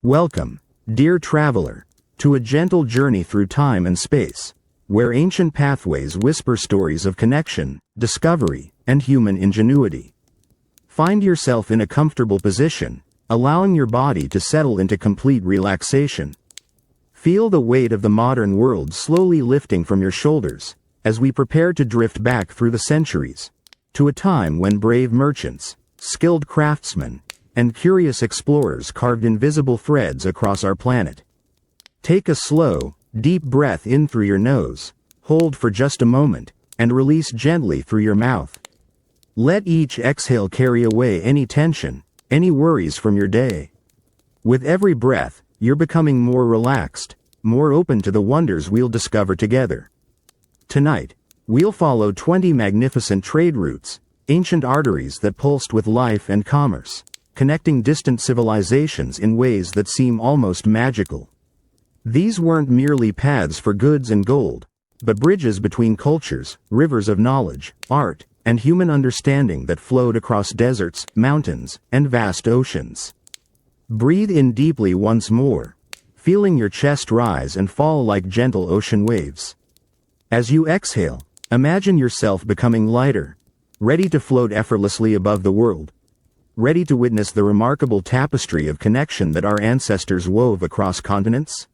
Welcome, dear traveler, to a gentle journey through time and space, where ancient pathways whisper stories of connection, discovery, and human ingenuity. Find yourself in a comfortable position, allowing your body to settle into complete relaxation. Feel the weight of the modern world slowly lifting from your shoulders, as we prepare to drift back through the centuries, to a time when brave merchants, skilled craftsmen, and curious explorers carved invisible threads across our planet. Take a slow, deep breath in through your nose, hold for just a moment, and release gently through your mouth. Let each exhale carry away any tension, any worries from your day. With every breath, you're becoming more relaxed, more open to the wonders we'll discover together. Tonight, we'll follow 20 magnificent trade routes, ancient arteries that pulsed with life and commerce, connecting distant civilizations in ways that seem almost magical. These weren't merely paths for goods and gold, but bridges between cultures, rivers of knowledge, art, and human understanding that flowed across deserts, mountains, and vast oceans. Breathe in deeply once more, feeling your chest rise and fall like gentle ocean waves. As you exhale, imagine yourself becoming lighter, ready to float effortlessly above the world, ready to witness the remarkable tapestry of connection that our ancestors wove across continents.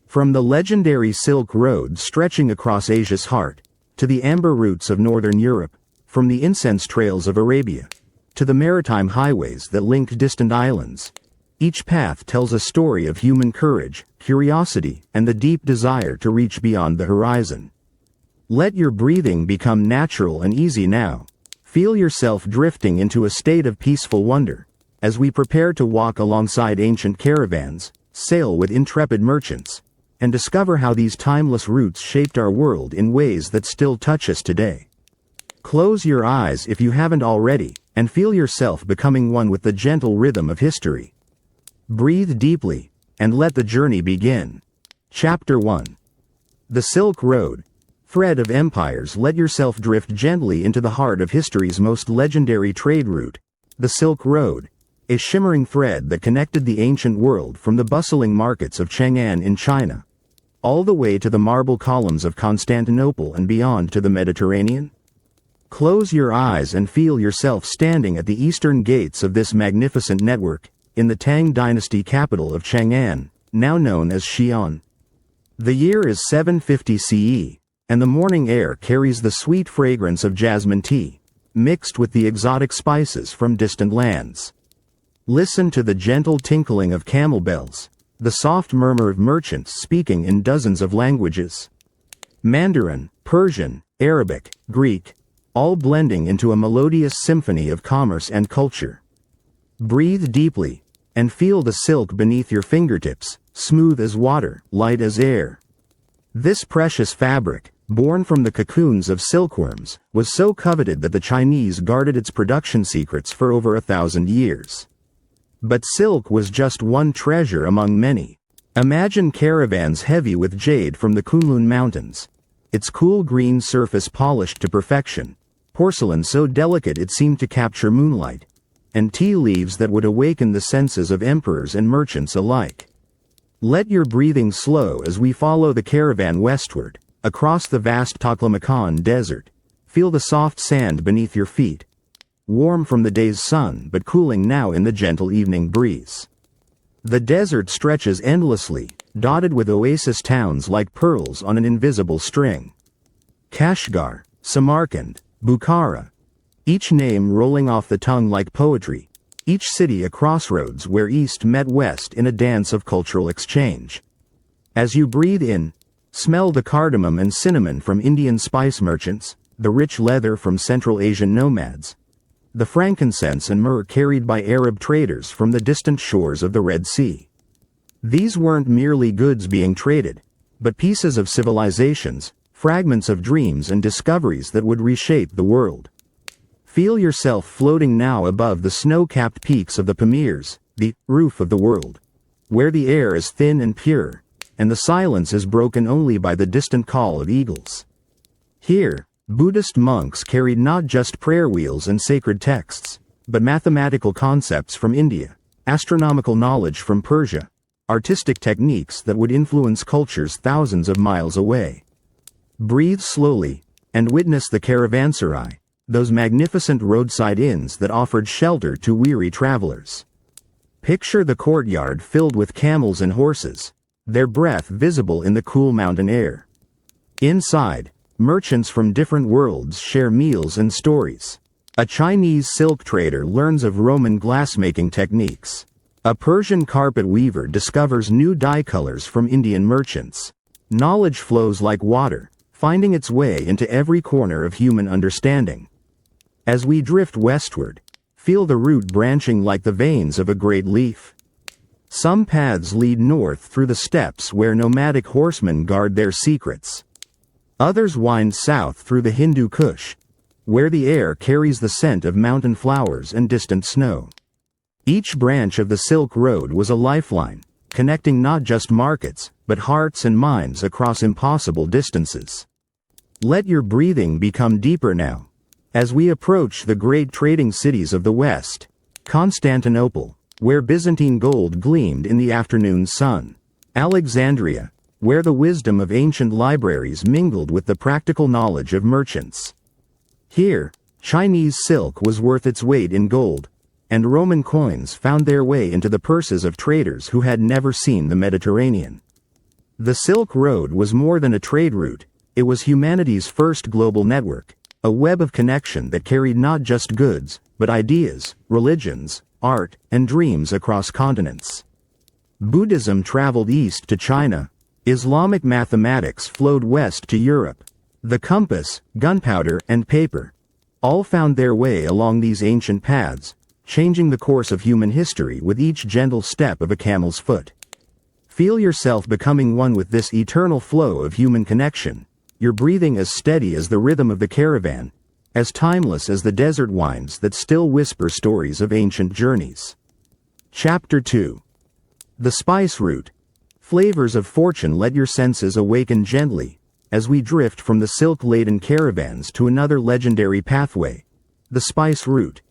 From the legendary Silk Road stretching across Asia's heart, to the amber routes of northern Europe, from the incense trails of Arabia, to the maritime highways that link distant islands, each path tells a story of human courage, curiosity, and the deep desire to reach beyond the horizon. Let your breathing become natural and easy now. Feel yourself drifting into a state of peaceful wonder, as we prepare to walk alongside ancient caravans, sail with intrepid merchants, and discover how these timeless routes shaped our world in ways that still touch us today. Close your eyes if you haven't already, and feel yourself becoming one with the gentle rhythm of history. Breathe deeply, and let the journey begin. Chapter 1. The Silk Road. Thread of empires. Let yourself drift gently into the heart of history's most legendary trade route, the Silk Road, a shimmering thread that connected the ancient world from the bustling markets of Chang'an in China, all the way to the marble columns of Constantinople and beyond to the Mediterranean. Close your eyes and feel yourself standing at the eastern gates of this magnificent network, in the Tang Dynasty capital of Chang'an, now known as Xi'an. The year is 750 CE, and the morning air carries the sweet fragrance of jasmine tea, mixed with the exotic spices from distant lands. Listen to the gentle tinkling of camel bells, the soft murmur of merchants speaking in dozens of languages. Mandarin, Persian, Arabic, Greek, all blending into a melodious symphony of commerce and culture. Breathe deeply, and feel the silk beneath your fingertips, smooth as water, light as air. This precious fabric, born from the cocoons of silkworms, was so coveted that the Chinese guarded its production secrets for over 1,000 years. But silk was just one treasure among many. Imagine caravans heavy with jade from the Kunlun Mountains, its cool green surface polished to perfection, porcelain so delicate it seemed to capture moonlight, and tea leaves that would awaken the senses of emperors and merchants alike. Let your breathing slow as we follow the caravan westward, across the vast Taklamakan desert. Feel the soft sand beneath your feet, warm from the day's sun but cooling now in the gentle evening breeze. The desert stretches endlessly, dotted with oasis towns like pearls on an invisible string. Kashgar, Samarkand, Bukhara, each name rolling off the tongue like poetry, each city a crossroads where East met West in a dance of cultural exchange. As you breathe in, smell the cardamom and cinnamon from Indian spice merchants, the rich leather from Central Asian nomads, the frankincense and myrrh carried by Arab traders from the distant shores of the Red Sea. These weren't merely goods being traded, but pieces of civilizations, fragments of dreams and discoveries that would reshape the world. Feel yourself floating now above the snow-capped peaks of the Pamirs, the roof of the world, where the air is thin and pure, and the silence is broken only by the distant call of eagles. Here, Buddhist monks carried not just prayer wheels and sacred texts, but mathematical concepts from India, astronomical knowledge from Persia, artistic techniques that would influence cultures thousands of miles away. Breathe slowly, and witness the caravanserai, those magnificent roadside inns that offered shelter to weary travelers. Picture the courtyard filled with camels and horses, their breath visible in the cool mountain air. Inside, merchants from different worlds share meals and stories. A Chinese silk trader learns of Roman glassmaking techniques. A Persian carpet weaver discovers new dye colors from Indian merchants. Knowledge flows like water, finding its way into every corner of human understanding. As we drift westward, feel the route branching like the veins of a great leaf. Some paths lead north through the steppes where nomadic horsemen guard their secrets. Others wind south through the Hindu Kush, where the air carries the scent of mountain flowers and distant snow. Each branch of the Silk Road was a lifeline, connecting not just markets, but hearts and minds across impossible distances. Let your breathing become deeper now, as we approach the great trading cities of the West. Constantinople, where Byzantine gold gleamed in the afternoon sun. Alexandria, where the wisdom of ancient libraries mingled with the practical knowledge of merchants. Here, Chinese silk was worth its weight in gold, and Roman coins found their way into the purses of traders who had never seen the Mediterranean. The Silk Road was more than a trade route, it was humanity's first global network, a web of connection that carried not just goods, but ideas, religions, art, and dreams across continents. Buddhism traveled east to China. Islamic mathematics flowed west to Europe. The compass, gunpowder, and paper all found their way along these ancient paths, changing the course of human history with each gentle step of a camel's foot. Feel yourself becoming one with this eternal flow of human connection, your breathing as steady as the rhythm of the caravan, as timeless as the desert winds that still whisper stories of ancient journeys. Chapter 2. The Spice Route. Flavors of fortune. Let your senses awaken gently, as we drift from the silk-laden caravans to another legendary pathway, the Spice Route,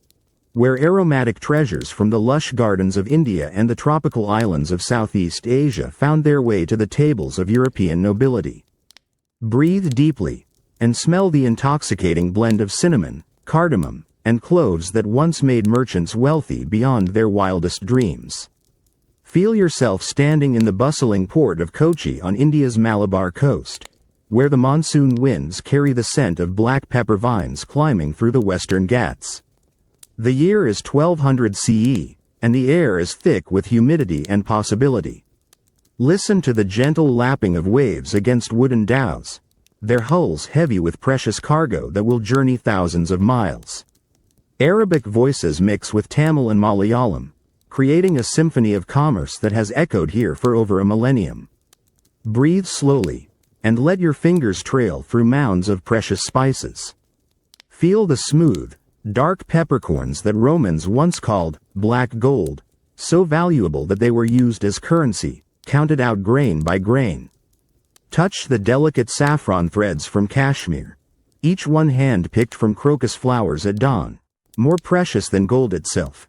where aromatic treasures from the lush gardens of India and the tropical islands of Southeast Asia found their way to the tables of European nobility. Breathe deeply, and smell the intoxicating blend of cinnamon, cardamom, and cloves that once made merchants wealthy beyond their wildest dreams. Feel yourself standing in the bustling port of Kochi on India's Malabar coast, where the monsoon winds carry the scent of black pepper vines climbing through the western Ghats. The year is 1200 CE, and the air is thick with humidity and possibility. Listen to the gentle lapping of waves against wooden dhows, their hulls heavy with precious cargo that will journey thousands of miles. Arabic voices mix with Tamil and Malayalam, creating a symphony of commerce that has echoed here for over a millennium. Breathe slowly, and let your fingers trail through mounds of precious spices. Feel the smooth, dark peppercorns that Romans once called black gold, so valuable that they were used as currency, counted out grain by grain. Touch the delicate saffron threads from Kashmir, each one hand-picked from crocus flowers at dawn, more precious than gold itself,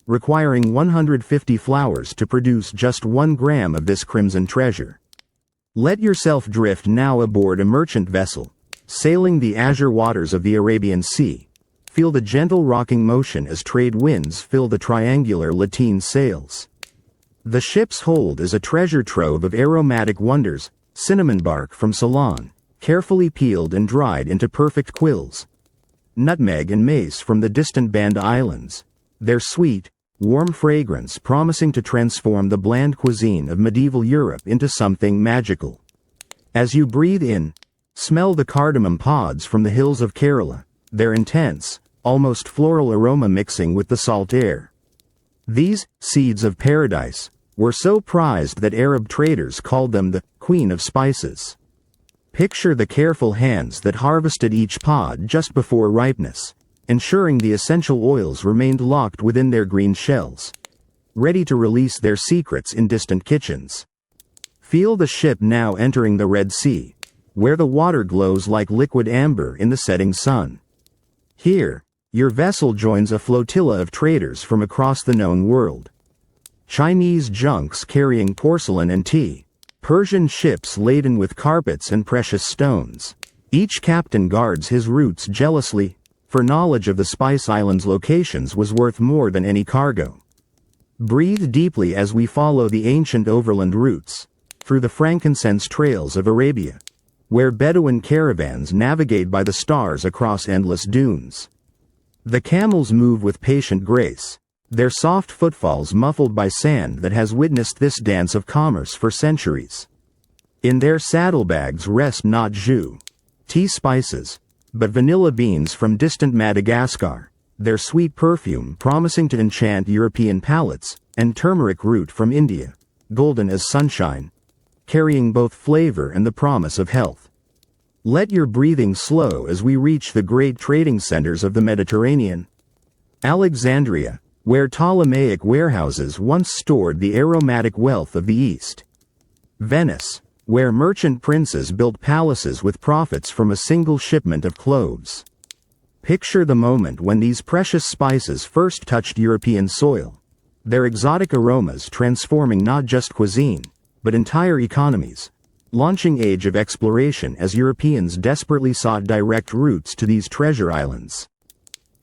requiring 150 flowers to produce just 1 gram of this crimson treasure. Let yourself drift now aboard a merchant vessel, sailing the azure waters of the Arabian Sea. Feel the gentle rocking motion as trade winds fill the triangular lateen sails. The ship's hold is a treasure trove of aromatic wonders, cinnamon bark from Ceylon, carefully peeled and dried into perfect quills. Nutmeg and mace from the distant Banda Islands, their sweet, warm fragrance promising to transform the bland cuisine of medieval Europe into something magical. As you breathe in, smell the cardamom pods from the hills of Kerala, their intense, almost floral aroma mixing with the salt air. These seeds of paradise were so prized that Arab traders called them the Queen of Spices. Picture the careful hands that harvested each pod just before ripeness, ensuring the essential oils remained locked within their green shells, ready to release their secrets in distant kitchens. Feel the ship now entering the Red Sea, where the water glows like liquid amber in the setting sun. Here, your vessel joins a flotilla of traders from across the known world. Chinese junks carrying porcelain and tea, Persian ships laden with carpets and precious stones. Each captain guards his routes jealously, for knowledge of the Spice Islands' locations was worth more than any cargo. Breathe deeply as we follow the ancient overland routes, through the frankincense trails of Arabia, where Bedouin caravans navigate by the stars across endless dunes. The camels move with patient grace, their soft footfalls muffled by sand that has witnessed this dance of commerce for centuries. In their saddlebags rest not jus, tea spices, but vanilla beans from distant Madagascar, their sweet perfume promising to enchant European palates, and turmeric root from India, golden as sunshine, carrying both flavor and the promise of health. Let your breathing slow as we reach the great trading centers of the Mediterranean. Alexandria, where Ptolemaic warehouses once stored the aromatic wealth of the East. Venice, where merchant princes built palaces with profits from a single shipment of cloves. Picture the moment when these precious spices first touched European soil, their exotic aromas transforming not just cuisine, but entire economies, launching age of exploration as Europeans desperately sought direct routes to these treasure islands.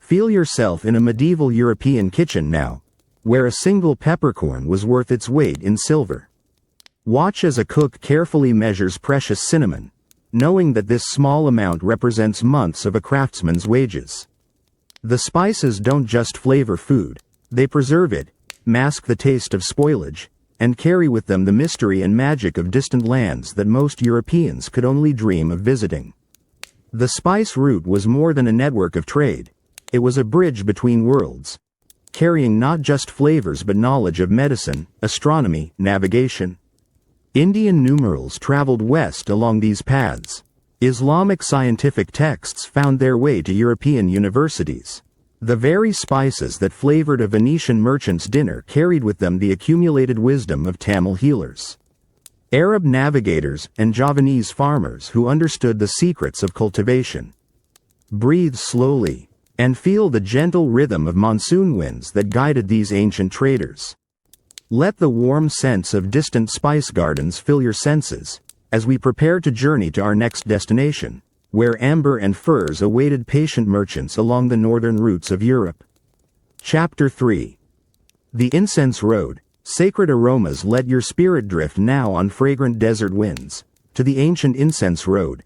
Feel yourself in a medieval European kitchen now, where a single peppercorn was worth its weight in silver. Watch as a cook carefully measures precious cinnamon, knowing that this small amount represents months of a craftsman's wages. The spices don't just flavor food, they preserve it, mask the taste of spoilage, and carry with them the mystery and magic of distant lands that most Europeans could only dream of visiting. The spice route was more than a network of trade. It was a bridge between worlds, carrying not just flavors but knowledge of medicine, astronomy, navigation. Indian numerals traveled west along these paths. Islamic scientific texts found their way to European universities. The very spices that flavored a Venetian merchant's dinner carried with them the accumulated wisdom of Tamil healers, Arab navigators, and Javanese farmers who understood the secrets of cultivation. Breathe slowly, and feel the gentle rhythm of monsoon winds that guided these ancient traders. Let the warm scents of distant spice gardens fill your senses, as we prepare to journey to our next destination, where amber and furs awaited patient merchants along the northern routes of Europe. Chapter 3. The Incense Road. Sacred aromas. Let your spirit drift now on fragrant desert winds, to the ancient incense road,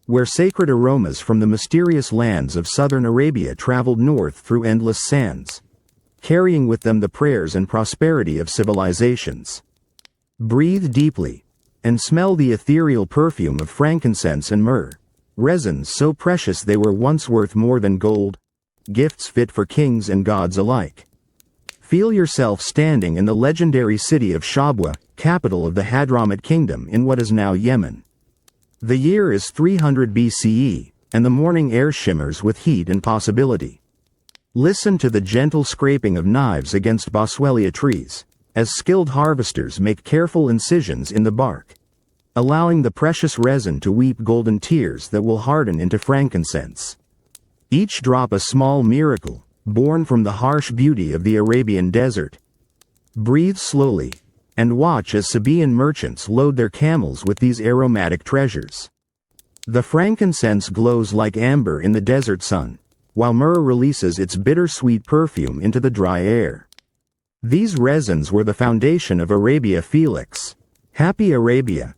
where sacred aromas from the mysterious lands of southern Arabia traveled north through endless sands, carrying with them the prayers and prosperity of civilizations. Breathe deeply, and smell the ethereal perfume of frankincense and myrrh, resins so precious they were once worth more than gold, gifts fit for kings and gods alike. Feel yourself standing in the legendary city of Shabwa, capital of the Hadramawt Kingdom in what is now Yemen. The year is 300 BCE, and the morning air shimmers with heat and possibility. Listen to the gentle scraping of knives against boswellia trees, as skilled harvesters make careful incisions in the bark, allowing the precious resin to weep golden tears that will harden into frankincense. Each drop a small miracle, born from the harsh beauty of the Arabian desert. Breathe slowly, and watch as Sabaean merchants load their camels with these aromatic treasures. The frankincense glows like amber in the desert sun, while myrrh releases its bittersweet perfume into the dry air. These resins were the foundation of Arabia Felix. Happy Arabia,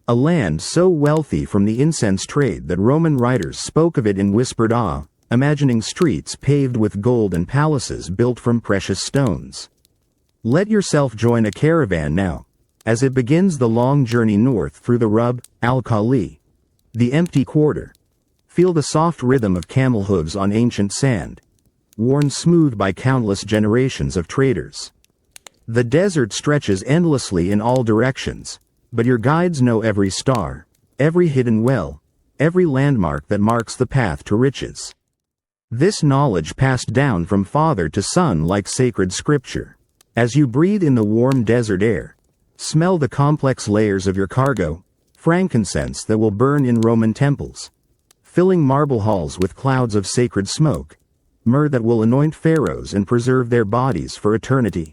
a land so wealthy from the incense trade that Roman writers spoke of it in whispered awe, imagining streets paved with gold and palaces built from precious stones. Let yourself join a caravan now, as it begins the long journey north through the Rub al-Khali, the empty quarter. Feel the soft rhythm of camel hooves on ancient sand, worn smooth by countless generations of traders. The desert stretches endlessly in all directions, but your guides know every star, every hidden well, every landmark that marks the path to riches. This knowledge passed down from father to son like sacred scripture. As you breathe in the warm desert air, smell the complex layers of your cargo, frankincense that will burn in Roman temples, filling marble halls with clouds of sacred smoke, myrrh that will anoint pharaohs and preserve their bodies for eternity.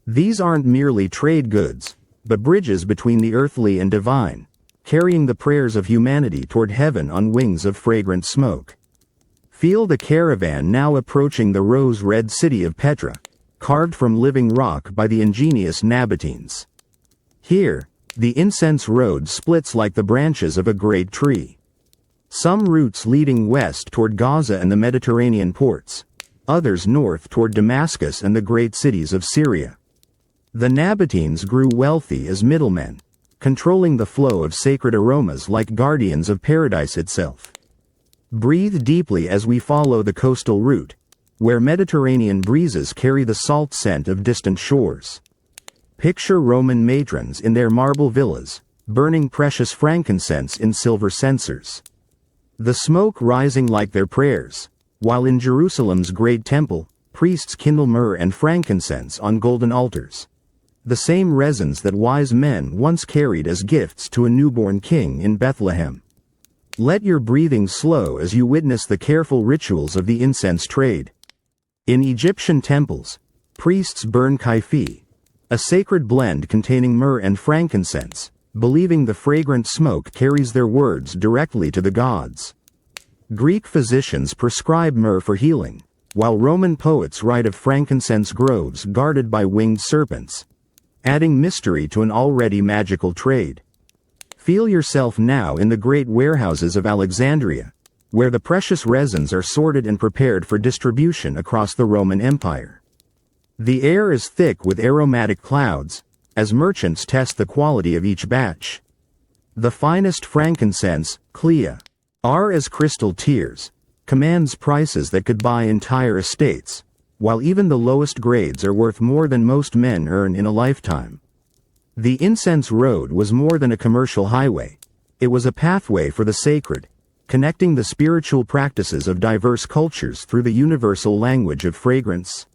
These aren't merely trade goods, but bridges between the earthly and divine, carrying the prayers of humanity toward heaven on wings of fragrant smoke. Feel the caravan now approaching the rose-red city of Petra, carved from living rock by the ingenious Nabateans. Here, the incense road splits like the branches of a great tree. Some routes leading west toward Gaza and the Mediterranean ports, others north toward Damascus and the great cities of Syria. The Nabateans grew wealthy as middlemen, controlling the flow of sacred aromas like guardians of paradise itself. Breathe deeply as we follow the coastal route, where Mediterranean breezes carry the salt scent of distant shores. Picture Roman matrons in their marble villas, burning precious frankincense in silver censers. The smoke rising like their prayers, while in Jerusalem's great temple, priests kindle myrrh and frankincense on golden altars. The same resins that wise men once carried as gifts to a newborn king in Bethlehem. Let your breathing slow as you witness the careful rituals of the incense trade. In Egyptian temples, priests burn kaifi, a sacred blend containing myrrh and frankincense, believing the fragrant smoke carries their words directly to the gods. Greek physicians prescribe myrrh for healing, while Roman poets write of frankincense groves guarded by winged serpents, adding mystery to an already magical trade. Feel yourself now in the great warehouses of Alexandria, where the precious resins are sorted and prepared for distribution across the Roman Empire. The air is thick with aromatic clouds, as merchants test the quality of each batch. The finest frankincense, clear as crystal tears, commands prices that could buy entire estates, while even the lowest grades are worth more than most men earn in a lifetime. The incense road was more than a commercial highway. It was a pathway for the sacred, connecting the spiritual practices of diverse cultures through the universal language of fragrance.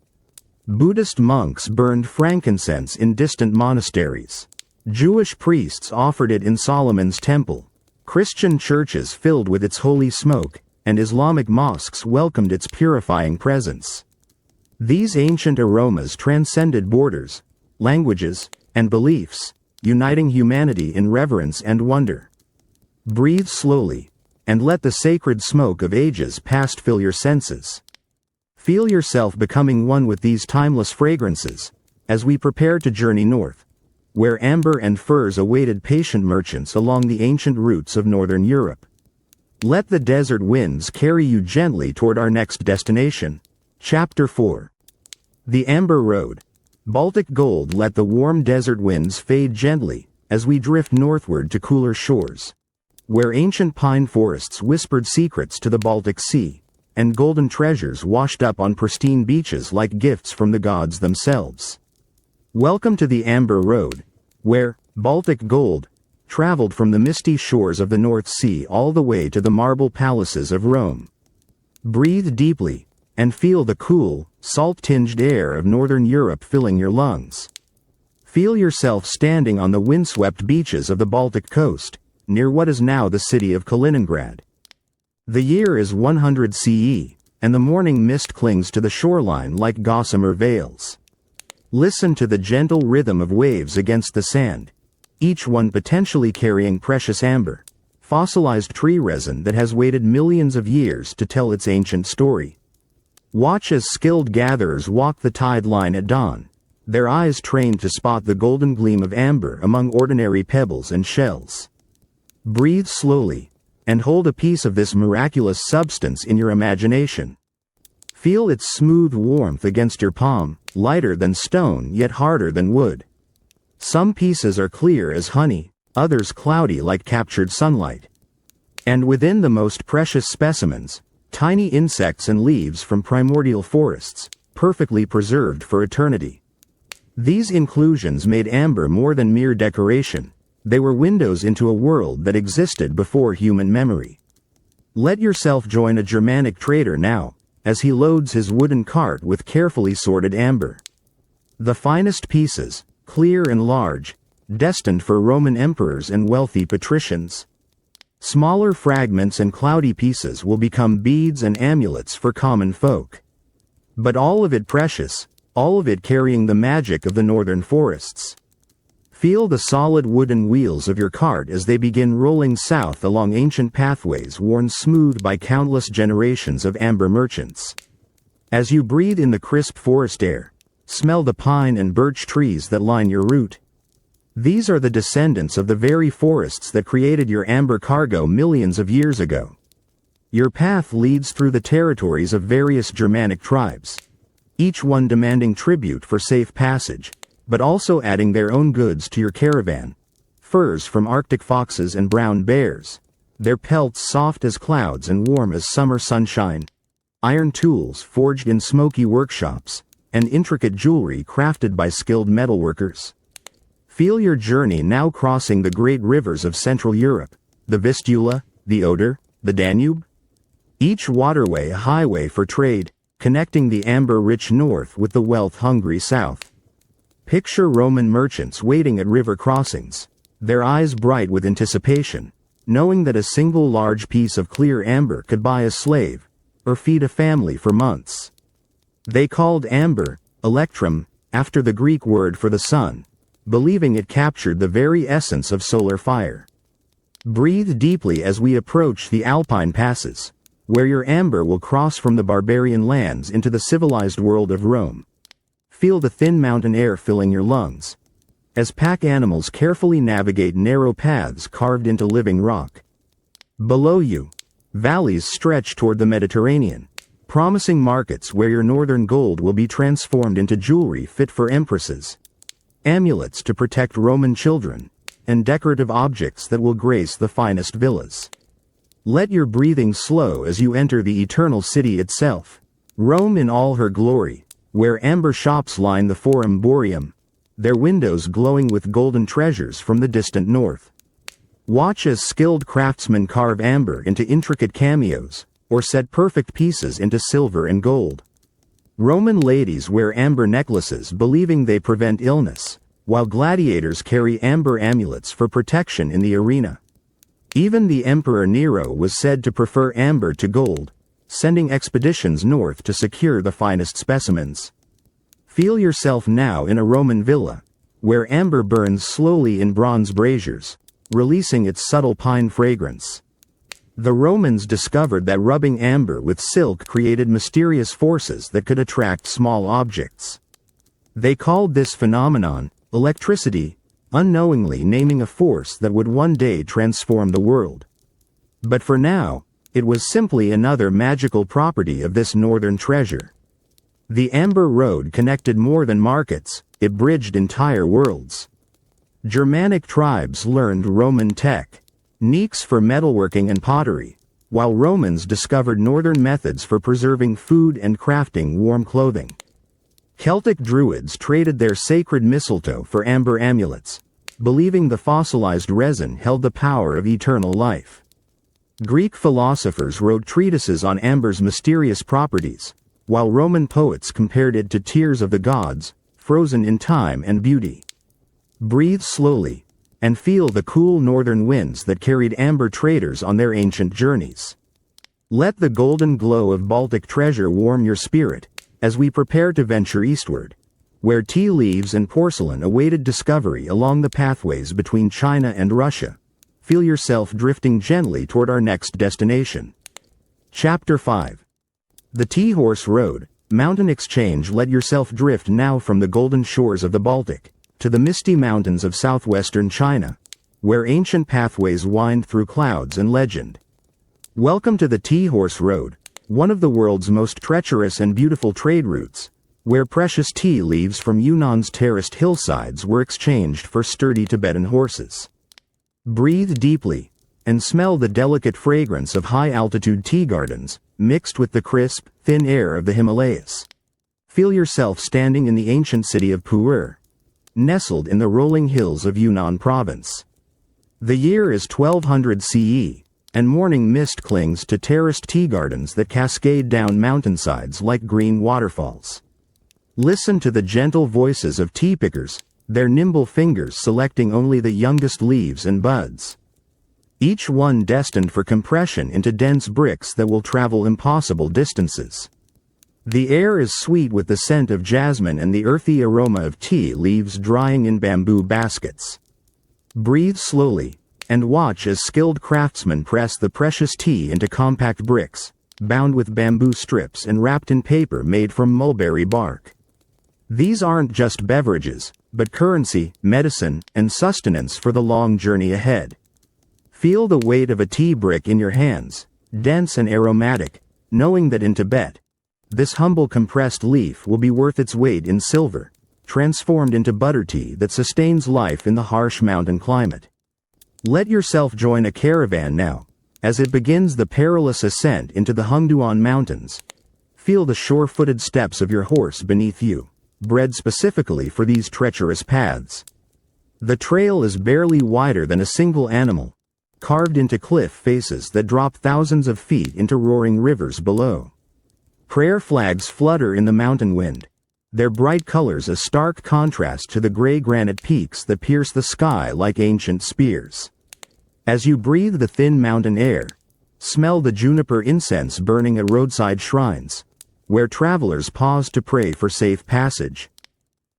Buddhist monks burned frankincense in distant monasteries. Jewish priests offered it in Solomon's temple. Christian churches filled with its holy smoke, and Islamic mosques welcomed its purifying presence. These ancient aromas transcended borders, languages, and beliefs, uniting humanity in reverence and wonder. Breathe slowly, and let the sacred smoke of ages past fill your senses. Feel yourself becoming one with these timeless fragrances, as we prepare to journey north, where amber and furs awaited patient merchants along the ancient routes of northern Europe. Let the desert winds carry you gently toward our next destination. Chapter 4. The Amber Road. Baltic gold. Let the warm desert winds fade gently, as we drift northward to cooler shores, where ancient pine forests whispered secrets to the Baltic Sea, and golden treasures washed up on pristine beaches like gifts from the gods themselves. Welcome to the Amber Road, where Baltic gold traveled from the misty shores of the North Sea all the way to the marble palaces of Rome. Breathe deeply, and feel the cool, salt-tinged air of northern Europe filling your lungs. Feel yourself standing on the windswept beaches of the Baltic coast, near what is now the city of Kaliningrad. The year is 100 CE, and the morning mist clings to the shoreline like gossamer veils. Listen to the gentle rhythm of waves against the sand, each one potentially carrying precious amber, fossilized tree resin that has waited millions of years to tell its ancient story. Watch as skilled gatherers walk the tide line at dawn, their eyes trained to spot the golden gleam of amber among ordinary pebbles and shells. Breathe slowly, and hold a piece of this miraculous substance in your imagination. Feel its smooth warmth against your palm, lighter than stone yet harder than wood. Some pieces are clear as honey, others cloudy like captured sunlight. And within the most precious specimens, tiny insects and leaves from primordial forests, perfectly preserved for eternity. These inclusions made amber more than mere decoration. They were windows into a world that existed before human memory. Let yourself join a Germanic trader now, as he loads his wooden cart with carefully sorted amber. The finest pieces, clear and large, destined for Roman emperors and wealthy patricians. Smaller fragments and cloudy pieces will become beads and amulets for common folk. But all of it precious, all of it carrying the magic of the northern forests. Feel the solid wooden wheels of your cart as they begin rolling south along ancient pathways worn smooth by countless generations of amber merchants. As you breathe in the crisp forest air, smell the pine and birch trees that line your route. These are the descendants of the very forests that created your amber cargo millions of years ago. Your path leads through the territories of various Germanic tribes, each one demanding tribute for safe passage, but also adding their own goods to your caravan. Furs from Arctic foxes and brown bears, their pelts soft as clouds and warm as summer sunshine. Iron tools forged in smoky workshops, and intricate jewelry crafted by skilled metalworkers. Feel your journey now crossing the great rivers of Central Europe, the Vistula, the Oder, the Danube. Each waterway a highway for trade, connecting the amber-rich north with the wealth-hungry south. Picture Roman merchants waiting at river crossings, their eyes bright with anticipation, knowing that a single large piece of clear amber could buy a slave, or feed a family for months. They called amber, electrum, after the Greek word for the sun, believing it captured the very essence of solar fire. Breathe deeply as we approach the Alpine passes, where your amber will cross from the barbarian lands into the civilized world of Rome. Feel the thin mountain air filling your lungs, as pack animals carefully navigate narrow paths carved into living rock. Below you, valleys stretch toward the Mediterranean, promising markets where your northern gold will be transformed into jewelry fit for empresses, amulets to protect Roman children, and decorative objects that will grace the finest villas. Let your breathing slow as you enter the eternal city itself, Rome in all her glory, where amber shops line the Forum Boarium, their windows glowing with golden treasures from the distant north. Watch as skilled craftsmen carve amber into intricate cameos, or set perfect pieces into silver and gold. Roman ladies wear amber necklaces believing they prevent illness, while gladiators carry amber amulets for protection in the arena. Even the Emperor Nero was said to prefer amber to gold, sending expeditions north to secure the finest specimens. Feel yourself now in a Roman villa, where amber burns slowly in bronze braziers, releasing its subtle pine fragrance. The Romans discovered that rubbing amber with silk created mysterious forces that could attract small objects. They called this phenomenon electricity, unknowingly naming a force that would one day transform the world. But for now, it was simply another magical property of this northern treasure. The Amber Road connected more than markets, it bridged entire worlds. Germanic tribes learned Roman techniques for metalworking and pottery, while Romans discovered northern methods for preserving food and crafting warm clothing. Celtic druids traded their sacred mistletoe for amber amulets, believing the fossilized resin held the power of eternal life. Greek philosophers wrote treatises on amber's mysterious properties, while Roman poets compared it to tears of the gods, frozen in time and beauty. Breathe slowly, and feel the cool northern winds that carried amber traders on their ancient journeys. Let the golden glow of Baltic treasure warm your spirit, as we prepare to venture eastward, where tea leaves and porcelain awaited discovery along the pathways between China and Russia. Feel yourself drifting gently toward our next destination. Chapter 5. The Tea Horse Road, Mountain Exchange. Let yourself drift now from the golden shores of the Baltic to the misty mountains of southwestern China, where ancient pathways wind through clouds and legend. Welcome to the Tea Horse Road, one of the world's most treacherous and beautiful trade routes, where precious tea leaves from Yunnan's terraced hillsides were exchanged for sturdy Tibetan horses. Breathe deeply, and smell the delicate fragrance of high-altitude tea gardens, mixed with the crisp, thin air of the Himalayas. Feel yourself standing in the ancient city of Pu'er, nestled in the rolling hills of Yunnan province. The year is 1200 CE, and morning mist clings to terraced tea gardens that cascade down mountainsides like green waterfalls. Listen to the gentle voices of tea pickers, their nimble fingers selecting only the youngest leaves and buds. Each one destined for compression into dense bricks that will travel impossible distances. The air is sweet with the scent of jasmine and the earthy aroma of tea leaves drying in bamboo baskets. Breathe slowly, and watch as skilled craftsmen press the precious tea into compact bricks, bound with bamboo strips and wrapped in paper made from mulberry bark. These aren't just beverages, but currency, medicine, and sustenance for the long journey ahead. Feel the weight of a tea brick in your hands, dense and aromatic, knowing that in Tibet, this humble compressed leaf will be worth its weight in silver, transformed into butter tea that sustains life in the harsh mountain climate. Let yourself join a caravan now, as it begins the perilous ascent into the Hungduan Mountains. Feel the sure-footed steps of your horse beneath you, bred specifically for these treacherous paths. The trail is barely wider than a single animal, carved into cliff faces that drop thousands of feet into roaring rivers below. Prayer flags flutter in the mountain wind, their bright colors a stark contrast to the gray granite peaks that pierce the sky like ancient spears. As you breathe the thin mountain air, smell the juniper incense burning at roadside shrines, where travelers pause to pray for safe passage.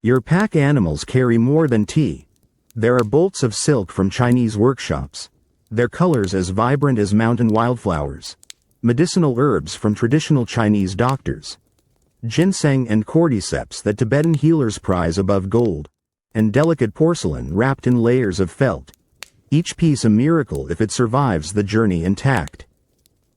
Your pack animals carry more than tea. There are bolts of silk from Chinese workshops, their colors as vibrant as mountain wildflowers, medicinal herbs from traditional Chinese doctors, ginseng and cordyceps that Tibetan healers prize above gold, and delicate porcelain wrapped in layers of felt, each piece a miracle if it survives the journey intact.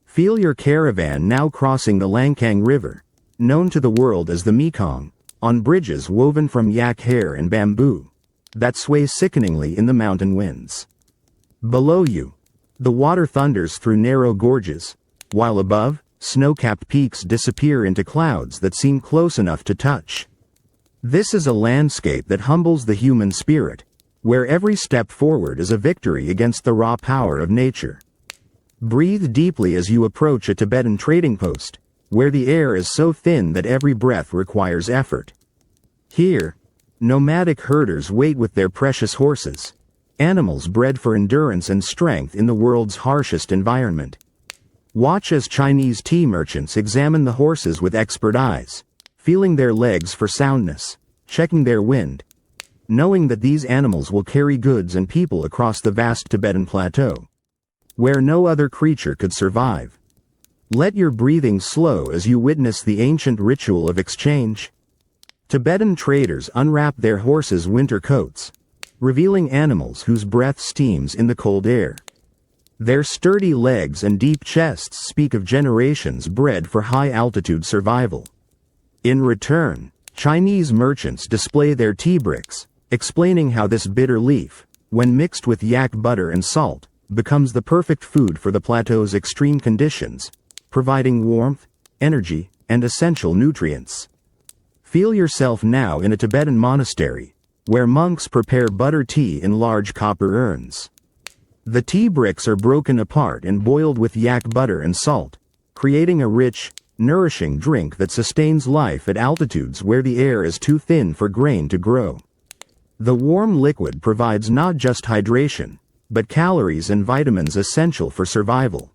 Feel your caravan now crossing the Langkang River, known to the world as the Mekong, on bridges woven from yak hair and bamboo, that sway sickeningly in the mountain winds. Below you, the water thunders through narrow gorges, while above, snow-capped peaks disappear into clouds that seem close enough to touch. This is a landscape that humbles the human spirit, where every step forward is a victory against the raw power of nature. Breathe deeply as you approach a Tibetan trading post, where the air is so thin that every breath requires effort. Here, nomadic herders wait with their precious horses, animals bred for endurance and strength in the world's harshest environment. Watch as Chinese tea merchants examine the horses with expert eyes, feeling their legs for soundness, checking their wind, knowing that these animals will carry goods and people across the vast Tibetan plateau, where no other creature could survive. Let your breathing slow as you witness the ancient ritual of exchange. Tibetan traders unwrap their horses' winter coats, revealing animals whose breath steams in the cold air. Their sturdy legs and deep chests speak of generations bred for high-altitude survival. In return, Chinese merchants display their tea bricks, explaining how this bitter leaf, when mixed with yak butter and salt, becomes the perfect food for the plateau's extreme conditions, providing warmth, energy, and essential nutrients. Feel yourself now in a Tibetan monastery, where monks prepare butter tea in large copper urns. The tea bricks are broken apart and boiled with yak butter and salt, creating a rich, nourishing drink that sustains life at altitudes where the air is too thin for grain to grow. The warm liquid provides not just hydration, but calories and vitamins essential for survival.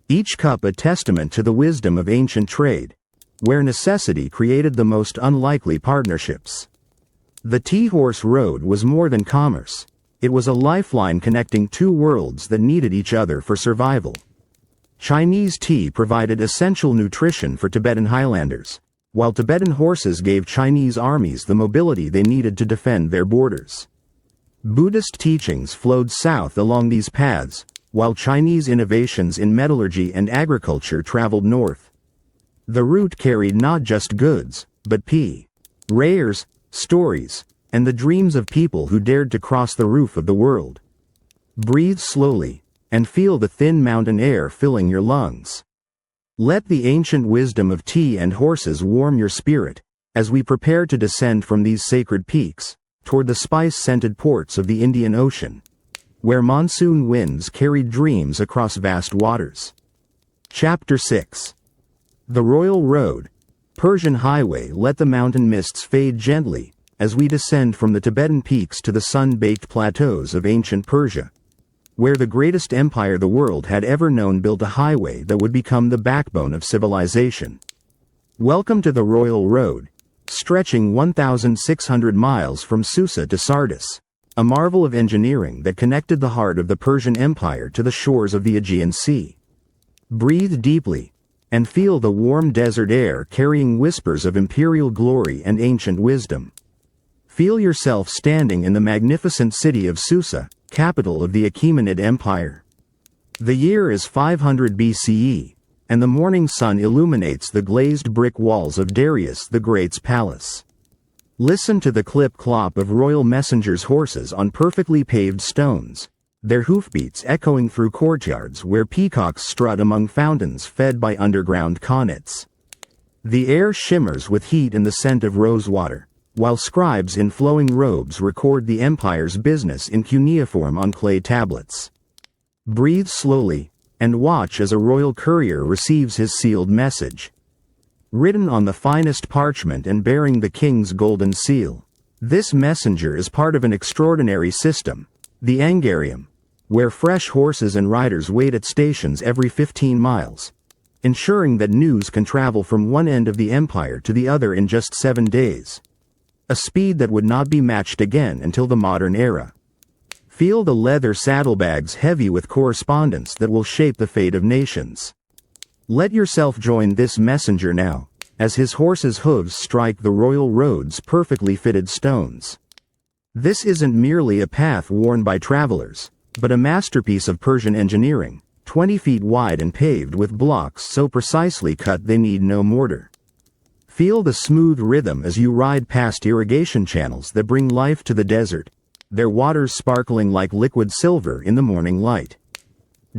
Each cup a testament to the wisdom of ancient trade, where necessity created the most unlikely partnerships. The tea horse road was more than commerce. It was a lifeline connecting two worlds that needed each other for survival. Chinese tea provided essential nutrition for Tibetan highlanders, while Tibetan horses gave Chinese armies the mobility they needed to defend their borders. Buddhist teachings flowed south along these paths, while Chinese innovations in metallurgy and agriculture traveled north. The route carried not just goods, but rares, stories, and the dreams of people who dared to cross the roof of the world. Breathe slowly, and feel the thin mountain air filling your lungs. Let the ancient wisdom of tea and horses warm your spirit, as we prepare to descend from these sacred peaks, toward the spice-scented ports of the Indian Ocean, where monsoon winds carried dreams across vast waters. Chapter 6. The Royal Road, Persian Highway. Let the mountain mists fade gently, as we descend from the Tibetan peaks to the sun-baked plateaus of ancient Persia, where the greatest empire the world had ever known built a highway that would become the backbone of civilization. Welcome to the Royal Road, stretching 1,600 miles from Susa to Sardis, a marvel of engineering that connected the heart of the Persian Empire to the shores of the Aegean Sea. Breathe deeply, and feel the warm desert air carrying whispers of imperial glory and ancient wisdom. Feel yourself standing in the magnificent city of Susa, capital of the Achaemenid Empire. The year is 500 BCE, and the morning sun illuminates the glazed brick walls of Darius the Great's palace. Listen to the clip-clop of royal messengers' horses on perfectly paved stones, their hoofbeats echoing through courtyards where peacocks strut among fountains fed by underground connets. The air shimmers with heat and the scent of rosewater, while scribes in flowing robes record the empire's business in cuneiform on clay tablets. Breathe slowly, and watch as a royal courier receives his sealed message. Written on the finest parchment and bearing the king's golden seal. This messenger is part of an extraordinary system, the Angarium, where fresh horses and riders wait at stations every 15 miles, ensuring that news can travel from one end of the empire to the other in just 7 days. A speed that would not be matched again until the modern era. Feel the leather saddlebags heavy with correspondence that will shape the fate of nations. Let yourself join this messenger now, as his horse's hooves strike the royal road's perfectly fitted stones. This isn't merely a path worn by travelers, but a masterpiece of Persian engineering, 20 feet wide and paved with blocks so precisely cut they need no mortar. Feel the smooth rhythm as you ride past irrigation channels that bring life to the desert, their waters sparkling like liquid silver in the morning light.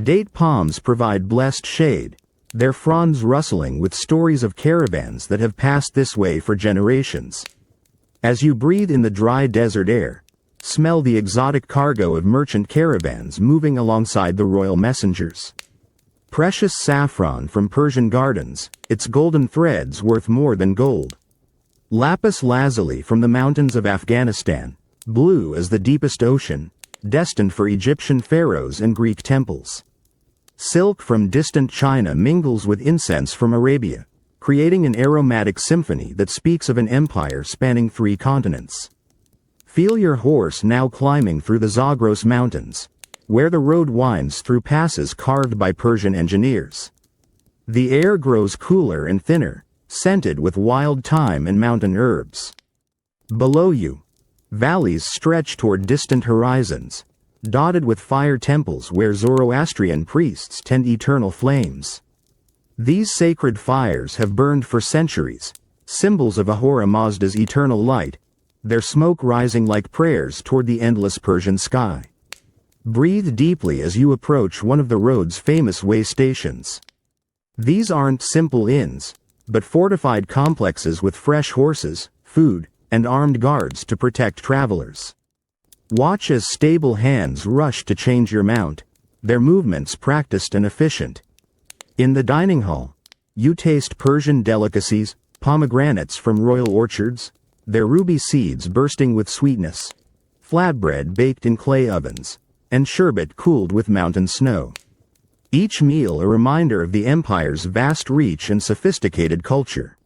Date palms provide blessed shade, their fronds rustling with stories of caravans that have passed this way for generations. As you breathe in the dry desert air, smell the exotic cargo of merchant caravans moving alongside the royal messengers. Precious saffron from Persian gardens, its golden threads worth more than gold. Lapis lazuli from the mountains of Afghanistan, blue as the deepest ocean, destined for Egyptian pharaohs and Greek temples. Silk from distant China mingles with incense from Arabia, creating an aromatic symphony that speaks of an empire spanning 3 continents. Feel your horse now climbing through the Zagros Mountains, where the road winds through passes carved by Persian engineers. The air grows cooler and thinner, scented with wild thyme and mountain herbs. Below you, valleys stretch toward distant horizons, dotted with fire temples where Zoroastrian priests tend eternal flames. These sacred fires have burned for centuries, symbols of Ahura Mazda's eternal light, their smoke rising like prayers toward the endless Persian sky. Breathe deeply as you approach one of the road's famous way stations. These aren't simple inns, but fortified complexes with fresh horses, food, and armed guards to protect travelers. Watch as stable hands rush to change your mount, their movements practiced and efficient. In the dining hall, you taste Persian delicacies, pomegranates from royal orchards, their ruby seeds bursting with sweetness, flatbread baked in clay ovens, and sherbet cooled with mountain snow. Each meal a reminder of the empire's vast reach and sophisticated culture.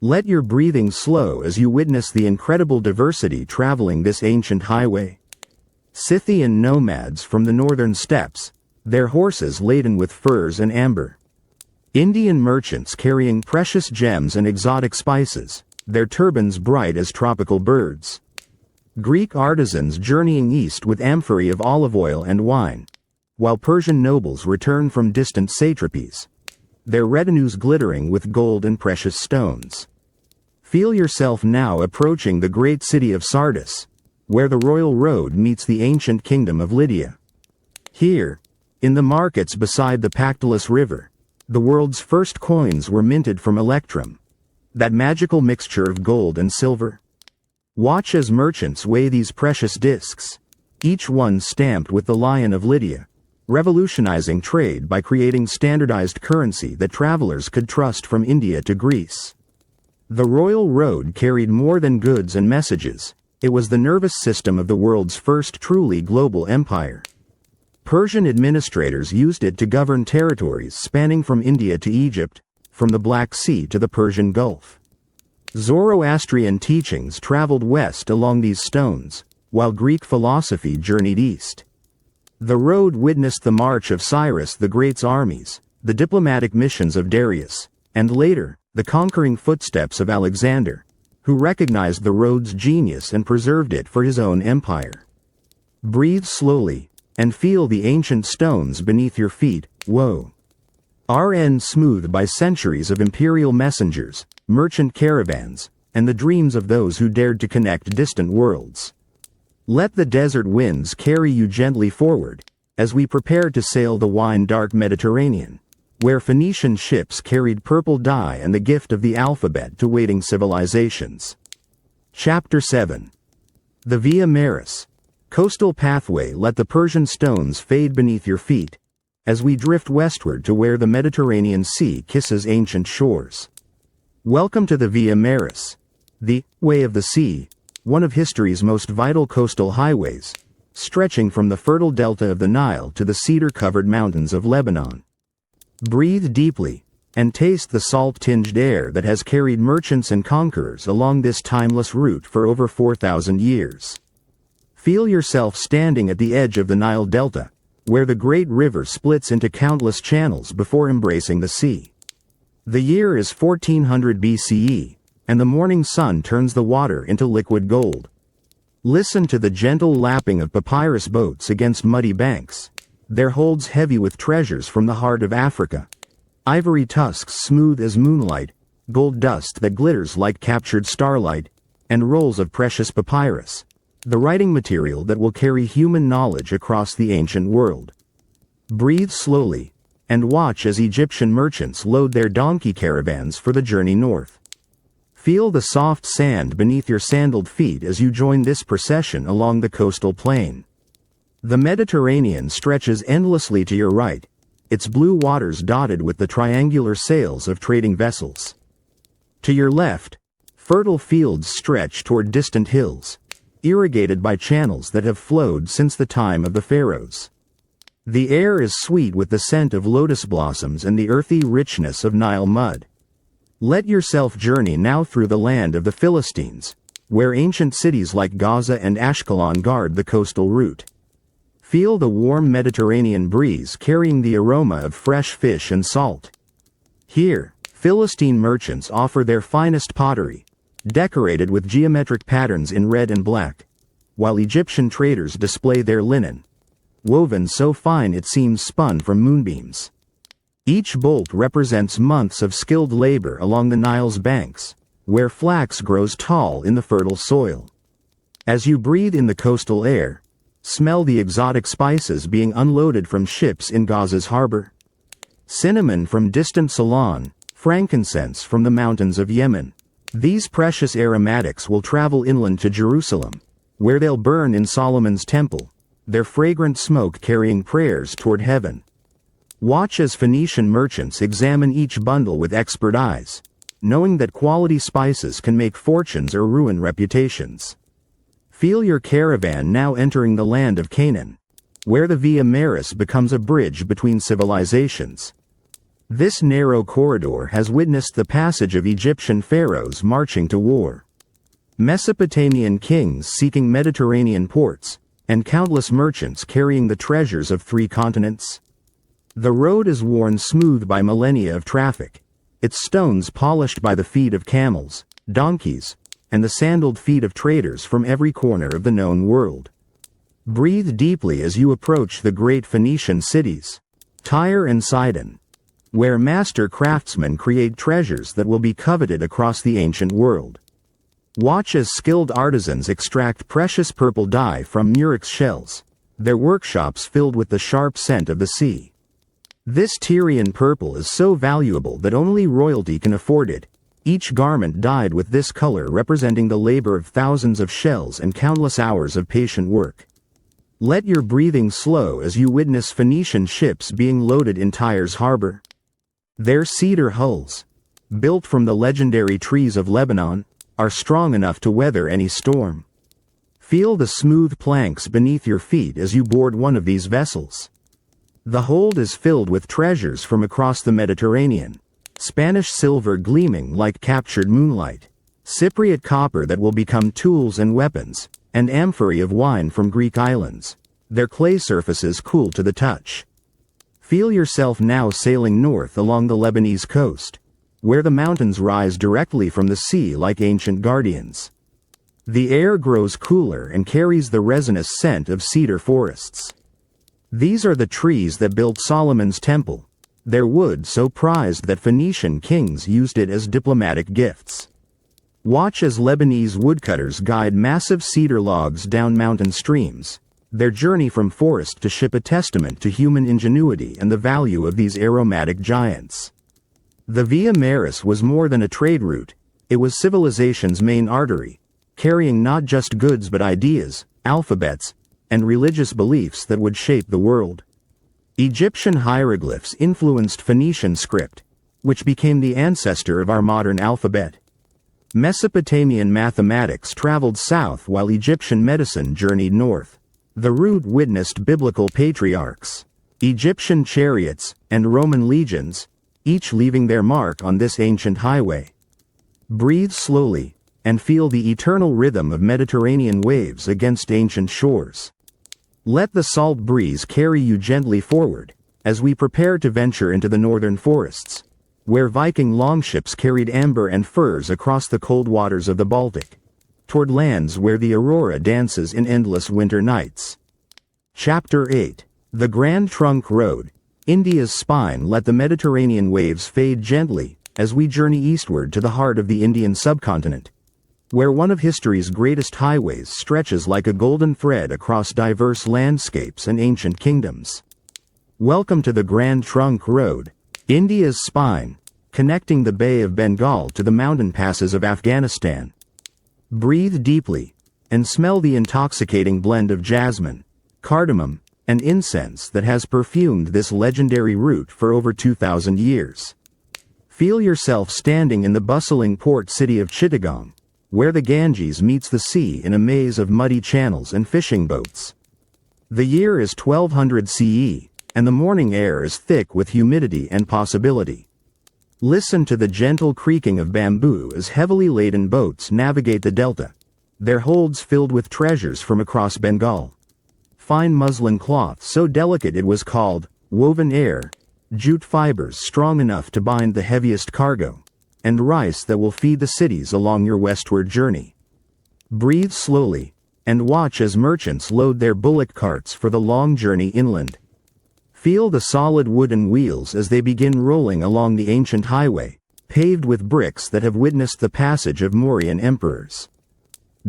Let your breathing slow as you witness the incredible diversity traveling this ancient highway. Scythian nomads from the northern steppes, their horses laden with furs and amber. Indian merchants carrying precious gems and exotic spices, their turbans bright as tropical birds. Greek artisans journeying east with amphorae of olive oil and wine, while Persian nobles return from distant satrapies, their retinues glittering with gold and precious stones. Feel yourself now approaching the great city of Sardis, where the royal road meets the ancient kingdom of Lydia. Here, in the markets beside the Pactolus River, the world's first coins were minted from electrum, that magical mixture of gold and silver. Watch as merchants weigh these precious discs, each one stamped with the Lion of Lydia, revolutionizing trade by creating standardized currency that travelers could trust from India to Greece. The royal road carried more than goods and messages, it was the nervous system of the world's first truly global empire. Persian administrators used it to govern territories spanning from India to Egypt, from the Black Sea to the Persian Gulf. Zoroastrian teachings traveled west along these stones, while Greek philosophy journeyed east. The road witnessed the march of Cyrus the Great's armies, the diplomatic missions of Darius, and later, the conquering footsteps of Alexander, who recognized the road's genius and preserved it for his own empire. Breathe slowly, and feel the ancient stones beneath your feet. Whoa. RN smoothed by centuries of imperial messengers, merchant caravans, and the dreams of those who dared to connect distant worlds. Let the desert winds carry you gently forward, as we prepare to sail the wine-dark Mediterranean, where Phoenician ships carried purple dye and the gift of the alphabet to waiting civilizations. Chapter 7. The Via Maris. Coastal pathway. Let the Persian stones fade beneath your feet, as we drift westward to where the Mediterranean Sea kisses ancient shores. Welcome to the Via Maris, the Way of the Sea, one of history's most vital coastal highways, stretching from the fertile delta of the Nile to the cedar-covered mountains of Lebanon. Breathe deeply, and taste the salt-tinged air that has carried merchants and conquerors along this timeless route for over 4,000 years. Feel yourself standing at the edge of the Nile Delta, where the great river splits into countless channels before embracing the sea. The year is 1400 BCE, and the morning sun turns the water into liquid gold. Listen to the gentle lapping of papyrus boats against muddy banks, their holds heavy with treasures from the heart of Africa. Ivory tusks smooth as moonlight, gold dust that glitters like captured starlight, and rolls of precious papyrus, the writing material that will carry human knowledge across the ancient world. Breathe slowly, and watch as Egyptian merchants load their donkey caravans for the journey north. Feel the soft sand beneath your sandaled feet as you join this procession along the coastal plain. The Mediterranean stretches endlessly to your right, its blue waters dotted with the triangular sails of trading vessels. To your left, fertile fields stretch toward distant hills, irrigated by channels that have flowed since the time of the pharaohs. The air is sweet with the scent of lotus blossoms and the earthy richness of Nile mud. Let yourself journey now through the land of the Philistines, where ancient cities like Gaza and Ashkelon guard the coastal route. Feel the warm Mediterranean breeze carrying the aroma of fresh fish and salt. Here, Philistine merchants offer their finest pottery, decorated with geometric patterns in red and black, while Egyptian traders display their linen, woven so fine it seems spun from moonbeams. Each bolt represents months of skilled labor along the Nile's banks, where flax grows tall in the fertile soil. As you breathe in the coastal air, smell the exotic spices being unloaded from ships in Gaza's harbor. Cinnamon from distant Ceylon, frankincense from the mountains of Yemen. These precious aromatics will travel inland to Jerusalem, where they'll burn in Solomon's temple, their fragrant smoke carrying prayers toward heaven. Watch as Phoenician merchants examine each bundle with expert eyes, knowing that quality spices can make fortunes or ruin reputations. Feel your caravan now entering the land of Canaan, where the Via Maris becomes a bridge between civilizations. This narrow corridor has witnessed the passage of Egyptian pharaohs marching to war, Mesopotamian kings seeking Mediterranean ports, and countless merchants carrying the treasures of 3 continents. The road is worn smooth by millennia of traffic, its stones polished by the feet of camels, donkeys, and the sandaled feet of traders from every corner of the known world. Breathe deeply as you approach the great Phoenician cities, Tyre and Sidon, where master craftsmen create treasures that will be coveted across the ancient world. Watch as skilled artisans extract precious purple dye from murex shells, their workshops filled with the sharp scent of the sea. This Tyrian purple is so valuable that only royalty can afford it, each garment dyed with this color representing the labor of thousands of shells and countless hours of patient work. Let your breathing slow as you witness Phoenician ships being loaded in Tyre's harbor. Their cedar hulls, built from the legendary trees of Lebanon, are strong enough to weather any storm. Feel the smooth planks beneath your feet as you board one of these vessels. The hold is filled with treasures from across the Mediterranean, Spanish silver gleaming like captured moonlight, Cypriot copper that will become tools and weapons, and amphorae of wine from Greek islands, their clay surfaces cool to the touch. Feel yourself now sailing north along the Lebanese coast, where the mountains rise directly from the sea like ancient guardians. The air grows cooler and carries the resinous scent of cedar forests. These are the trees that built Solomon's temple, their wood so prized that Phoenician kings used it as diplomatic gifts. Watch as Lebanese woodcutters guide massive cedar logs down mountain streams, their journey from forest to ship a testament to human ingenuity and the value of these aromatic giants. The Via Maris was more than a trade route, it was civilization's main artery, carrying not just goods but ideas, alphabets, and religious beliefs that would shape the world. Egyptian hieroglyphs influenced Phoenician script, which became the ancestor of our modern alphabet. Mesopotamian mathematics traveled south while Egyptian medicine journeyed north. The route witnessed biblical patriarchs, Egyptian chariots, and Roman legions, each leaving their mark on this ancient highway. Breathe slowly, and feel the eternal rhythm of Mediterranean waves against ancient shores. Let the salt breeze carry you gently forward, as we prepare to venture into the northern forests, where Viking longships carried amber and furs across the cold waters of the Baltic, toward lands where the aurora dances in endless winter nights. Chapter 8. The Grand Trunk Road, India's spine. Let the Mediterranean waves fade gently, as we journey eastward to the heart of the Indian subcontinent, where one of history's greatest highways stretches like a golden thread across diverse landscapes and ancient kingdoms. Welcome to the Grand Trunk Road, India's spine, connecting the Bay of Bengal to the mountain passes of Afghanistan. Breathe deeply, and smell the intoxicating blend of jasmine, cardamom, and incense that has perfumed this legendary route for over 2,000 years. Feel yourself standing in the bustling port city of Chittagong, where the Ganges meets the sea in a maze of muddy channels and fishing boats. The year is 1200 CE, and the morning air is thick with humidity and possibility. Listen to the gentle creaking of bamboo as heavily laden boats navigate the delta, their holds filled with treasures from across Bengal. Fine muslin cloth so delicate it was called woven air, jute fibers strong enough to bind the heaviest cargo, and rice that will feed the cities along your westward journey. Breathe slowly, and watch as merchants load their bullock carts for the long journey inland. Feel the solid wooden wheels as they begin rolling along the ancient highway, paved with bricks that have witnessed the passage of Mauryan emperors,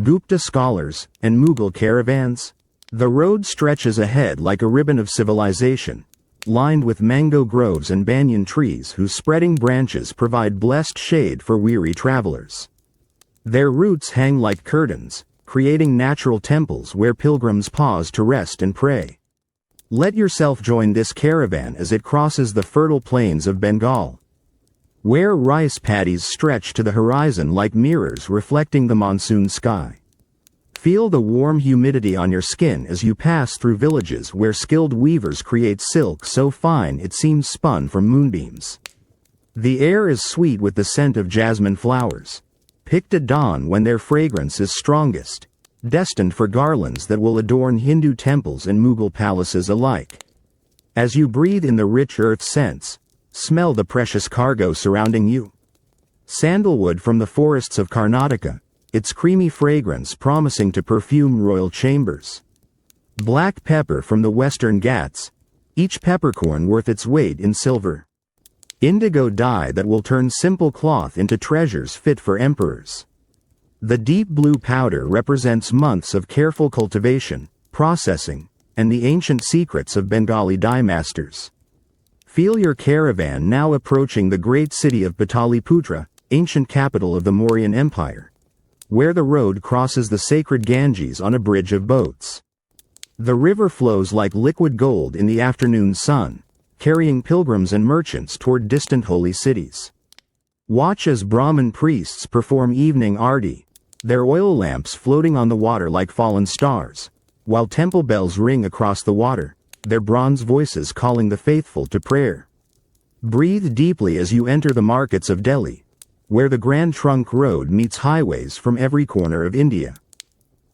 Gupta scholars, and Mughal caravans. The road stretches ahead like a ribbon of civilization, lined with mango groves and banyan trees whose spreading branches provide blessed shade for weary travelers. Their roots hang like curtains, creating natural temples where pilgrims pause to rest and pray. Let yourself join this caravan as it crosses the fertile plains of Bengal, where rice paddies stretch to the horizon like mirrors reflecting the monsoon sky. Feel the warm humidity on your skin as you pass through villages where skilled weavers create silk so fine it seems spun from moonbeams. The air is sweet with the scent of jasmine flowers, picked at dawn when their fragrance is strongest, destined for garlands that will adorn Hindu temples and Mughal palaces alike. As you breathe in the rich earth scents, smell the precious cargo surrounding you. Sandalwood from the forests of Karnataka, its creamy fragrance promising to perfume royal chambers. Black pepper from the western Ghats, each peppercorn worth its weight in silver. Indigo dye that will turn simple cloth into treasures fit for emperors. The deep blue powder represents months of careful cultivation, processing, and the ancient secrets of Bengali dye masters. Feel your caravan now approaching the great city of Pataliputra, ancient capital of the Mauryan Empire, where the road crosses the sacred Ganges on a bridge of boats. The river flows like liquid gold in the afternoon sun, carrying pilgrims and merchants toward distant holy cities. Watch as Brahmin priests perform evening arti, their oil lamps floating on the water like fallen stars, while temple bells ring across the water, their bronze voices calling the faithful to prayer. Breathe deeply as you enter the markets of Delhi, where the Grand Trunk Road meets highways from every corner of India.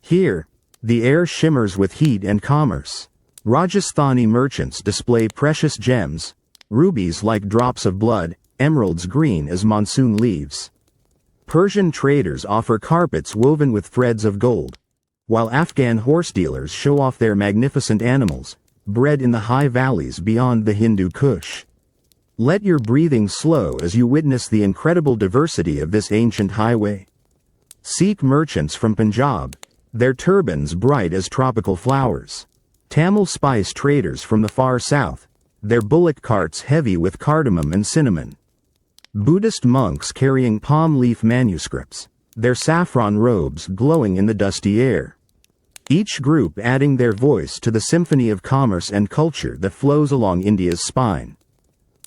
Here, the air shimmers with heat and commerce. Rajasthani merchants display precious gems, rubies like drops of blood, emeralds green as monsoon leaves. Persian traders offer carpets woven with threads of gold, while Afghan horse dealers show off their magnificent animals, bred in the high valleys beyond the Hindu Kush. Let your breathing slow as you witness the incredible diversity of this ancient highway. Sikh merchants from Punjab, their turbans bright as tropical flowers. Tamil spice traders from the far south, their bullock carts heavy with cardamom and cinnamon. Buddhist monks carrying palm leaf manuscripts, their saffron robes glowing in the dusty air. Each group adding their voice to the symphony of commerce and culture that flows along India's spine.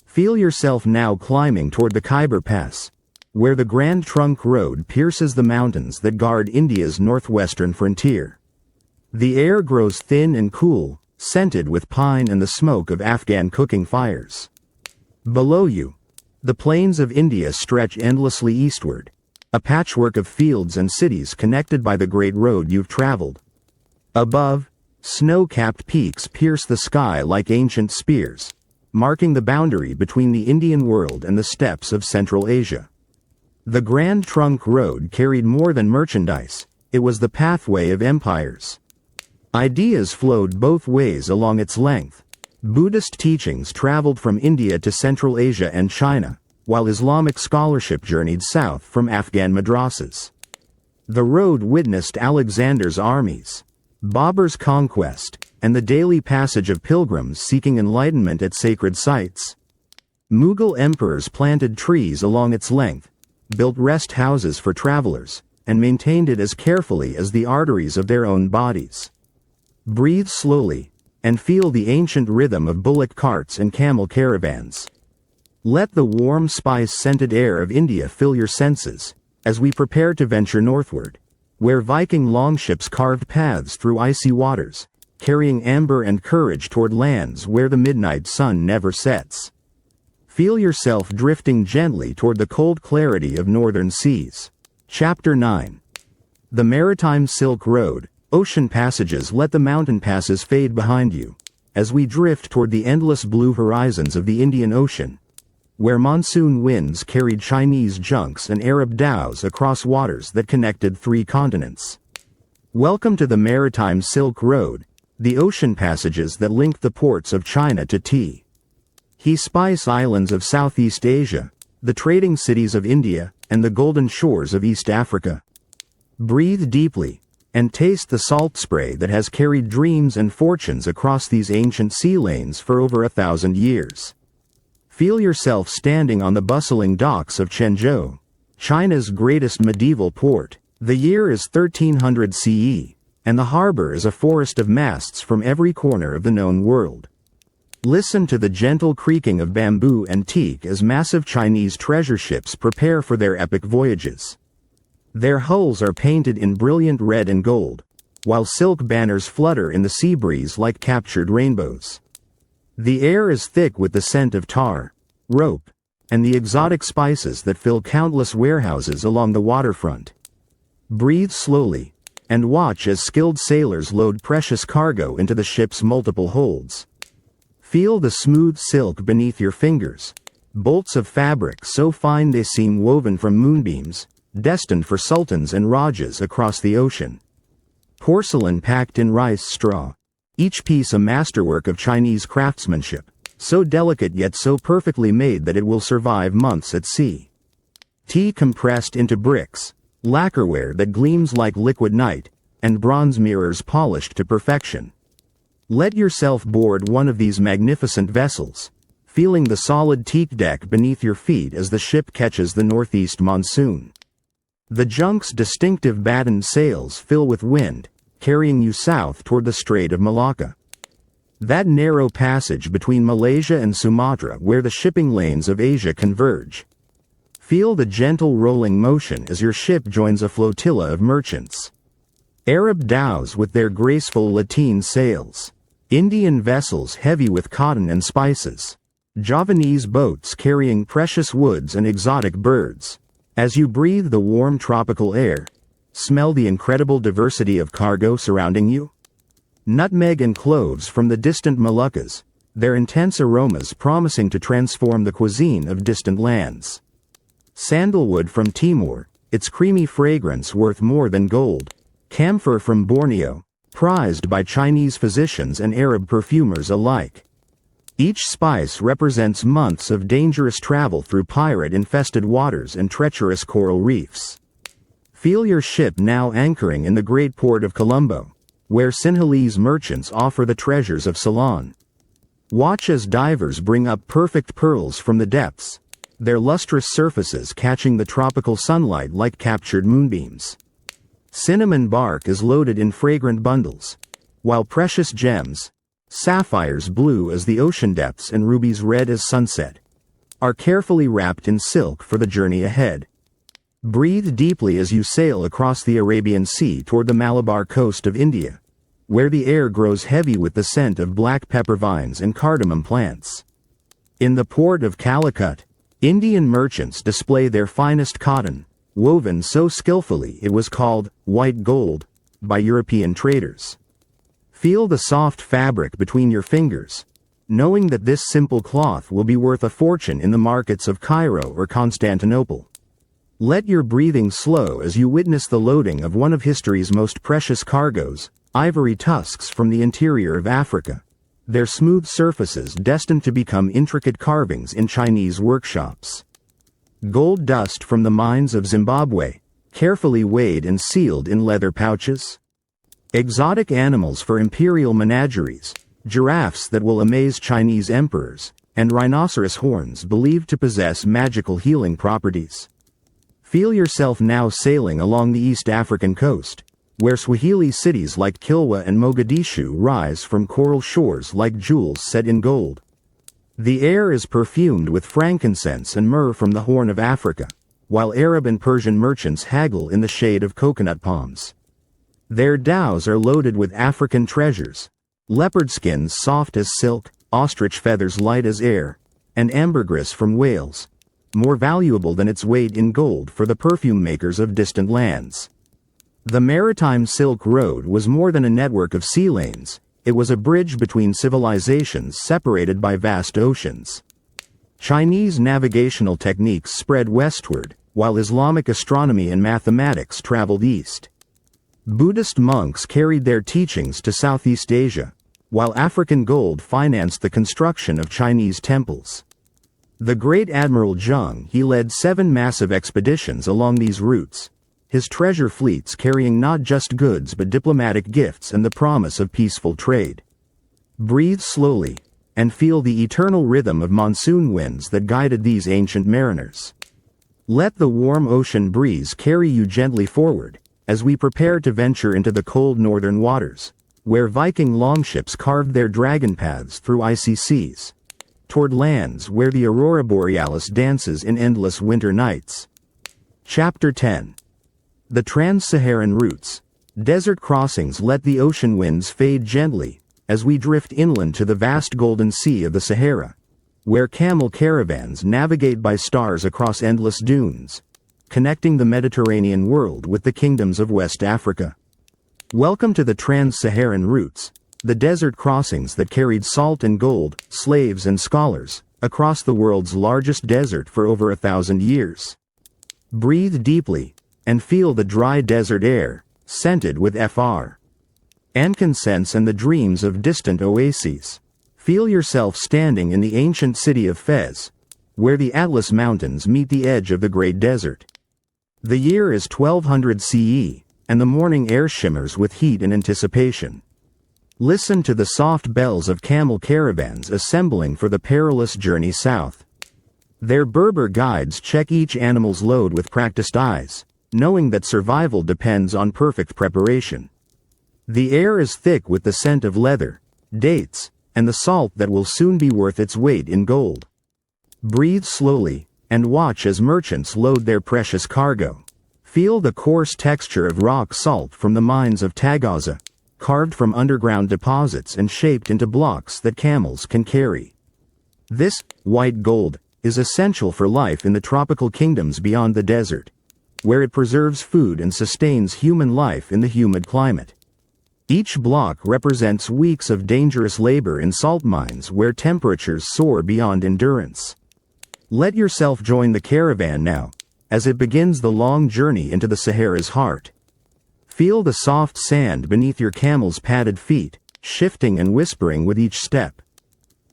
Feel yourself now climbing toward the Khyber Pass, where the Grand Trunk Road pierces the mountains that guard India's northwestern frontier. The air grows thin and cool, scented with pine and the smoke of Afghan cooking fires. Below you, the plains of India stretch endlessly eastward, a patchwork of fields and cities connected by the great road you've traveled. Above, snow-capped peaks pierce the sky like ancient spears, marking the boundary between the Indian world and the steppes of Central Asia. The Grand Trunk Road carried more than merchandise, it was the pathway of empires. Ideas flowed both ways along its length. Buddhist teachings traveled from India to Central Asia and China, while Islamic scholarship journeyed south from Afghan madrasas. The road witnessed Alexander's armies, Babur's conquest, and the daily passage of pilgrims seeking enlightenment at sacred sites. Mughal emperors planted trees along its length, built rest houses for travelers, and maintained it as carefully as the arteries of their own bodies. Breathe slowly, and feel the ancient rhythm of bullock carts and camel caravans. Let the warm spice-scented air of India fill your senses, as we prepare to venture northward, where Viking longships carved paths through icy waters, carrying amber and courage toward lands where the midnight sun never sets. Feel yourself drifting gently toward the cold clarity of northern seas. Chapter 9. The Maritime Silk Road, ocean passages. Let the mountain passes fade behind you, as we drift toward the endless blue horizons of the Indian Ocean, where monsoon winds carried Chinese junks and Arab dhows across waters that connected 3 continents. Welcome to the Maritime Silk Road, the ocean passages that link the ports of China to tea. Spice islands of Southeast Asia, the trading cities of India, and the golden shores of East Africa. Breathe deeply, and taste the salt spray that has carried dreams and fortunes across these ancient sea lanes for over 1,000 years. Feel yourself standing on the bustling docks of Quanzhou, China's greatest medieval port. The year is 1300 CE, and the harbor is a forest of masts from every corner of the known world. Listen to the gentle creaking of bamboo and teak as massive Chinese treasure ships prepare for their epic voyages. Their hulls are painted in brilliant red and gold, while silk banners flutter in the sea breeze like captured rainbows. The air is thick with the scent of tar, rope, and the exotic spices that fill countless warehouses along the waterfront. Breathe slowly, and watch as skilled sailors load precious cargo into the ship's multiple holds. Feel the smooth silk beneath your fingers, bolts of fabric so fine they seem woven from moonbeams, destined for sultans and rajas across the ocean. Porcelain packed in rice straw, each piece a masterwork of Chinese craftsmanship, so delicate yet so perfectly made that it will survive months at sea. Tea compressed into bricks, lacquerware that gleams like liquid night, and bronze mirrors polished to perfection. Let yourself board one of these magnificent vessels, feeling the solid teak deck beneath your feet as the ship catches the northeast monsoon. The junk's distinctive battened sails fill with wind, carrying you south toward the Strait of Malacca. That narrow passage between Malaysia and Sumatra where the shipping lanes of Asia converge. Feel the gentle rolling motion as your ship joins a flotilla of merchants. Arab dhows with their graceful lateen sails. Indian vessels heavy with cotton and spices. Javanese boats carrying precious woods and exotic birds. As you breathe the warm tropical air, smell the incredible diversity of cargo surrounding you. Nutmeg and cloves from the distant Moluccas, their intense aromas promising to transform the cuisine of distant lands. Sandalwood from Timor, its creamy fragrance worth more than gold. Camphor from Borneo, prized by Chinese physicians and Arab perfumers alike. Each spice represents months of dangerous travel through pirate-infested waters and treacherous coral reefs. Feel your ship now anchoring in the great port of Colombo, where Sinhalese merchants offer the treasures of Ceylon. Watch as divers bring up perfect pearls from the depths, their lustrous surfaces catching the tropical sunlight like captured moonbeams. Cinnamon bark is loaded in fragrant bundles, while precious gems, sapphires blue as the ocean depths and rubies red as sunset, are carefully wrapped in silk for the journey ahead. Breathe deeply as you sail across the Arabian Sea toward the Malabar coast of India, where the air grows heavy with the scent of black pepper vines and cardamom plants. In the port of Calicut, Indian merchants display their finest cotton, woven so skillfully it was called white gold by European traders. Feel the soft fabric between your fingers, knowing that this simple cloth will be worth a fortune in the markets of Cairo or Constantinople. Let your breathing slow as you witness the loading of one of history's most precious cargoes, ivory tusks from the interior of Africa, their smooth surfaces destined to become intricate carvings in Chinese workshops. Gold dust from the mines of Zimbabwe, carefully weighed and sealed in leather pouches. Exotic animals for imperial menageries, giraffes that will amaze Chinese emperors, and rhinoceros horns believed to possess magical healing properties. Feel yourself now sailing along the East African coast, where Swahili cities like Kilwa and Mogadishu rise from coral shores like jewels set in gold. The air is perfumed with frankincense and myrrh from the Horn of Africa, while Arab and Persian merchants haggle in the shade of coconut palms. Their dhows are loaded with African treasures, leopard skins soft as silk, ostrich feathers light as air, and ambergris from Wales, more valuable than its weight in gold for the perfume makers of distant lands. The maritime Silk Road was more than a network of sea lanes. It was a bridge between civilizations separated by vast oceans. Chinese navigational techniques spread westward, while Islamic astronomy and mathematics traveled east. Buddhist monks carried their teachings to Southeast Asia, while African gold financed the construction of Chinese temples. The great Admiral Zheng he led 7 massive expeditions along these routes, his treasure fleets carrying not just goods but diplomatic gifts and the promise of peaceful trade. Breathe slowly, and feel the eternal rhythm of monsoon winds that guided these ancient mariners. Let the warm ocean breeze carry you gently forward, as we prepare to venture into the cold northern waters, where Viking longships carved their dragon paths through icy seas, toward lands where the aurora borealis dances in endless winter nights. Chapter 10. The Trans-Saharan Routes. Desert crossings. Let the ocean winds fade gently, as we drift inland to the vast golden sea of the Sahara, where camel caravans navigate by stars across endless dunes, connecting the Mediterranean world with the kingdoms of West Africa. Welcome to the Trans-Saharan Routes, the desert crossings that carried salt and gold, slaves and scholars, across the world's largest desert for over 1,000 years. Breathe deeply, and feel the dry desert air, scented with Fr. frankincense and the dreams of distant oases. Feel yourself standing in the ancient city of Fez, where the Atlas Mountains meet the edge of the Great Desert. The year is 1200 CE, and the morning air shimmers with heat and anticipation. Listen to the soft bells of camel caravans assembling for the perilous journey south. Their Berber guides check each animal's load with practiced eyes, knowing that survival depends on perfect preparation. The air is thick with the scent of leather, dates, and the salt that will soon be worth its weight in gold. Breathe slowly, and watch as merchants load their precious cargo. Feel the coarse texture of rock salt from the mines of Tagaza, carved from underground deposits and shaped into blocks that camels can carry. This white gold is essential for life in the tropical kingdoms beyond the desert, where it preserves food and sustains human life in the humid climate. Each block represents weeks of dangerous labor in salt mines where temperatures soar beyond endurance. Let yourself join the caravan now, as it begins the long journey into the Sahara's heart. Feel the soft sand beneath your camel's padded feet, shifting and whispering with each step.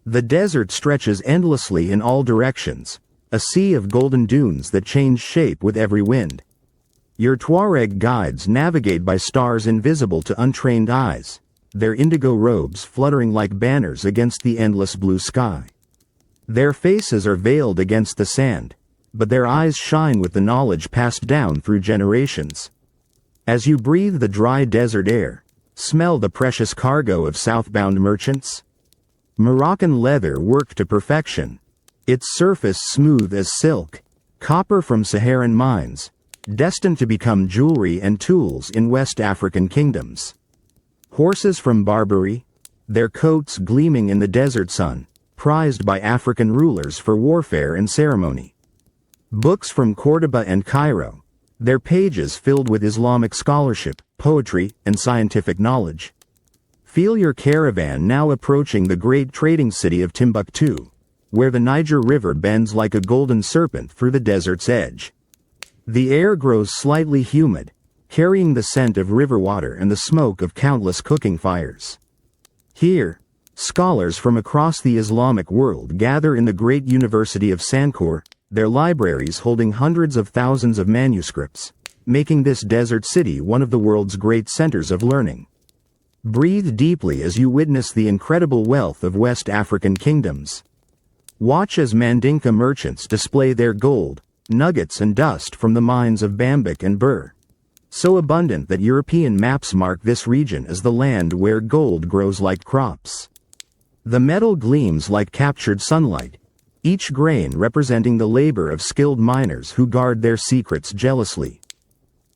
The desert stretches endlessly in all directions, a sea of golden dunes that change shape with every wind. Your Tuareg guides navigate by stars invisible to untrained eyes, their indigo robes fluttering like banners against the endless blue sky. Their faces are veiled against the sand, but their eyes shine with the knowledge passed down through generations. As you breathe the dry desert air, smell the precious cargo of southbound merchants. Moroccan leather worked to perfection, its surface smooth as silk, copper from Saharan mines, destined to become jewelry and tools in West African kingdoms. Horses from Barbary, their coats gleaming in the desert sun, prized by African rulers for warfare and ceremony. Books from Cordoba and Cairo, their pages filled with Islamic scholarship, poetry, and scientific knowledge. Feel your caravan now approaching the great trading city of Timbuktu, where the Niger River bends like a golden serpent through the desert's edge. The air grows slightly humid, carrying the scent of river water and the smoke of countless cooking fires. Here, scholars from across the Islamic world gather in the great University of Sankore, their libraries holding hundreds of thousands of manuscripts, making this desert city one of the world's great centers of learning. Breathe deeply as you witness the incredible wealth of West African kingdoms. Watch as Mandinka merchants display their gold, nuggets and dust from the mines of Bambic and Bur, so abundant that European maps mark this region as the land where gold grows like crops. The metal gleams like captured sunlight, each grain representing the labor of skilled miners who guard their secrets jealously.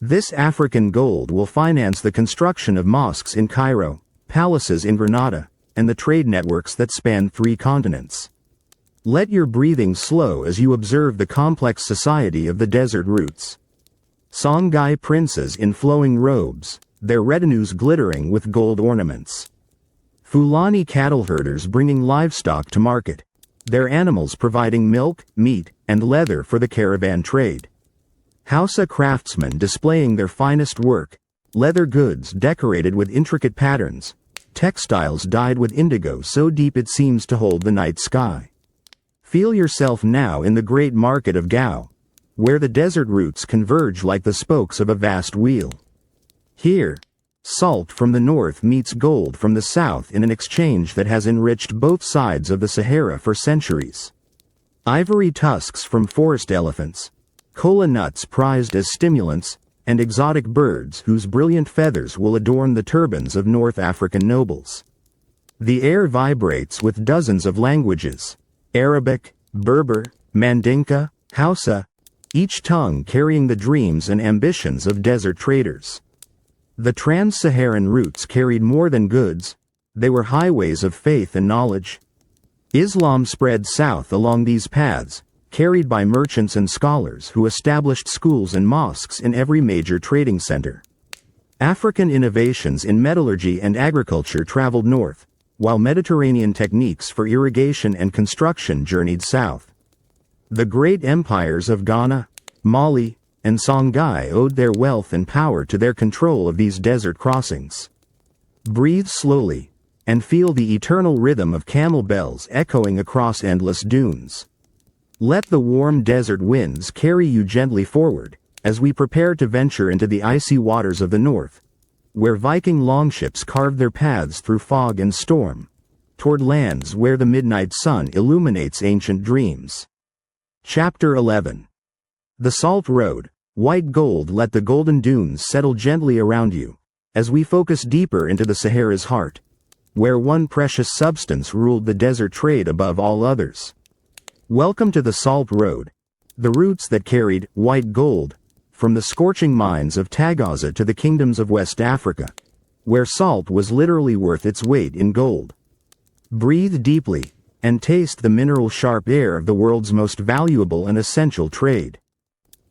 This African gold will finance the construction of mosques in Cairo, palaces in Granada, and the trade networks that span 3 continents. Let your breathing slow as you observe the complex society of the desert routes. Songhai princes in flowing robes, their retinues glittering with gold ornaments. Fulani cattle herders bringing livestock to market, their animals providing milk, meat, and leather for the caravan trade. Hausa craftsmen displaying their finest work, leather goods decorated with intricate patterns, textiles dyed with indigo so deep it seems to hold the night sky. Feel yourself now in the great market of Gao, where the desert routes converge like the spokes of a vast wheel. Here, salt from the north meets gold from the south in an exchange that has enriched both sides of the Sahara for centuries. Ivory tusks from forest elephants, kola nuts prized as stimulants, and exotic birds whose brilliant feathers will adorn the turbans of North African nobles. The air vibrates with dozens of languages: Arabic, Berber, Mandinka, Hausa, each tongue carrying the dreams and ambitions of desert traders. The trans-Saharan routes carried more than goods, they were highways of faith and knowledge. Islam spread south along these paths, carried by merchants and scholars who established schools and mosques in every major trading center. African innovations in metallurgy and agriculture traveled north, while Mediterranean techniques for irrigation and construction journeyed south. The great empires of Ghana, Mali, and Songhai owed their wealth and power to their control of these desert crossings. Breathe slowly, and feel the eternal rhythm of camel bells echoing across endless dunes. Let the warm desert winds carry you gently forward, as we prepare to venture into the icy waters of the north, where Viking longships carved their paths through fog and storm, toward lands where the midnight sun illuminates ancient dreams. Chapter 11. The Salt Road, White Gold. Let the golden dunes settle gently around you, as we focus deeper into the Sahara's heart, where one precious substance ruled the desert trade above all others. Welcome to the Salt Road, the routes that carried white gold from the scorching mines of Tagaza to the kingdoms of West Africa, where salt was literally worth its weight in gold. Breathe deeply, and taste the mineral-sharp air of the world's most valuable and essential trade.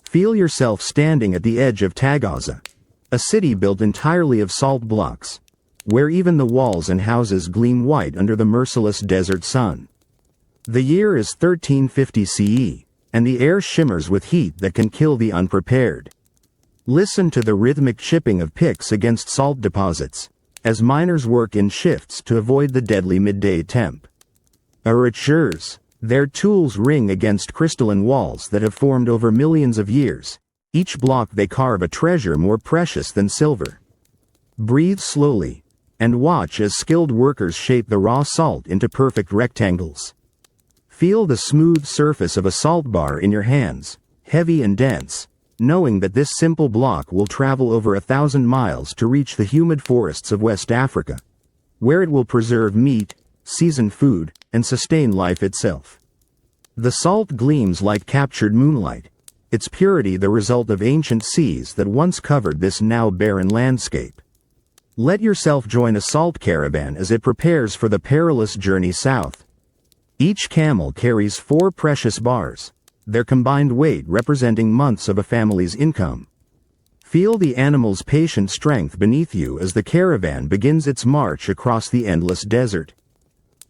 Feel yourself standing at the edge of Tagaza, a city built entirely of salt blocks, where even the walls and houses gleam white under the merciless desert sun. The year is 1350 CE, and the air shimmers with heat that can kill the unprepared. Listen to the rhythmic chipping of picks against salt deposits, as miners work in shifts to avoid the deadly midday temp. Archers, their tools ring against crystalline walls that have formed over millions of years. Each block they carve a treasure more precious than silver. Breathe slowly, and watch as skilled workers shape the raw salt into perfect rectangles. Feel the smooth surface of a salt bar in your hands, heavy and dense, knowing that this simple block will travel over 1,000 miles to reach the humid forests of West Africa, where it will preserve meat, season food, and sustain life itself. The salt gleams like captured moonlight, its purity the result of ancient seas that once covered this now barren landscape. Let yourself join a salt caravan as it prepares for the perilous journey south. Each camel carries 4 precious bars, their combined weight representing months of a family's income. Feel the animal's patient strength beneath you as the caravan begins its march across the endless desert.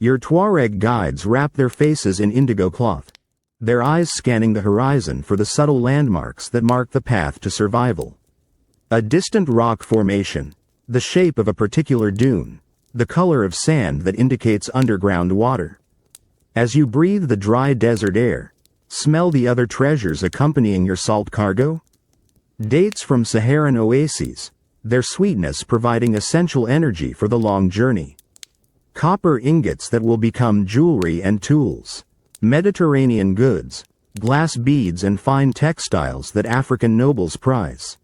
Your Tuareg guides wrap their faces in indigo cloth, their eyes scanning the horizon for the subtle landmarks that mark the path to survival. A distant rock formation, the shape of a particular dune, the color of sand that indicates underground water. As you breathe the dry desert air, smell the other treasures accompanying your salt cargo. Dates from Saharan oases, their sweetness providing essential energy for the long journey. Copper ingots that will become jewelry and tools. Mediterranean goods, glass beads and fine textiles that African nobles prize.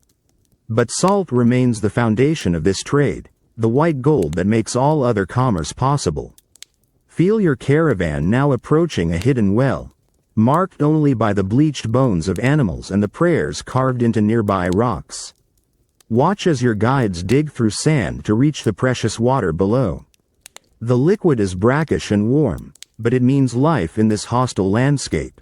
But salt remains the foundation of this trade, the white gold that makes all other commerce possible. Feel your caravan now approaching a hidden well, marked only by the bleached bones of animals and the prayers carved into nearby rocks. Watch as your guides dig through sand to reach the precious water below. The liquid is brackish and warm, but it means life in this hostile landscape.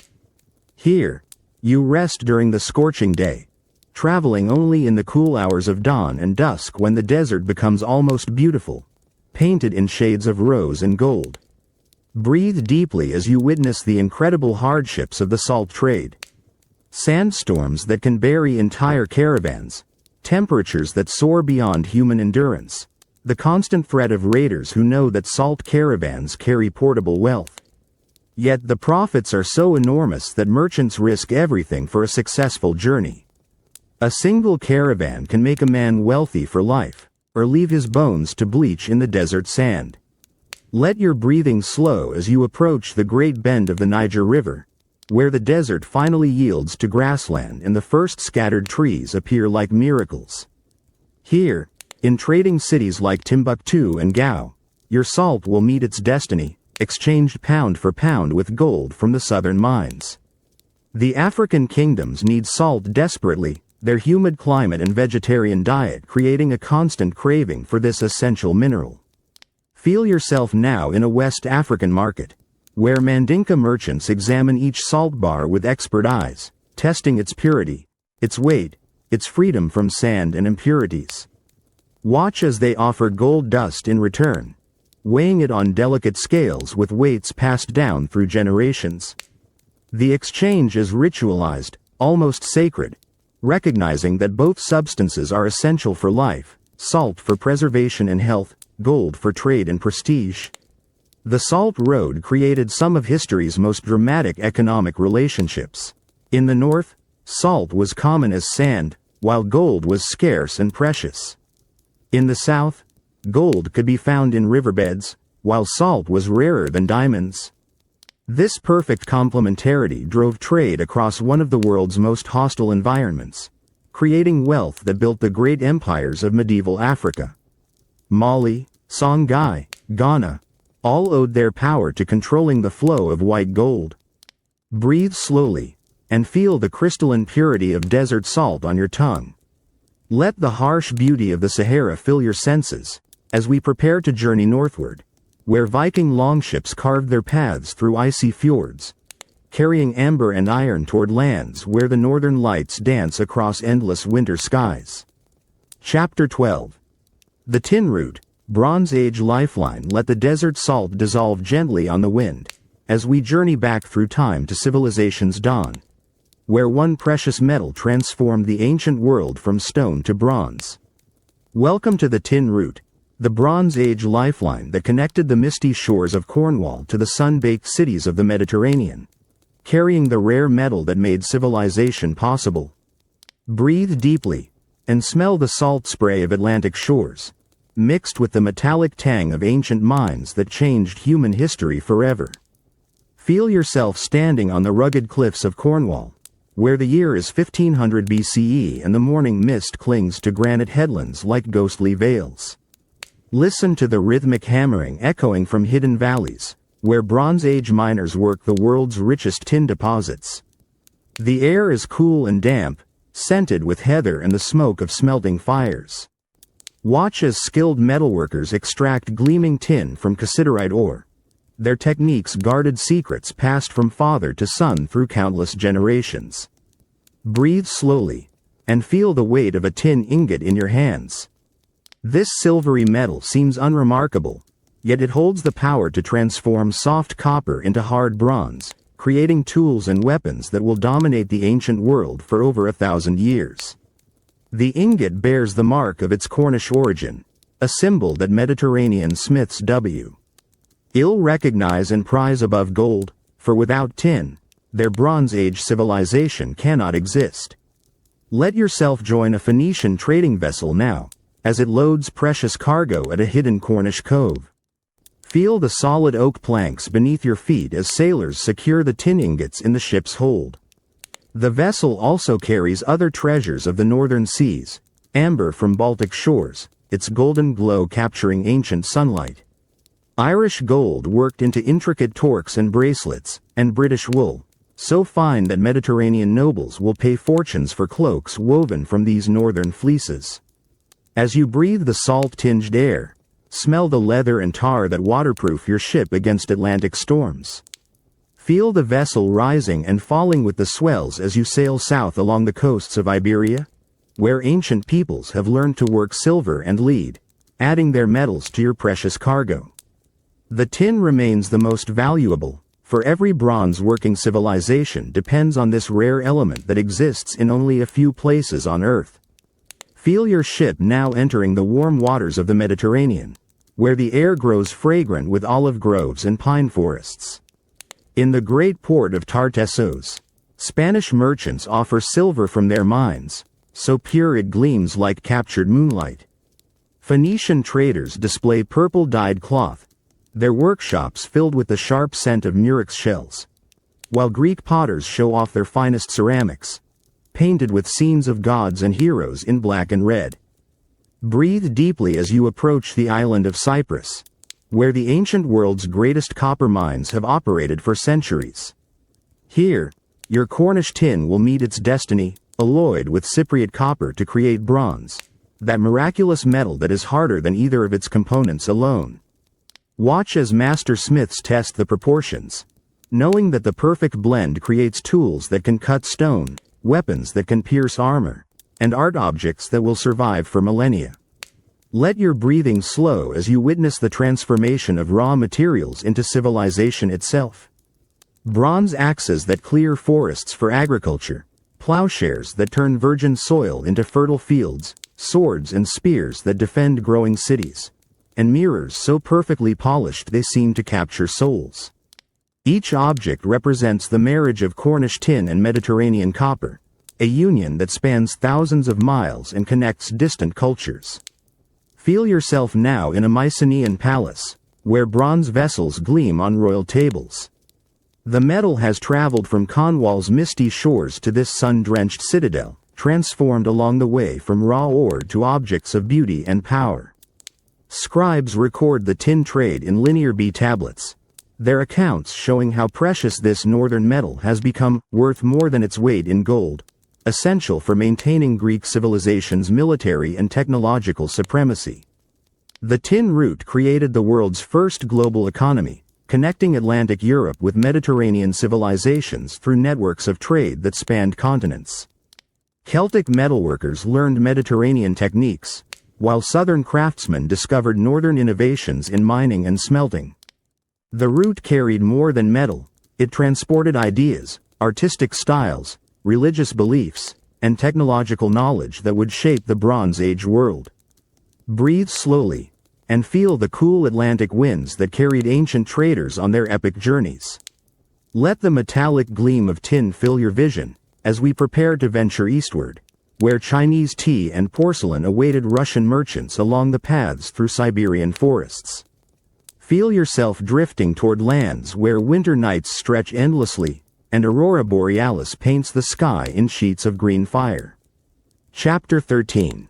Here, you rest during the scorching day, traveling only in the cool hours of dawn and dusk when the desert becomes almost beautiful, painted in shades of rose and gold. Breathe deeply as you witness the incredible hardships of the salt trade. Sandstorms that can bury entire caravans, temperatures that soar beyond human endurance, the constant threat of raiders who know that salt caravans carry portable wealth. Yet the profits are so enormous that merchants risk everything for a successful journey. A single caravan can make a man wealthy for life, or leave his bones to bleach in the desert sand. Let your breathing slow as you approach the great bend of the Niger River, where the desert finally yields to grassland and the first scattered trees appear like miracles. Here, in trading cities like Timbuktu and Gao, your salt will meet its destiny, exchanged pound for pound with gold from the southern mines. The African kingdoms need salt desperately, their humid climate and vegetarian diet creating a constant craving for this essential mineral. Feel yourself now in a West African market, where Mandinka merchants examine each salt bar with expert eyes, testing its purity, its weight, its freedom from sand and impurities. Watch as they offer gold dust in return, weighing it on delicate scales with weights passed down through generations. The exchange is ritualized, almost sacred, recognizing that both substances are essential for life, salt for preservation and health, gold for trade and prestige. The Salt Road created some of history's most dramatic economic relationships. In the north, salt was common as sand, while gold was scarce and precious. In the south, gold could be found in riverbeds, while salt was rarer than diamonds. This perfect complementarity drove trade across one of the world's most hostile environments, creating wealth that built the great empires of medieval Africa. Mali, Songhai, Ghana, all owed their power to controlling the flow of white gold. Breathe slowly, and feel the crystalline purity of desert salt on your tongue. Let the harsh beauty of the Sahara fill your senses, as we prepare to journey northward, where Viking longships carved their paths through icy fjords, carrying amber and iron toward lands where the northern lights dance across endless winter skies. Chapter 12. The Tin Route, Bronze Age Lifeline. Let the desert salt dissolve gently on the wind, as we journey back through time to civilization's dawn, where one precious metal transformed the ancient world from stone to bronze. Welcome to the Tin Route, the Bronze Age lifeline that connected the misty shores of Cornwall to the sun-baked cities of the Mediterranean, carrying the rare metal that made civilization possible. Breathe deeply, and smell the salt spray of Atlantic shores, mixed with the metallic tang of ancient mines that changed human history forever. Feel yourself standing on the rugged cliffs of Cornwall, where the year is 1500 BCE and the morning mist clings to granite headlands like ghostly veils. Listen to the rhythmic hammering echoing from hidden valleys, where Bronze Age miners work the world's richest tin deposits. The air is cool and damp, scented with heather and the smoke of smelting fires. Watch as skilled metalworkers extract gleaming tin from cassiterite ore, their techniques guarded secrets passed from father to son through countless generations. Breathe slowly, and feel the weight of a tin ingot in your hands. This silvery metal seems unremarkable, yet it holds the power to transform soft copper into hard bronze, creating tools and weapons that will dominate the ancient world for over 1,000 years. The ingot bears the mark of its Cornish origin, a symbol that Mediterranean smiths ill recognize and prize above gold, for without tin, their Bronze Age civilization cannot exist. Let yourself join a Phoenician trading vessel now, as it loads precious cargo at a hidden Cornish cove. Feel the solid oak planks beneath your feet as sailors secure the tin ingots in the ship's hold. The vessel also carries other treasures of the northern seas, amber from Baltic shores, its golden glow capturing ancient sunlight. Irish gold worked into intricate torques and bracelets, and British wool, so fine that Mediterranean nobles will pay fortunes for cloaks woven from these northern fleeces. As you breathe the salt-tinged air, smell the leather and tar that waterproof your ship against Atlantic storms. Feel the vessel rising and falling with the swells as you sail south along the coasts of Iberia, where ancient peoples have learned to work silver and lead, adding their metals to your precious cargo. The tin remains the most valuable, for every bronze-working civilization depends on this rare element that exists in only a few places on Earth. Feel your ship now entering the warm waters of the Mediterranean, where the air grows fragrant with olive groves and pine forests. In the great port of Tartessos, Spanish merchants offer silver from their mines, so pure it gleams like captured moonlight. Phoenician traders display purple-dyed cloth, their workshops filled with the sharp scent of murex shells, while Greek potters show off their finest ceramics, painted with scenes of gods and heroes in black and red. Breathe deeply as you approach the island of Cyprus, where the ancient world's greatest copper mines have operated for centuries. Here, your Cornish tin will meet its destiny, alloyed with Cypriot copper to create bronze, that miraculous metal that is harder than either of its components alone. Watch as master smiths test the proportions, knowing that the perfect blend creates tools that can cut stone, weapons that can pierce armor, and art objects that will survive for millennia. Let your breathing slow as you witness the transformation of raw materials into civilization itself. Bronze axes that clear forests for agriculture, plowshares that turn virgin soil into fertile fields, swords and spears that defend growing cities, and mirrors so perfectly polished they seem to capture souls. Each object represents the marriage of Cornish tin and Mediterranean copper, a union that spans thousands of miles and connects distant cultures. Feel yourself now in a Mycenaean palace, where bronze vessels gleam on royal tables. The metal has traveled from Cornwall's misty shores to this sun-drenched citadel, transformed along the way from raw ore to objects of beauty and power. Scribes record the tin trade in linear B tablets, their accounts showing how precious this northern metal has become, worth more than its weight in gold, essential for maintaining Greek civilization's military and technological supremacy. The tin route created the world's first global economy, connecting Atlantic Europe with Mediterranean civilizations through networks of trade that spanned continents. Celtic metalworkers learned Mediterranean techniques, while southern craftsmen discovered northern innovations in mining and smelting. The route carried more than metal, it transported ideas, artistic styles, religious beliefs, and technological knowledge that would shape the Bronze Age world. Breathe slowly, and feel the cool Atlantic winds that carried ancient traders on their epic journeys. Let the metallic gleam of tin fill your vision, as we prepare to venture eastward, where Chinese tea and porcelain awaited Russian merchants along the paths through Siberian forests. Feel yourself drifting toward lands where winter nights stretch endlessly, and Aurora Borealis paints the sky in sheets of green fire. Chapter 13.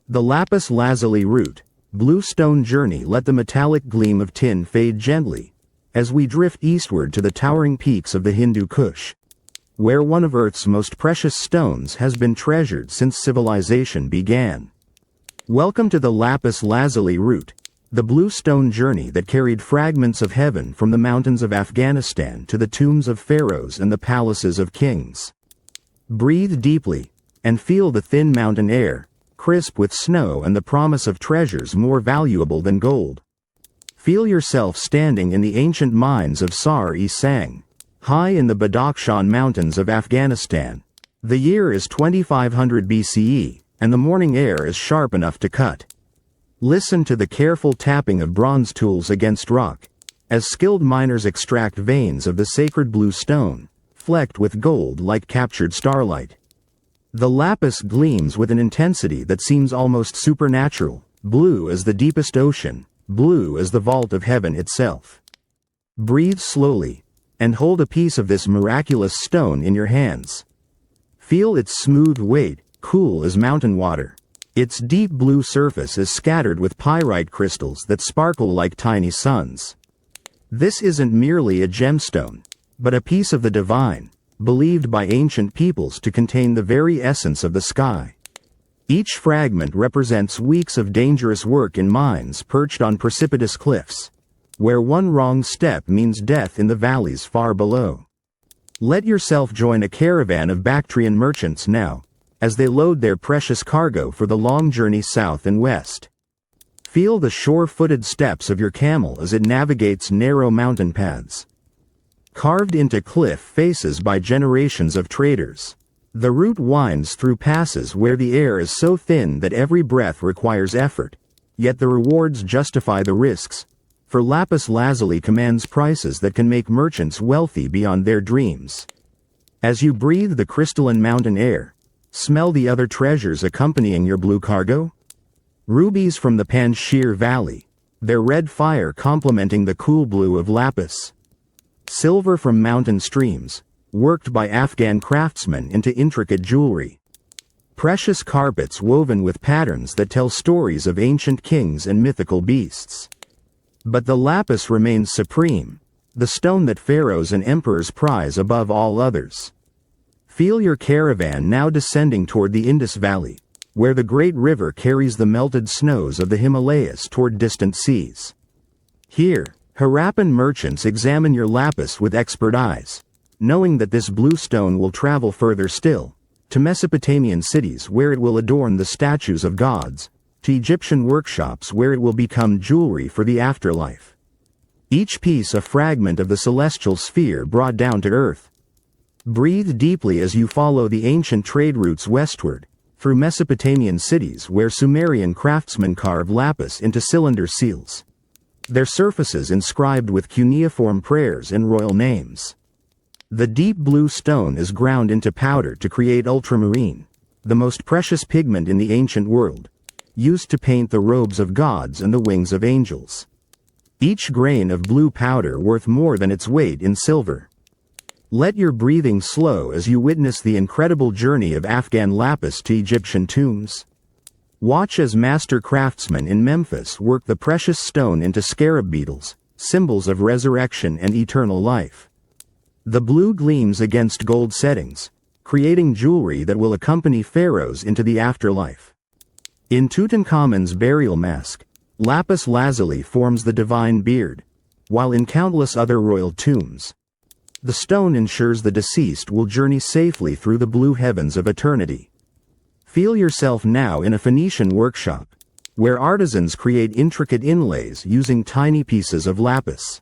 The Lapis Lazuli Route, Blue Stone Journey. Let the metallic gleam of tin fade gently, as we drift eastward to the towering peaks of the Hindu Kush, where one of Earth's most precious stones has been treasured since civilization began. Welcome to the Lapis Lazuli Route, the blue stone journey that carried fragments of heaven from the mountains of Afghanistan to the tombs of pharaohs and the palaces of kings. Breathe deeply, and feel the thin mountain air, crisp with snow and the promise of treasures more valuable than gold. Feel yourself standing in the ancient mines of Sar-e-Sang, high in the Badakhshan mountains of Afghanistan. The year is 2500 BCE, and the morning air is sharp enough to cut. Listen to the careful tapping of bronze tools against rock, as skilled miners extract veins of the sacred blue stone, flecked with gold like captured starlight. The lapis gleams with an intensity that seems almost supernatural, blue as the deepest ocean, blue as the vault of heaven itself. Breathe slowly, and hold a piece of this miraculous stone in your hands. Feel its smooth weight, cool as mountain water. Its deep blue surface is scattered with pyrite crystals that sparkle like tiny suns. This isn't merely a gemstone, but a piece of the divine, believed by ancient peoples to contain the very essence of the sky. Each fragment represents weeks of dangerous work in mines perched on precipitous cliffs, where one wrong step means death in the valleys far below. Let yourself join a caravan of Bactrian merchants now, as they load their precious cargo for the long journey south and west. Feel the sure-footed steps of your camel as it navigates narrow mountain paths, carved into cliff faces by generations of traders. The route winds through passes where the air is so thin that every breath requires effort, yet the rewards justify the risks, for lapis lazuli commands prices that can make merchants wealthy beyond their dreams. As you breathe the crystalline mountain air, smell the other treasures accompanying your blue cargo. Rubies from the Panjshir Valley, their red fire complementing the cool blue of lapis. Silver from mountain streams, worked by Afghan craftsmen into intricate jewelry. Precious carpets woven with patterns that tell stories of ancient kings and mythical beasts. But the lapis remains supreme, the stone that pharaohs and emperors prize above all others. Feel your caravan now descending toward the Indus Valley, where the great river carries the melted snows of the Himalayas toward distant seas. Here, Harappan merchants examine your lapis with expert eyes, knowing that this blue stone will travel further still, to Mesopotamian cities where it will adorn the statues of gods, to Egyptian workshops where it will become jewelry for the afterlife. Each piece a fragment of the celestial sphere brought down to earth. Breathe deeply as you follow the ancient trade routes westward, through Mesopotamian cities where Sumerian craftsmen carve lapis into cylinder seals, their surfaces inscribed with cuneiform prayers and royal names. The deep blue stone is ground into powder to create ultramarine, the most precious pigment in the ancient world, used to paint the robes of gods and the wings of angels. Each grain of blue powder worth more than its weight in silver. Let your breathing slow as you witness the incredible journey of Afghan lapis to Egyptian tombs. Watch as master craftsmen in Memphis work the precious stone into scarab beetles, symbols of resurrection and eternal life. The blue gleams against gold settings, creating jewelry that will accompany pharaohs into the afterlife. In Tutankhamun's burial mask, lapis lazuli forms the divine beard, while in countless other royal tombs, the stone ensures the deceased will journey safely through the blue heavens of eternity. Feel yourself now in a Phoenician workshop, where artisans create intricate inlays using tiny pieces of lapis.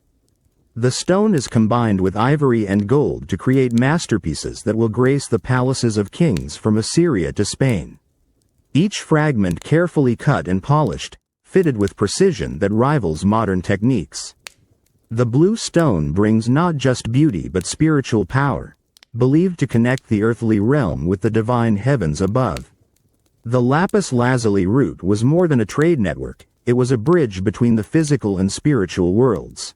The stone is combined with ivory and gold to create masterpieces that will grace the palaces of kings from Assyria to Spain. Each fragment carefully cut and polished, fitted with precision that rivals modern techniques. The blue stone brings not just beauty but spiritual power, believed to connect the earthly realm with the divine heavens above. The lapis lazuli route was more than a trade network, it was a bridge between the physical and spiritual worlds.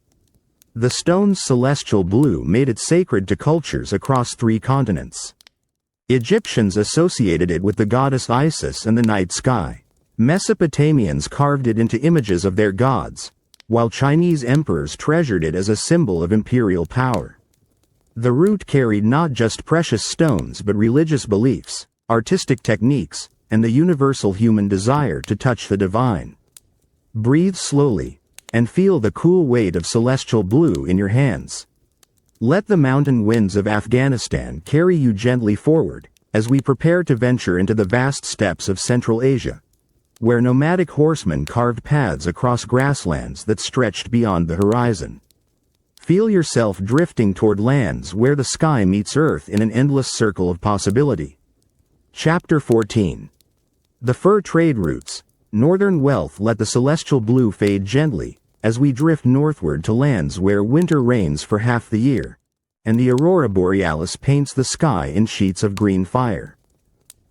The stone's celestial blue made it sacred to cultures across 3 continents. Egyptians associated it with the goddess Isis and the night sky. Mesopotamians carved it into images of their gods, while Chinese emperors treasured it as a symbol of imperial power. The route carried not just precious stones but religious beliefs, artistic techniques, and the universal human desire to touch the divine. Breathe slowly, and feel the cool weight of celestial blue in your hands. Let the mountain winds of Afghanistan carry you gently forward, as we prepare to venture into the vast steppes of Central Asia, where nomadic horsemen carved paths across grasslands that stretched beyond the horizon. Feel yourself drifting toward lands where the sky meets earth in an endless circle of possibility. Chapter 14. The Fur Trade Routes. Northern wealth. Let the celestial blue fade gently, as we drift northward to lands where winter reigns for half the year, and the aurora borealis paints the sky in sheets of green fire.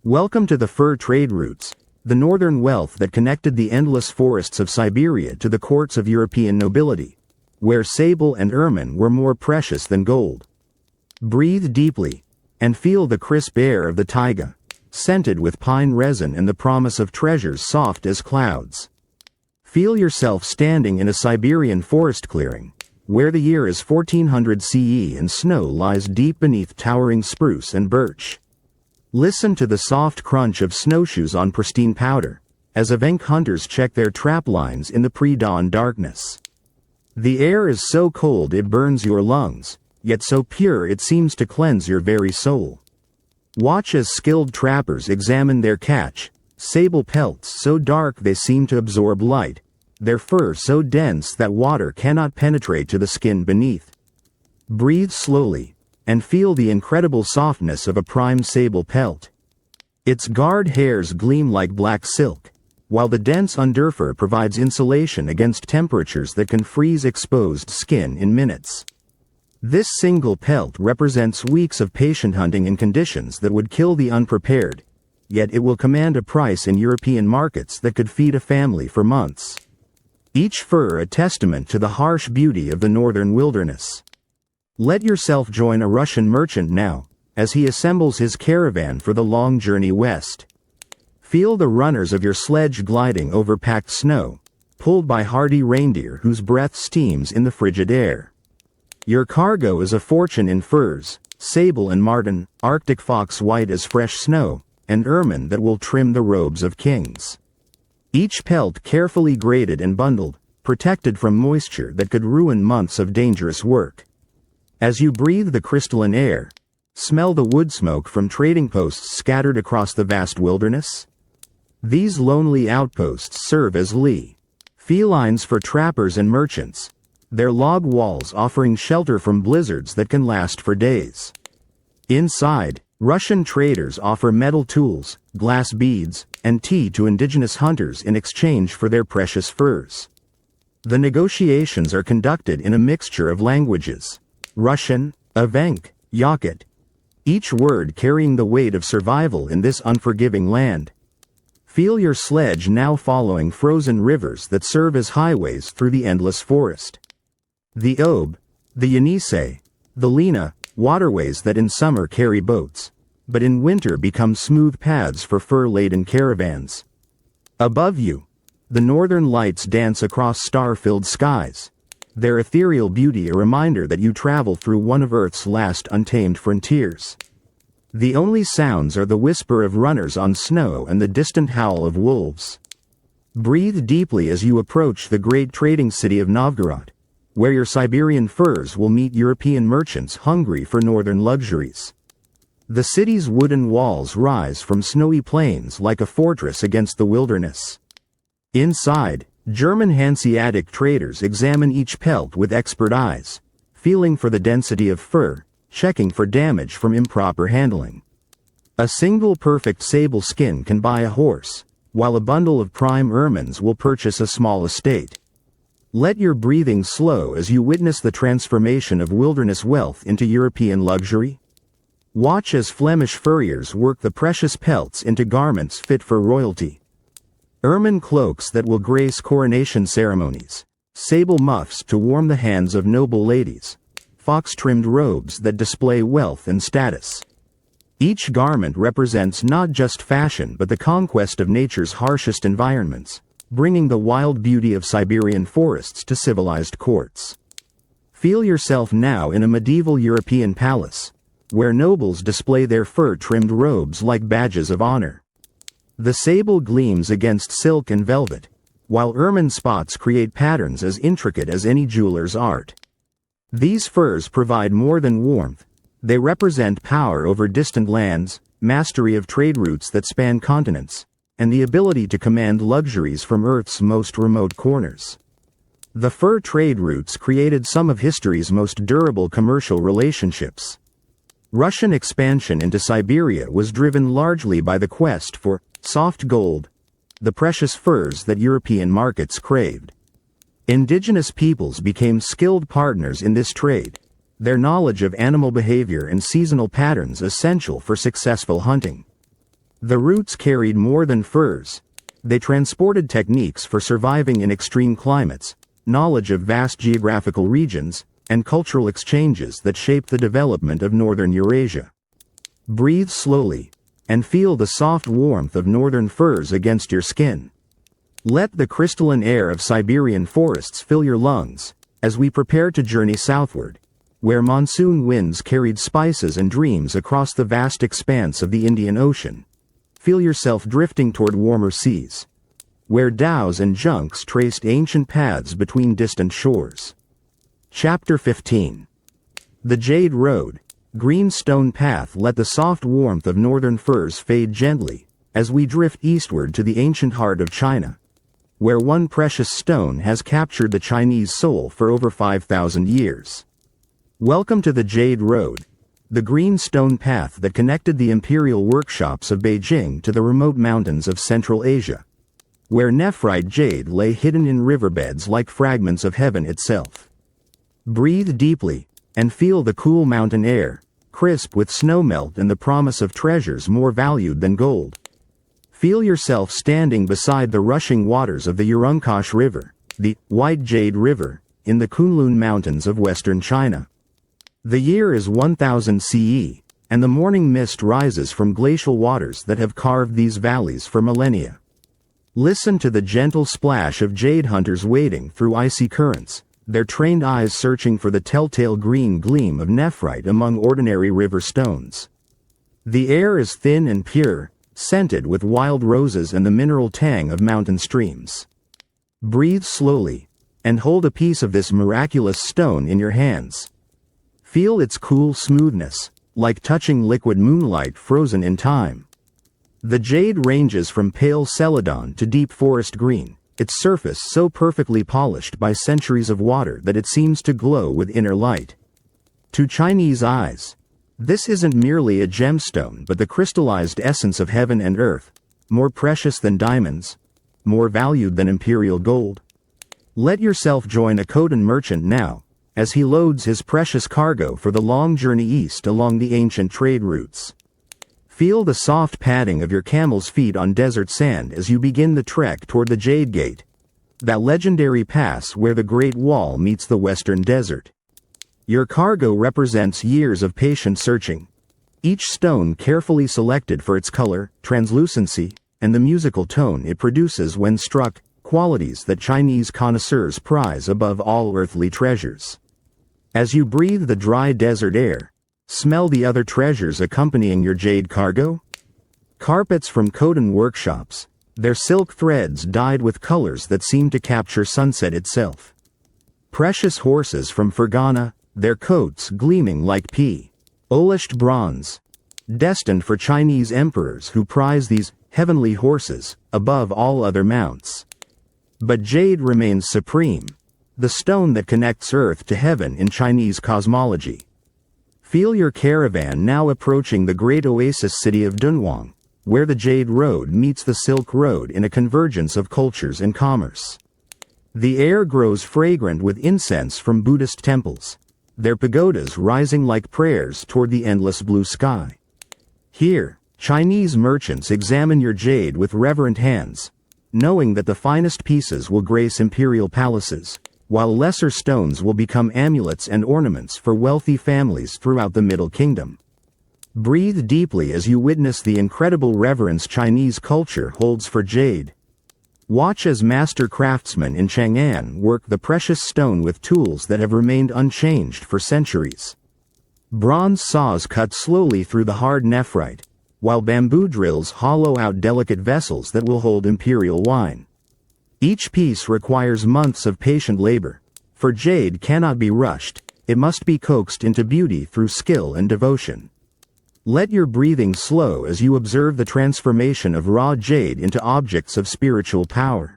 Welcome to the fur trade routes, the northern wealth that connected the endless forests of Siberia to the courts of European nobility, where sable and ermine were more precious than gold. Breathe deeply, and feel the crisp air of the taiga, scented with pine resin and the promise of treasures soft as clouds. Feel yourself standing in a Siberian forest clearing, where the year is 1400 CE and snow lies deep beneath towering spruce and birch. Listen to the soft crunch of snowshoes on pristine powder, as Evenk hunters check their trap lines in the pre-dawn darkness. The air is so cold it burns your lungs, yet so pure it seems to cleanse your very soul. Watch as skilled trappers examine their catch, sable pelts so dark they seem to absorb light, their fur so dense that water cannot penetrate to the skin beneath. Breathe slowly, and feel the incredible softness of a prime sable pelt. Its guard hairs gleam like black silk, while the dense underfur provides insulation against temperatures that can freeze exposed skin in minutes. This single pelt represents weeks of patient hunting in conditions that would kill the unprepared, yet it will command a price in European markets that could feed a family for months. Each fur a testament to the harsh beauty of the northern wilderness. Let yourself join a Russian merchant now, as he assembles his caravan for the long journey west. Feel the runners of your sledge gliding over packed snow, pulled by hardy reindeer whose breath steams in the frigid air. Your cargo is a fortune in furs, sable and marten, Arctic fox white as fresh snow, and ermine that will trim the robes of kings. Each pelt carefully graded and bundled, protected from moisture that could ruin months of dangerous work. As you breathe the crystalline air, smell the wood smoke from trading posts scattered across the vast wilderness. These lonely outposts serve as felines for trappers and merchants, their log walls offering shelter from blizzards that can last for days. Inside, Russian traders offer metal tools, glass beads, and tea to indigenous hunters in exchange for their precious furs. The negotiations are conducted in a mixture of languages: Russian, Evenk, Yakut, each word carrying the weight of survival in this unforgiving land. Feel your sledge now following frozen rivers that serve as highways through the endless forest. The Ob, the Yenisei, the Lena, waterways that in summer carry boats, but in winter become smooth paths for fur-laden caravans. Above you, the northern lights dance across star-filled skies, their ethereal beauty a reminder that you travel through one of Earth's last untamed frontiers. The only sounds are the whisper of runners on snow and the distant howl of wolves. Breathe deeply as you approach the great trading city of Novgorod, where your Siberian furs will meet European merchants hungry for northern luxuries. The city's wooden walls rise from snowy plains like a fortress against the wilderness. Inside, German Hanseatic traders examine each pelt with expert eyes, feeling for the density of fur, checking for damage from improper handling. A single perfect sable skin can buy a horse, while a bundle of prime ermines will purchase a small estate. Let your breathing slow as you witness the transformation of wilderness wealth into European luxury. Watch as Flemish furriers work the precious pelts into garments fit for royalty. Ermine cloaks that will grace coronation ceremonies, sable muffs to warm the hands of noble ladies, fox-trimmed robes that display wealth and status. Each garment represents not just fashion but the conquest of nature's harshest environments, bringing the wild beauty of Siberian forests to civilized courts. Feel yourself now in a medieval European palace, where nobles display their fur-trimmed robes like badges of honor. The sable gleams against silk and velvet, while ermine spots create patterns as intricate as any jeweler's art. These furs provide more than warmth. They represent power over distant lands, mastery of trade routes that span continents, and the ability to command luxuries from Earth's most remote corners. The fur trade routes created some of history's most durable commercial relationships. Russian expansion into Siberia was driven largely by the quest for soft gold, the precious furs that European markets craved. Indigenous peoples became skilled partners in this trade, their knowledge of animal behavior and seasonal patterns essential for successful hunting. The routes carried more than furs. They transported techniques for surviving in extreme climates, knowledge of vast geographical regions, and cultural exchanges that shaped the development of northern Eurasia. Breathe slowly, and feel the soft warmth of northern furs against your skin. Let the crystalline air of Siberian forests fill your lungs, as we prepare to journey southward, where monsoon winds carried spices and dreams across the vast expanse of the Indian Ocean. Feel yourself drifting toward warmer seas, where dhows and junks traced ancient paths between distant shores. Chapter 15. The Jade Road, green stone path. Let the soft warmth of northern furs fade gently, as we drift eastward to the ancient heart of China, where one precious stone has captured the Chinese soul for over 5,000 years. Welcome to the Jade Road, the green stone path that connected the imperial workshops of Beijing to the remote mountains of Central Asia, where nephrite jade lay hidden in riverbeds like fragments of heaven itself. Breathe deeply, and feel the cool mountain air, crisp with snowmelt and the promise of treasures more valued than gold. Feel yourself standing beside the rushing waters of the Urumqi River, the White Jade River, in the Kunlun Mountains of western China. The year is 1000 CE, and the morning mist rises from glacial waters that have carved these valleys for millennia. Listen to the gentle splash of jade hunters wading through icy currents, their trained eyes searching for the telltale green gleam of nephrite among ordinary river stones. The air is thin and pure, scented with wild roses and the mineral tang of mountain streams. Breathe slowly, and hold a piece of this miraculous stone in your hands. Feel its cool smoothness, like touching liquid moonlight frozen in time. The jade ranges from pale celadon to deep forest green, its surface so perfectly polished by centuries of water that it seems to glow with inner light. To Chinese eyes, this isn't merely a gemstone but the crystallized essence of heaven and earth, more precious than diamonds, more valued than imperial gold. Let yourself join a Khotan merchant now, as he loads his precious cargo for the long journey east along the ancient trade routes. Feel the soft padding of your camel's feet on desert sand as you begin the trek toward the Jade Gate, that legendary pass where the Great Wall meets the western desert. Your cargo represents years of patient searching, each stone carefully selected for its color, translucency, and the musical tone it produces when struck, qualities that Chinese connoisseurs prize above all earthly treasures. As you breathe the dry desert air, smell the other treasures accompanying your jade cargo. Carpets from Khotan workshops, their silk threads dyed with colors that seem to capture sunset itself. Precious horses from Fergana, their coats gleaming like polished bronze, destined for Chinese emperors who prize these heavenly horses above all other mounts. But jade remains supreme, the stone that connects earth to heaven in Chinese cosmology. Feel your caravan now approaching the great oasis city of Dunhuang, where the Jade Road meets the Silk Road in a convergence of cultures and commerce. The air grows fragrant with incense from Buddhist temples, their pagodas rising like prayers toward the endless blue sky. Here, Chinese merchants examine your jade with reverent hands, knowing that the finest pieces will grace imperial palaces, while lesser stones will become amulets and ornaments for wealthy families throughout the Middle Kingdom. Breathe deeply as you witness the incredible reverence Chinese culture holds for jade. Watch as master craftsmen in Chang'an work the precious stone with tools that have remained unchanged for centuries. Bronze saws cut slowly through the hard nephrite, while bamboo drills hollow out delicate vessels that will hold imperial wine. Each piece requires months of patient labor, for jade cannot be rushed, it must be coaxed into beauty through skill and devotion. Let your breathing slow as you observe the transformation of raw jade into objects of spiritual power.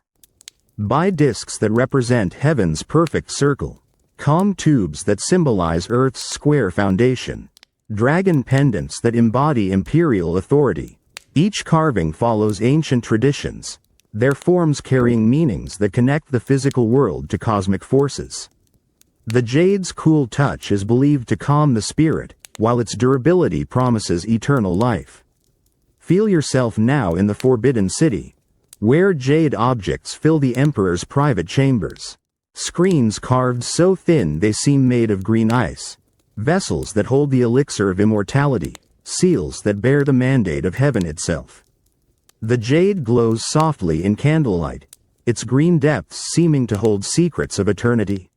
Buy discs that represent heaven's perfect circle, calm tubes that symbolize Earth's square foundation, dragon pendants that embody imperial authority. Each carving follows ancient traditions, their forms carrying meanings that connect the physical world to cosmic forces. The jade's cool touch is believed to calm the spirit, while its durability promises eternal life. Feel yourself now in the Forbidden City, where jade objects fill the Emperor's private chambers. Screens carved so thin they seem made of green ice, vessels that hold the elixir of immortality, seals that bear the mandate of heaven itself. The jade glows softly in candlelight, its green depths seeming to hold secrets of eternity.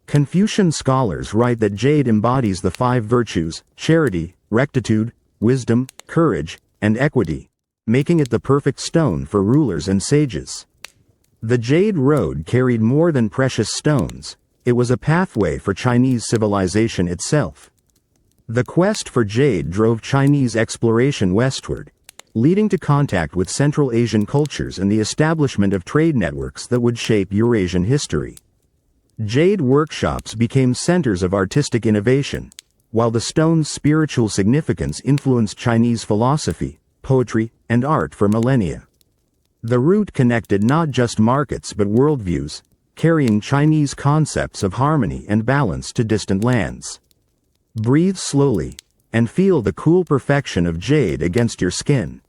Confucian scholars write that jade embodies the 5 virtues: charity, rectitude, wisdom, courage, and equity, making it the perfect stone for rulers and sages. The Jade Road carried more than precious stones, it was a pathway for Chinese civilization itself. The quest for jade drove Chinese exploration westward, leading to contact with Central Asian cultures and the establishment of trade networks that would shape Eurasian history. Jade workshops became centers of artistic innovation, while the stone's spiritual significance influenced Chinese philosophy, poetry, and art for millennia. The route connected not just markets but worldviews, carrying Chinese concepts of harmony and balance to distant lands. Breathe slowly, and feel the cool perfection of jade against your skin.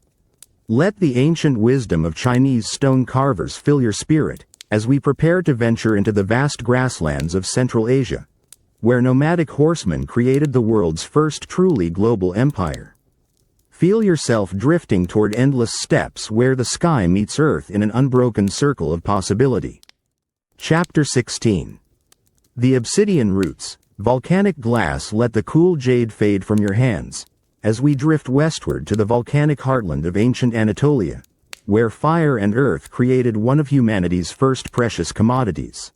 Let the ancient wisdom of Chinese stone carvers fill your spirit, as we prepare to venture into the vast grasslands of Central Asia, where nomadic horsemen created the world's first truly global empire. Feel yourself drifting toward endless steppes where the sky meets earth in an unbroken circle of possibility. Chapter 16. The Obsidian Roots. Volcanic glass. Let the cool jade fade from your hands, as we drift westward to the volcanic heartland of ancient Anatolia, where fire and earth created one of humanity's first precious commodities.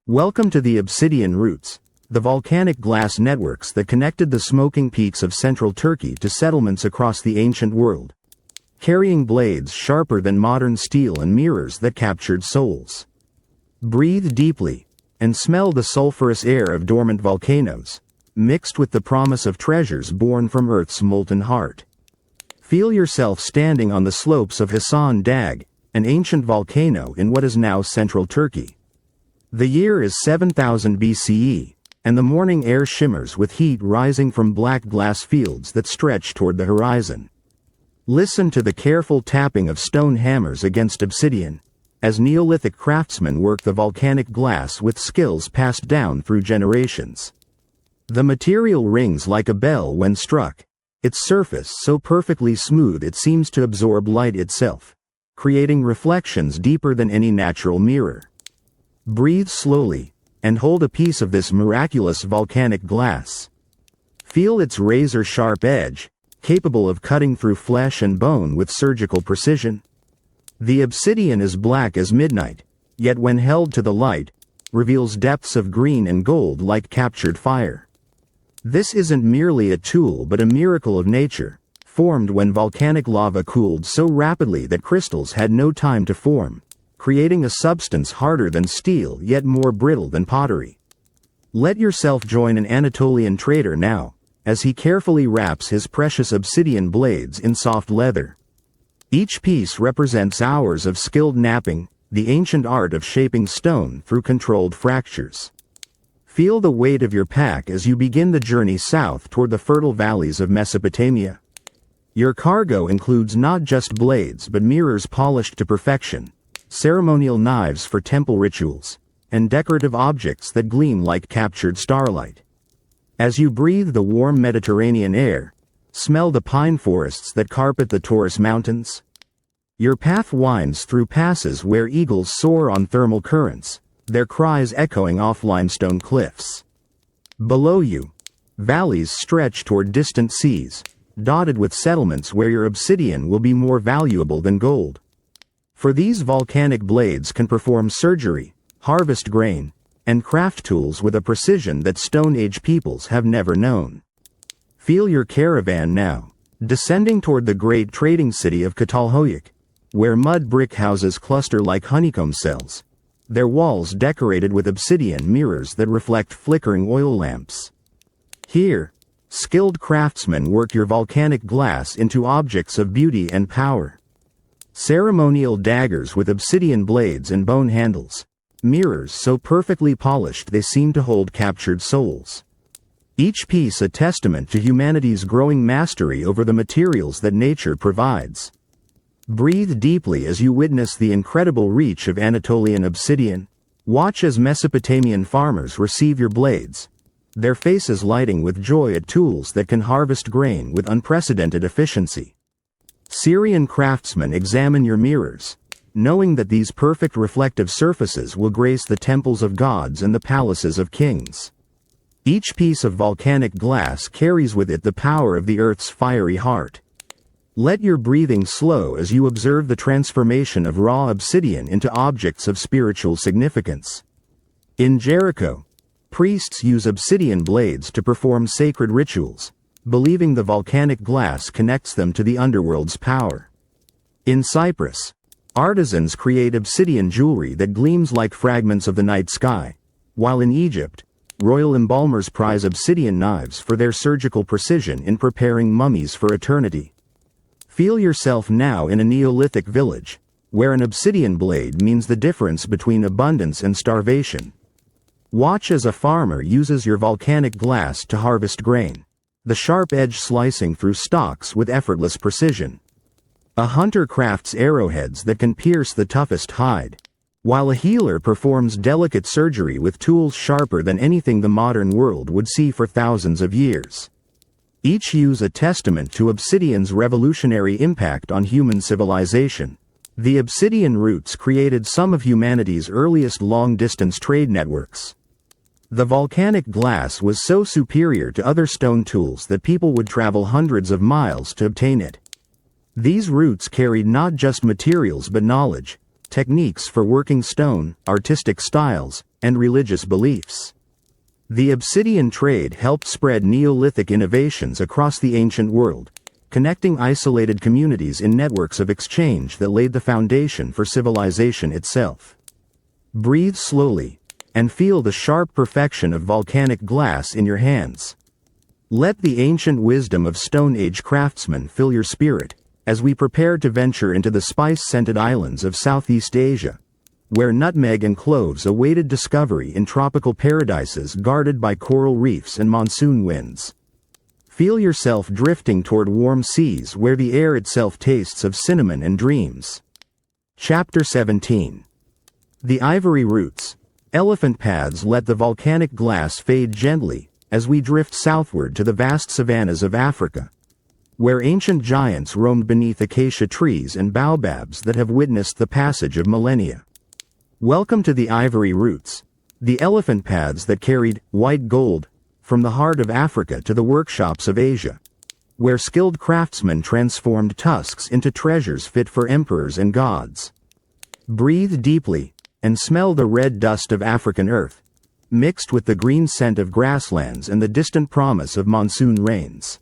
Welcome to the Obsidian Roots, the volcanic glass networks that connected the smoking peaks of central Turkey to settlements across the ancient world, carrying blades sharper than modern steel and mirrors that captured souls. Breathe deeply, and smell the sulfurous air of dormant volcanoes, mixed with the promise of treasures born from Earth's molten heart. Feel yourself standing on the slopes of Hasan Dag, an ancient volcano in what is now central Turkey. The year is 7000 BCE, and the morning air shimmers with heat rising from black glass fields that stretch toward the horizon. Listen to the careful tapping of stone hammers against obsidian, as Neolithic craftsmen work the volcanic glass with skills passed down through generations. The material rings like a bell when struck, its surface so perfectly smooth it seems to absorb light itself, creating reflections deeper than any natural mirror. Breathe slowly, and hold a piece of this miraculous volcanic glass. Feel its razor-sharp edge, capable of cutting through flesh and bone with surgical precision. The obsidian is black as midnight, yet when held to the light, reveals depths of green and gold like captured fire. This isn't merely a tool but a miracle of nature, formed when volcanic lava cooled so rapidly that crystals had no time to form, creating a substance harder than steel yet more brittle than pottery. Let yourself join an Anatolian trader now, as he carefully wraps his precious obsidian blades in soft leather. Each piece represents hours of skilled knapping, the ancient art of shaping stone through controlled fractures. Feel the weight of your pack as you begin the journey south toward the fertile valleys of Mesopotamia. Your cargo includes not just blades but mirrors polished to perfection, ceremonial knives for temple rituals, and decorative objects that gleam like captured starlight. As you breathe the warm Mediterranean air, smell the pine forests that carpet the Taurus Mountains. Your path winds through passes where eagles soar on thermal currents, their cries echoing off limestone cliffs. Below you, valleys stretch toward distant seas, dotted with settlements where your obsidian will be more valuable than gold. For these volcanic blades can perform surgery, harvest grain, and craft tools with a precision that Stone Age peoples have never known. Feel your caravan now, descending toward the great trading city of Catalhoyuk, where mud brick houses cluster like honeycomb cells, their walls decorated with obsidian mirrors that reflect flickering oil lamps. Here, skilled craftsmen work your volcanic glass into objects of beauty and power. Ceremonial daggers with obsidian blades and bone handles, mirrors so perfectly polished they seem to hold captured souls. Each piece a testament to humanity's growing mastery over the materials that nature provides. Breathe deeply as you witness the incredible reach of Anatolian obsidian. Watch as Mesopotamian farmers receive your blades, their faces lighting with joy at tools that can harvest grain with unprecedented efficiency. Syrian craftsmen examine your mirrors, knowing that these perfect reflective surfaces will grace the temples of gods and the palaces of kings. Each piece of volcanic glass carries with it the power of the Earth's fiery heart. Let your breathing slow as you observe the transformation of raw obsidian into objects of spiritual significance. In Jericho, priests use obsidian blades to perform sacred rituals, believing the volcanic glass connects them to the underworld's power. In Cyprus, artisans create obsidian jewelry that gleams like fragments of the night sky, while in Egypt, royal embalmers prize obsidian knives for their surgical precision in preparing mummies for eternity. Feel yourself now in a Neolithic village, where an obsidian blade means the difference between abundance and starvation. Watch as a farmer uses your volcanic glass to harvest grain, the sharp edge slicing through stalks with effortless precision. A hunter crafts arrowheads that can pierce the toughest hide, while a healer performs delicate surgery with tools sharper than anything the modern world would see for thousands of years. Each use a testament to obsidian's revolutionary impact on human civilization. The obsidian roots created some of humanity's earliest long-distance trade networks. The volcanic glass was so superior to other stone tools that people would travel hundreds of miles to obtain it. These roots carried not just materials but knowledge, techniques for working stone, artistic styles, and religious beliefs. The obsidian trade helped spread Neolithic innovations across the ancient world, connecting isolated communities in networks of exchange that laid the foundation for civilization itself. Breathe slowly, and feel the sharp perfection of volcanic glass in your hands. Let the ancient wisdom of Stone Age craftsmen fill your spirit, as we prepare to venture into the spice-scented islands of Southeast Asia, where nutmeg and cloves awaited discovery in tropical paradises guarded by coral reefs and monsoon winds. Feel yourself drifting toward warm seas where the air itself tastes of cinnamon and dreams. Chapter 17. The Ivory Roots. Elephant paths let the volcanic glass fade gently as we drift southward to the vast savannas of Africa, where ancient giants roamed beneath acacia trees and baobabs that have witnessed the passage of millennia. Welcome to the Ivory Roots, the elephant paths that carried white gold from the heart of Africa to the workshops of Asia. where skilled craftsmen transformed tusks into treasures fit for emperors and gods. Breathe deeply, and smell the red dust of African earth, mixed with the green scent of grasslands and the distant promise of monsoon rains.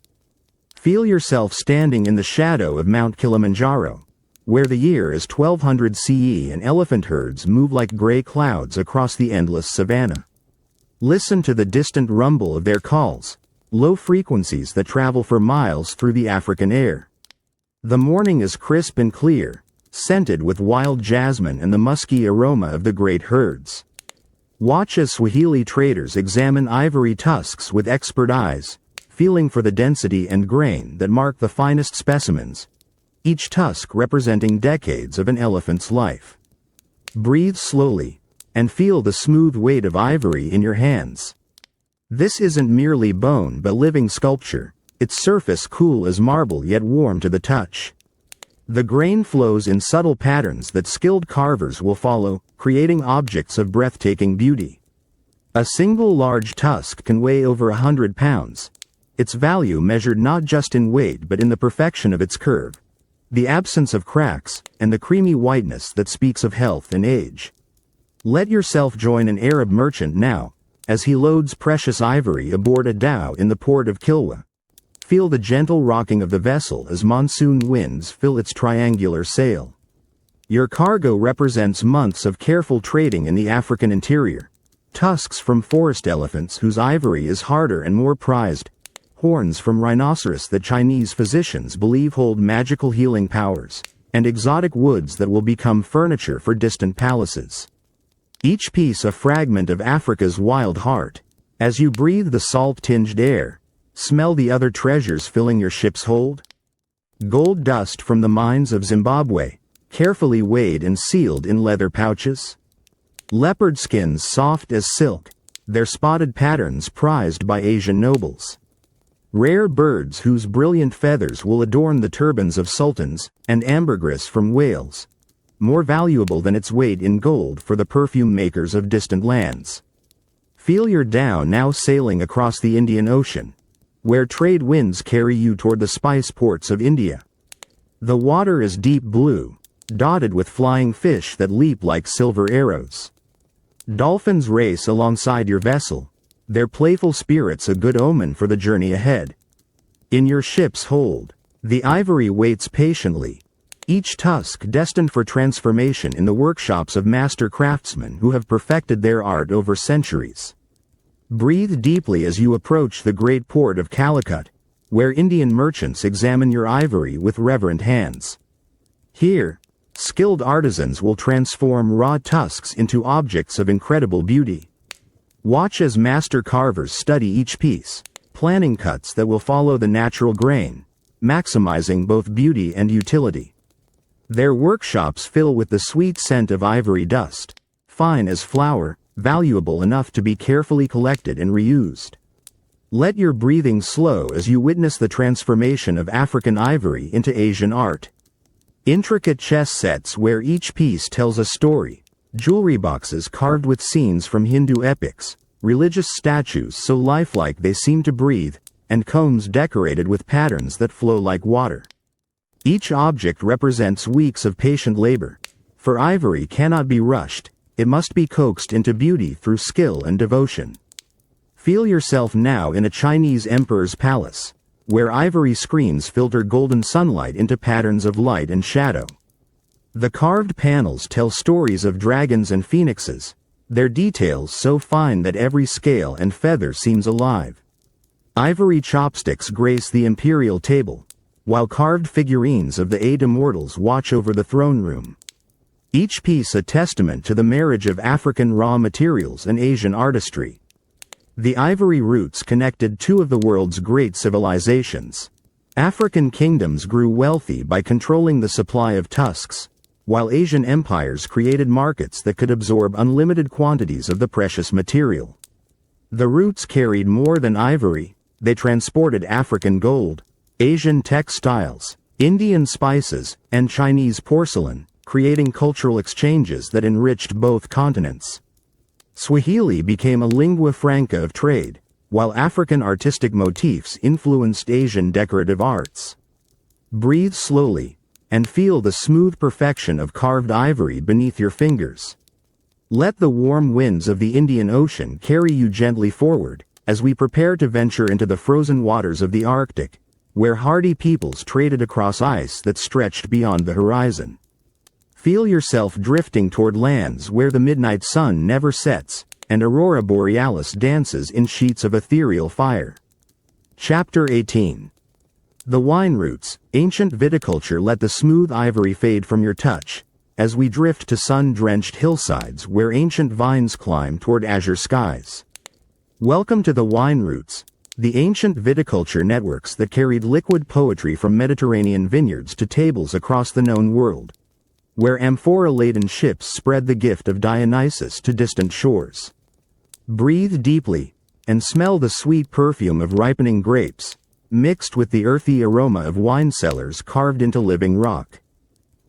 Feel yourself standing in the shadow of Mount Kilimanjaro, where the year is 1200 CE and elephant herds move like gray clouds across the endless savanna. Listen to the distant rumble of their calls, low frequencies that travel for miles through the African air. The morning is crisp and clear, scented with wild jasmine and the musky aroma of the great herds. Watch as Swahili traders examine ivory tusks with expert eyes, feeling for the density and grain that mark the finest specimens, each tusk representing decades of an elephant's life. Breathe slowly, and feel the smooth weight of ivory in your hands. This isn't merely bone but living sculpture, its surface cool as marble yet warm to the touch. The grain flows in subtle patterns that skilled carvers will follow, creating objects of breathtaking beauty. A single large tusk can weigh over 100 pounds, its value measured not just in weight but in the perfection of its curve, the absence of cracks, and the creamy whiteness that speaks of health and age. Let yourself join an Arab merchant now, as he loads precious ivory aboard a dhow in the port of Kilwa. Feel the gentle rocking of the vessel as monsoon winds fill its triangular sail. Your cargo represents months of careful trading in the African interior. Tusks from forest elephants whose ivory is harder and more prized, horns from rhinoceros that Chinese physicians believe hold magical healing powers, and exotic woods that will become furniture for distant palaces. Each piece a fragment of Africa's wild heart. As you breathe the salt-tinged air, smell the other treasures filling your ship's hold. Gold dust from the mines of Zimbabwe, carefully weighed and sealed in leather pouches. Leopard skins soft as silk, their spotted patterns prized by Asian nobles. Rare birds whose brilliant feathers will adorn the turbans of sultans, and ambergris from Wales, more valuable than its weight in gold for the perfume makers of distant lands. Feel your dhow now sailing across the Indian Ocean, where trade winds carry you toward the spice ports of India. The water is deep blue, dotted with flying fish that leap like silver arrows. Dolphins race alongside your vessel, their playful spirits a good omen for the journey ahead. In your ship's hold, the ivory waits patiently, each tusk destined for transformation in the workshops of master craftsmen who have perfected their art over centuries. Breathe deeply as you approach the great port of Calicut, where Indian merchants examine your ivory with reverent hands. Here, skilled artisans will transform raw tusks into objects of incredible beauty. Watch as master carvers study each piece, planning cuts that will follow the natural grain, maximizing both beauty and utility. Their workshops fill with the sweet scent of ivory dust, fine as flour, valuable enough to be carefully collected and reused. Let your breathing slow as you witness the transformation of African ivory into Asian art. Intricate chess sets where each piece tells a story, jewelry boxes carved with scenes from Hindu epics, religious statues so lifelike they seem to breathe, and combs decorated with patterns that flow like water. Each object represents weeks of patient labor, for ivory cannot be rushed, it must be coaxed into beauty through skill and devotion. Feel yourself now in a Chinese emperor's palace, where ivory screens filter golden sunlight into patterns of light and shadow. The carved panels tell stories of dragons and phoenixes, their details so fine that every scale and feather seems alive. Ivory chopsticks grace the imperial table, while carved figurines of the 8 immortals watch over the throne room. Each piece a testament to the marriage of African raw materials and Asian artistry. The ivory roots connected two of the world's great civilizations. African kingdoms grew wealthy by controlling the supply of tusks, while Asian empires created markets that could absorb unlimited quantities of the precious material. The roots carried more than ivory, they transported African gold, Asian textiles, Indian spices, and Chinese porcelain, creating cultural exchanges that enriched both continents. Swahili became a lingua franca of trade, while African artistic motifs influenced Asian decorative arts. Breathe slowly, and feel the smooth perfection of carved ivory beneath your fingers. Let the warm winds of the Indian Ocean carry you gently forward, as we prepare to venture into the frozen waters of the Arctic, where hardy peoples traded across ice that stretched beyond the horizon. Feel yourself drifting toward lands where the midnight sun never sets, and aurora borealis dances in sheets of ethereal fire. Chapter 18. The wine roots, ancient viticulture. Let the smooth ivory fade from your touch, as we drift to sun-drenched hillsides where ancient vines climb toward azure skies. Welcome to the wine roots, the ancient viticulture networks that carried liquid poetry from Mediterranean vineyards to tables across the known world, where amphora-laden ships spread the gift of Dionysus to distant shores. Breathe deeply, and smell the sweet perfume of ripening grapes, mixed with the earthy aroma of wine cellars carved into living rock.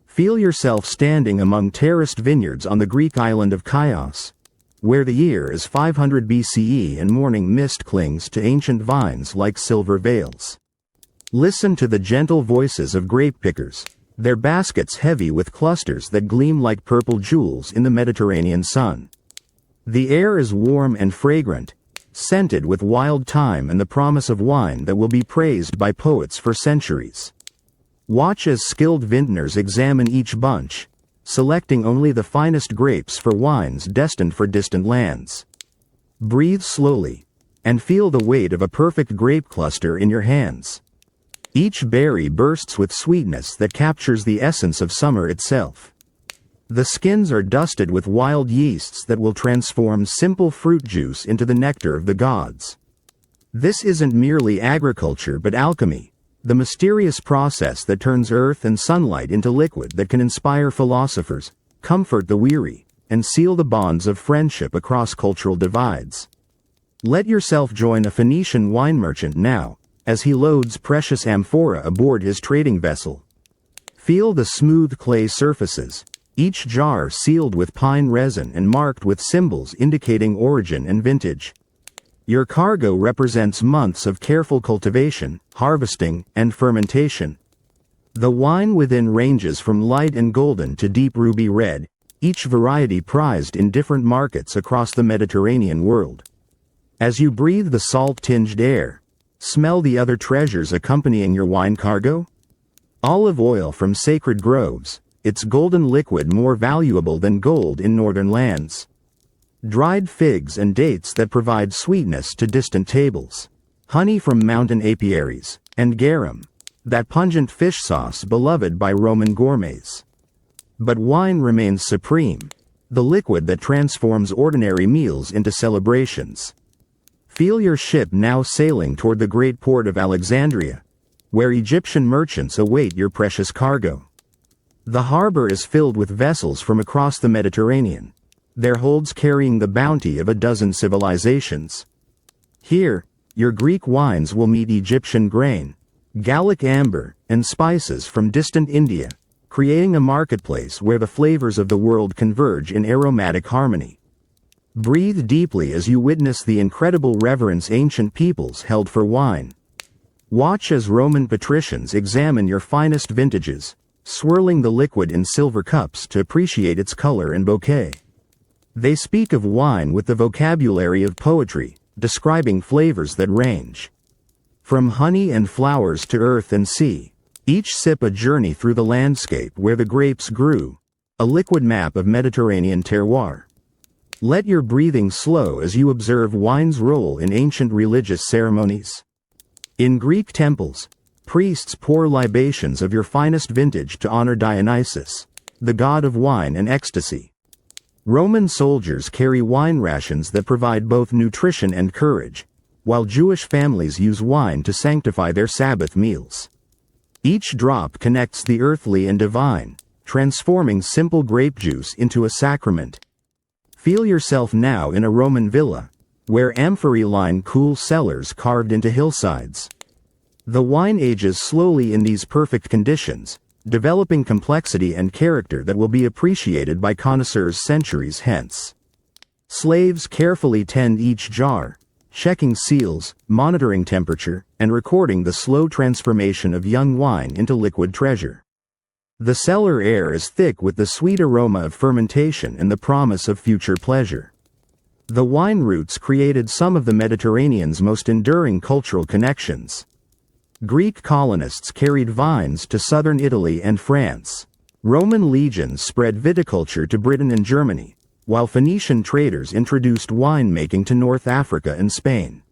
Feel yourself standing among terraced vineyards on the Greek island of Chios, where the year is 500 BCE and morning mist clings to ancient vines like silver veils. Listen to the gentle voices of grape pickers, their baskets heavy with clusters that gleam like purple jewels in the Mediterranean sun. The air is warm and fragrant, scented with wild thyme and the promise of wine that will be praised by poets for centuries. Watch as skilled vintners examine each bunch, selecting only the finest grapes for wines destined for distant lands. Breathe slowly, and feel the weight of a perfect grape cluster in your hands. Each berry bursts with sweetness that captures the essence of summer itself. The skins are dusted with wild yeasts that will transform simple fruit juice into the nectar of the gods. This isn't merely agriculture but alchemy, the mysterious process that turns earth and sunlight into liquid that can inspire philosophers, comfort the weary, and seal the bonds of friendship across cultural divides. Let yourself join a Phoenician wine merchant now, as he loads precious amphora aboard his trading vessel. Feel the smooth clay surfaces, each jar sealed with pine resin and marked with symbols indicating origin and vintage. Your cargo represents months of careful cultivation, harvesting, and fermentation. The wine within ranges from light and golden to deep ruby red, each variety prized in different markets across the Mediterranean world. As you breathe the salt-tinged air, smell the other treasures accompanying your wine cargo. Olive oil from sacred groves, its golden liquid more valuable than gold in northern lands. Dried figs and dates that provide sweetness to distant tables. Honey from mountain apiaries, and garum, that pungent fish sauce beloved by Roman gourmets. But wine remains supreme, the liquid that transforms ordinary meals into celebrations. Feel your ship now sailing toward the great port of Alexandria, where Egyptian merchants await your precious cargo. The harbor is filled with vessels from across the Mediterranean, their holds carrying the bounty of a dozen civilizations. Here, your Greek wines will meet Egyptian grain, Gallic amber, and spices from distant India, creating a marketplace where the flavors of the world converge in aromatic harmony. Breathe deeply as you witness the incredible reverence ancient peoples held for wine. Watch as Roman patricians examine your finest vintages, swirling the liquid in silver cups to appreciate its color and bouquet. They speak of wine with the vocabulary of poetry, describing flavors that range from honey and flowers to earth and sea, each sip a journey through the landscape where the grapes grew, a liquid map of Mediterranean terroir. Let your breathing slow as you observe wine's role in ancient religious ceremonies. In Greek temples, priests pour libations of your finest vintage to honor Dionysus, the god of wine and ecstasy. Roman soldiers carry wine rations that provide both nutrition and courage, while Jewish families use wine to sanctify their Sabbath meals. Each drop connects the earthly and divine, transforming simple grape juice into a sacrament. Feel yourself now in a Roman villa, where amphorae line cool cellars carved into hillsides. The wine ages slowly in these perfect conditions, developing complexity and character that will be appreciated by connoisseurs centuries hence. Slaves carefully tend each jar, checking seals, monitoring temperature, and recording the slow transformation of young wine into liquid treasure. The cellar air is thick with the sweet aroma of fermentation and the promise of future pleasure. The wine routes created some of the Mediterranean's most enduring cultural connections. Greek colonists carried vines to southern Italy and France. Roman legions spread viticulture to Britain and Germany, while Phoenician traders introduced winemaking to North Africa and Spain.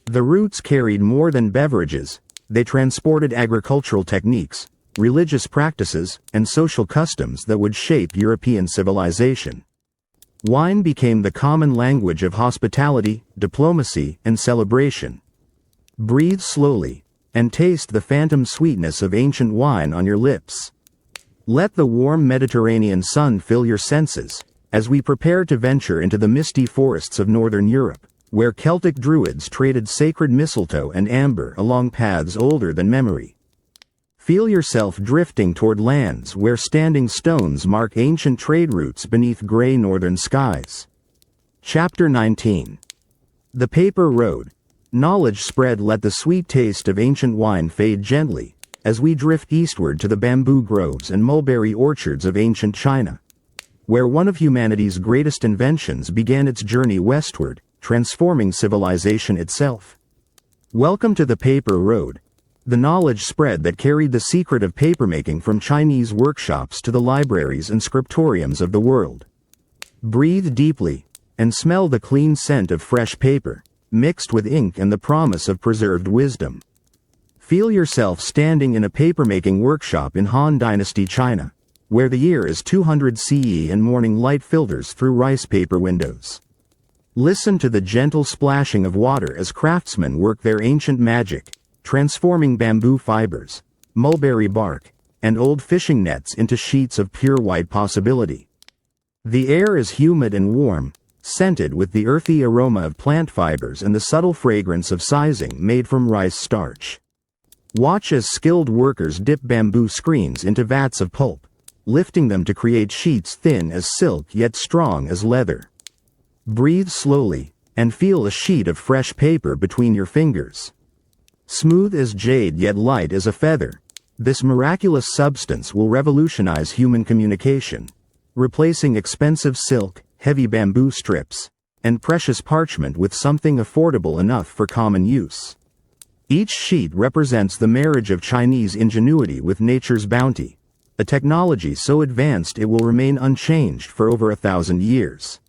The routes carried more than beverages, they transported agricultural techniques, religious practices, and social customs that would shape European civilization. Wine became the common language of hospitality, diplomacy, and celebration. Breathe slowly, and taste the phantom sweetness of ancient wine on your lips. Let the warm Mediterranean sun fill your senses, as we prepare to venture into the misty forests of northern Europe, where Celtic druids traded sacred mistletoe and amber along paths older than memory. Feel yourself drifting toward lands where standing stones mark ancient trade routes beneath gray northern skies. Chapter 19. The Paper Road. Knowledge spread. Let the sweet taste of ancient wine fade gently, as we drift eastward to the bamboo groves and mulberry orchards of ancient China, where one of humanity's greatest inventions began its journey westward, transforming civilization itself. Welcome to the Paper Road. The knowledge spread that carried the secret of papermaking from Chinese workshops to the libraries and scriptoriums of the world. Breathe deeply, and smell the clean scent of fresh paper, mixed with ink and the promise of preserved wisdom. Feel yourself standing in a papermaking workshop in Han Dynasty China, where the year is 200 CE and morning light filters through rice paper windows. Listen to the gentle splashing of water as craftsmen work their ancient magic, transforming bamboo fibers, mulberry bark, and old fishing nets into sheets of pure white possibility. The air is humid and warm, scented with the earthy aroma of plant fibers and the subtle fragrance of sizing made from rice starch. Watch as skilled workers dip bamboo screens into vats of pulp, lifting them to create sheets thin as silk yet strong as leather. Breathe slowly, and feel a sheet of fresh paper between your fingers. Smooth as jade yet light as a feather, this miraculous substance will revolutionize human communication, replacing expensive silk, heavy bamboo strips, and precious parchment with something affordable enough for common use. Each sheet represents the marriage of Chinese ingenuity with nature's bounty, a technology so advanced it will remain unchanged for over 1,000 years.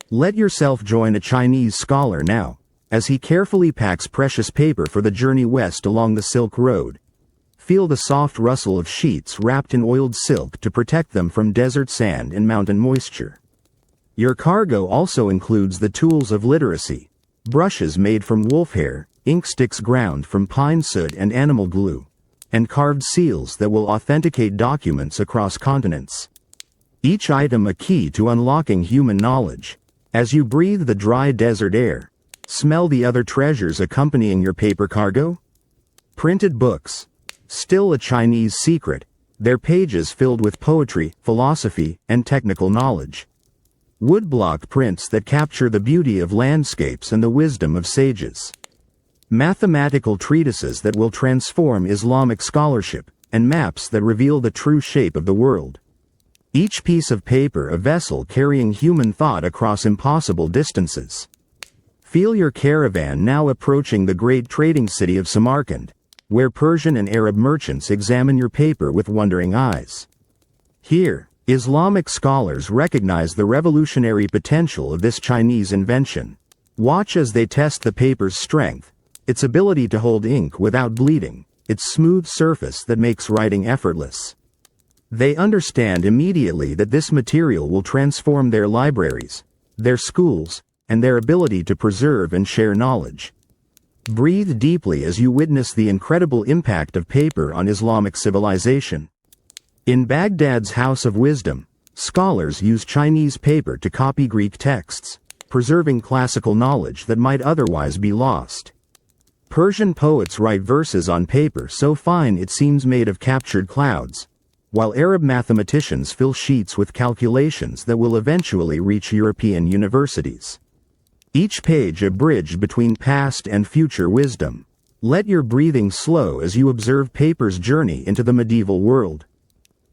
Let yourself join a Chinese scholar now, as he carefully packs precious paper for the journey west along the Silk Road. Feel the soft rustle of sheets wrapped in oiled silk to protect them from desert sand and mountain moisture. Your cargo also includes the tools of literacy, brushes made from wolf hair, ink sticks ground from pine soot and animal glue, and carved seals that will authenticate documents across continents. Each item a key to unlocking human knowledge. As you breathe the dry desert air, smell the other treasures accompanying your paper cargo. Printed books. Still a Chinese secret, their pages filled with poetry, philosophy, and technical knowledge. Woodblock prints that capture the beauty of landscapes and the wisdom of sages. Mathematical treatises that will transform Islamic scholarship, and maps that reveal the true shape of the world. Each piece of paper a vessel carrying human thought across impossible distances. Feel your caravan now approaching the great trading city of Samarkand, where Persian and Arab merchants examine your paper with wondering eyes. Here, Islamic scholars recognize the revolutionary potential of this Chinese invention. Watch as they test the paper's strength, its ability to hold ink without bleeding, its smooth surface that makes writing effortless. They understand immediately that this material will transform their libraries, their schools, and their ability to preserve and share knowledge. Breathe deeply as you witness the incredible impact of paper on Islamic civilization. In Baghdad's House of Wisdom, scholars use Chinese paper to copy Greek texts, preserving classical knowledge that might otherwise be lost. Persian poets write verses on paper so fine it seems made of captured clouds, while Arab mathematicians fill sheets with calculations that will eventually reach European universities. Each page a bridge between past and future wisdom. Let your breathing slow as you observe paper's journey into the medieval world.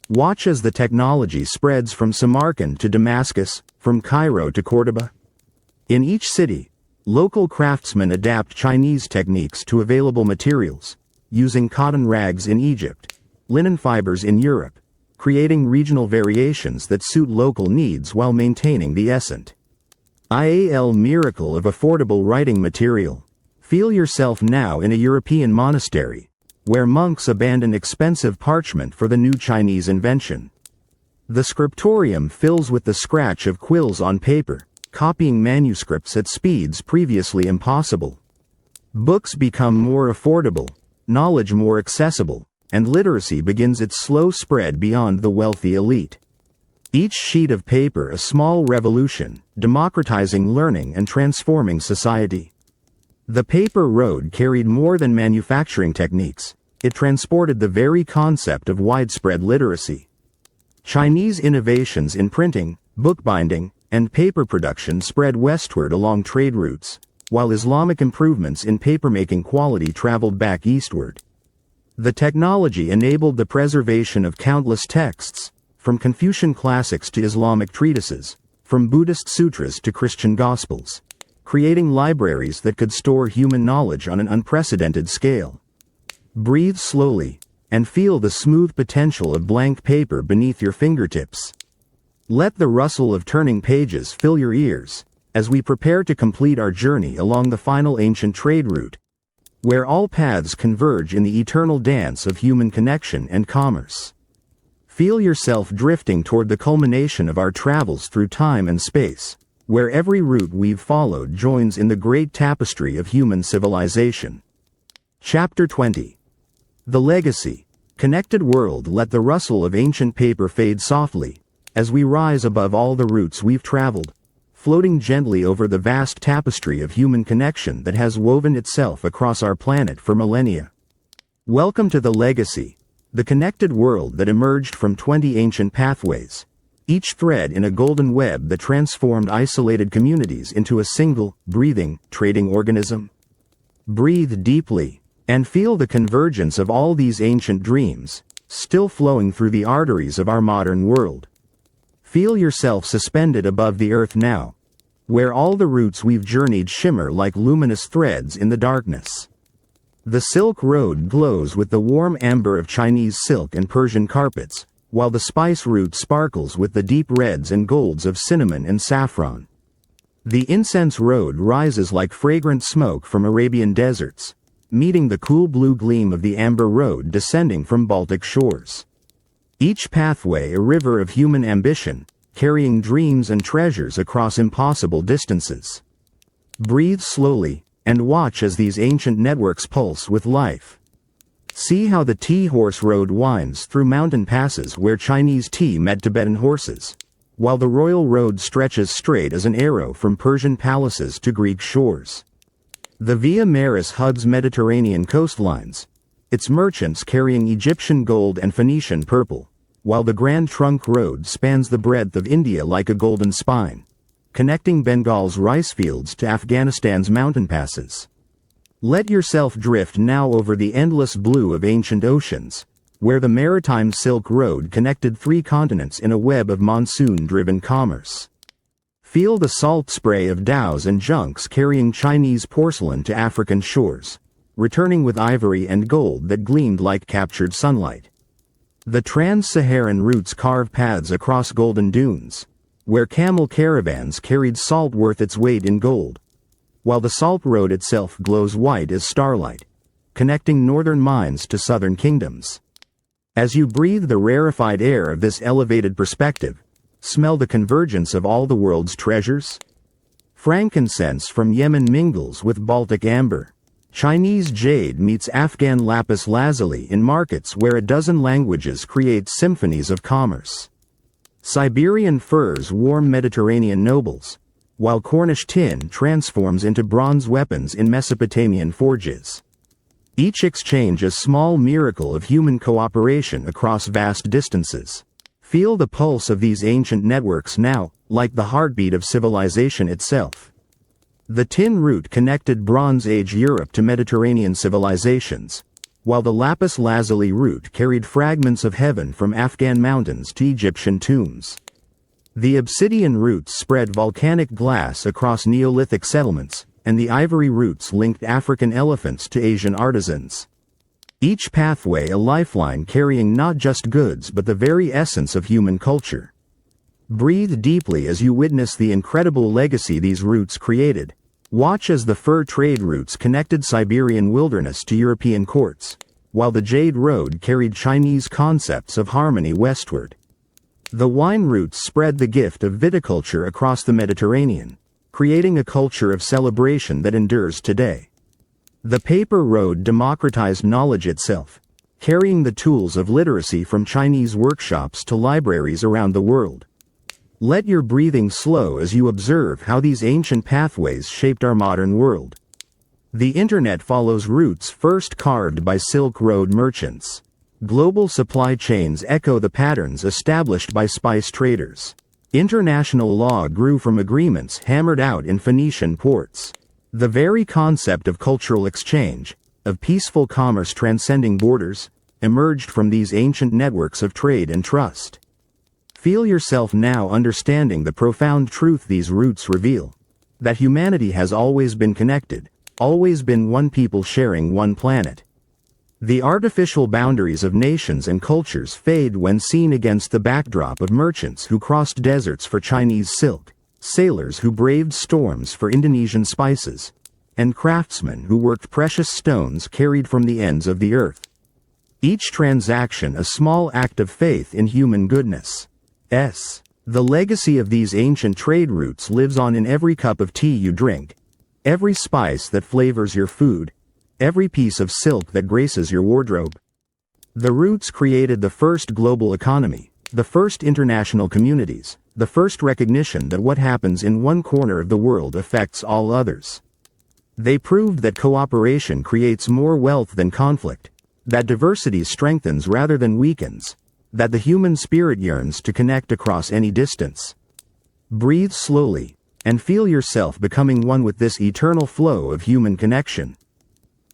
Watch as the technology spreads from Samarkand to Damascus, from Cairo to Cordoba. In each city, local craftsmen adapt Chinese techniques to available materials, using cotton rags in Egypt, linen fibers in Europe, creating regional variations that suit local needs while maintaining the essence. IAL miracle of affordable writing material. Feel yourself now in a European monastery, where monks abandon expensive parchment for the new Chinese invention. The scriptorium fills with the scratch of quills on paper, copying manuscripts at speeds previously impossible. Books become more affordable, knowledge more accessible, and literacy begins its slow spread beyond the wealthy elite. Each sheet of paper a small revolution, democratizing learning and transforming society. The paper road carried more than manufacturing techniques, it transported the very concept of widespread literacy. Chinese innovations in printing, bookbinding, and paper production spread westward along trade routes, while Islamic improvements in papermaking quality traveled back eastward. The technology enabled the preservation of countless texts, from Confucian classics to Islamic treatises, from Buddhist sutras to Christian gospels, creating libraries that could store human knowledge on an unprecedented scale. Breathe slowly, and feel the smooth potential of blank paper beneath your fingertips. Let the rustle of turning pages fill your ears, as we prepare to complete our journey along the final ancient trade route, where all paths converge in the eternal dance of human connection and commerce. Feel yourself drifting toward the culmination of our travels through time and space, where every route we've followed joins in the great tapestry of human civilization. Chapter 20. The Legacy. Connected world. Let the rustle of ancient paper fade softly, as we rise above all the routes we've traveled, floating gently over the vast tapestry of human connection that has woven itself across our planet for millennia. Welcome to the Legacy, the connected world that emerged from 20 ancient pathways, each thread in a golden web that transformed isolated communities into a single, breathing, trading organism. Breathe deeply, and feel the convergence of all these ancient dreams, still flowing through the arteries of our modern world. Feel yourself suspended above the earth now, where all the routes we've journeyed shimmer like luminous threads in the darkness. The Silk Road glows with the warm amber of Chinese silk and Persian carpets, while the spice route sparkles with the deep reds and golds of cinnamon and saffron. The Incense Road rises like fragrant smoke from Arabian deserts, meeting the cool blue gleam of the Amber Road descending from Baltic shores. Each pathway a river of human ambition, carrying dreams and treasures across impossible distances. Breathe slowly, and watch as these ancient networks pulse with life. See how the Tea Horse Road winds through mountain passes where Chinese tea met Tibetan horses, while the Royal Road stretches straight as an arrow from Persian palaces to Greek shores. The Via Maris hugs Mediterranean coastlines, its merchants carrying Egyptian gold and Phoenician purple, while the Grand Trunk Road spans the breadth of India like a golden spine, connecting Bengal's rice fields to Afghanistan's mountain passes. Let yourself drift now over the endless blue of ancient oceans, where the maritime Silk Road connected 3 continents in a web of monsoon-driven commerce. Feel the salt spray of dhows and junks carrying Chinese porcelain to African shores, returning with ivory and gold that gleamed like captured sunlight. The trans-Saharan routes carve paths across golden dunes, where camel caravans carried salt worth its weight in gold, while the Salt Road itself glows white as starlight, connecting northern mines to southern kingdoms. As you breathe the rarefied air of this elevated perspective, smell the convergence of all the world's treasures. Frankincense from Yemen mingles with Baltic amber. Chinese jade meets Afghan lapis lazuli in markets where a dozen languages create symphonies of commerce. Siberian furs warm Mediterranean nobles, while Cornish tin transforms into bronze weapons in Mesopotamian forges. Each exchange a small miracle of human cooperation across vast distances. Feel the pulse of these ancient networks now, like the heartbeat of civilization itself. The tin route connected Bronze Age Europe to Mediterranean civilizations, while the lapis lazuli route carried fragments of heaven from Afghan mountains to Egyptian tombs. The obsidian routes spread volcanic glass across Neolithic settlements, and the ivory routes linked African elephants to Asian artisans. Each pathway a lifeline carrying not just goods but the very essence of human culture. Breathe deeply as you witness the incredible legacy these routes created. Watch as the fur trade routes connected Siberian wilderness to European courts, while the Jade Road carried Chinese concepts of harmony westward. The wine routes spread the gift of viticulture across the Mediterranean, creating a culture of celebration that endures today. The paper road democratized knowledge itself, carrying the tools of literacy from Chinese workshops to libraries around the world. Let your breathing slow as you observe how these ancient pathways shaped our modern world. The Internet follows routes first carved by Silk Road merchants. Global supply chains echo the patterns established by spice traders. International law grew from agreements hammered out in Phoenician ports. The very concept of cultural exchange, of peaceful commerce transcending borders, emerged from these ancient networks of trade and trust. Feel yourself now understanding the profound truth these routes reveal. That humanity has always been connected, always been one people sharing one planet. The artificial boundaries of nations and cultures fade when seen against the backdrop of merchants who crossed deserts for Chinese silk, sailors who braved storms for Indonesian spices, and craftsmen who worked precious stones carried from the ends of the earth. Each transaction a small act of faith in human goodness. The legacy of these ancient trade routes lives on in every cup of tea you drink, every spice that flavors your food, every piece of silk that graces your wardrobe. The routes created the first global economy, the first international communities, the first recognition that what happens in one corner of the world affects all others. They proved that cooperation creates more wealth than conflict, that diversity strengthens rather than weakens, that the human spirit yearns to connect across any distance. Breathe slowly, and feel yourself becoming one with this eternal flow of human connection.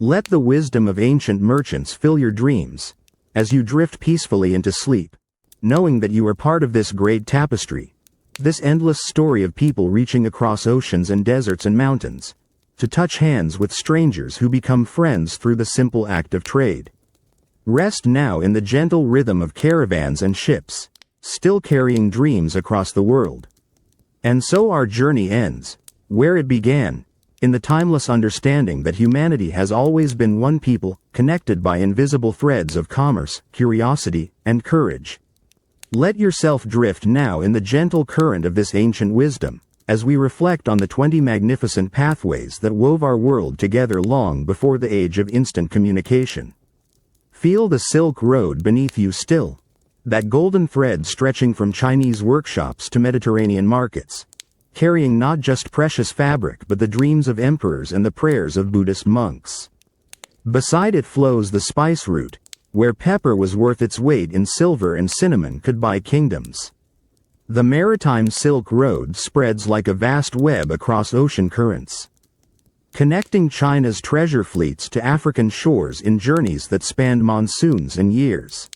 Let the wisdom of ancient merchants fill your dreams, as you drift peacefully into sleep, knowing that you are part of this great tapestry, this endless story of people reaching across oceans and deserts and mountains, to touch hands with strangers who become friends through the simple act of trade. Rest now in the gentle rhythm of caravans and ships, still carrying dreams across the world. And so our journey ends, where it began, in the timeless understanding that humanity has always been one people, connected by invisible threads of commerce, curiosity, and courage. Let yourself drift now in the gentle current of this ancient wisdom, as we reflect on the 20 magnificent pathways that wove our world together long before the age of instant communication. Feel the Silk Road beneath you still, that golden thread stretching from Chinese workshops to Mediterranean markets, carrying not just precious fabric but the dreams of emperors and the prayers of Buddhist monks. Beside it flows the spice route, where pepper was worth its weight in silver and cinnamon could buy kingdoms. The maritime Silk Road spreads like a vast web across ocean currents, connecting China's treasure fleets to African shores in journeys that spanned monsoons and years.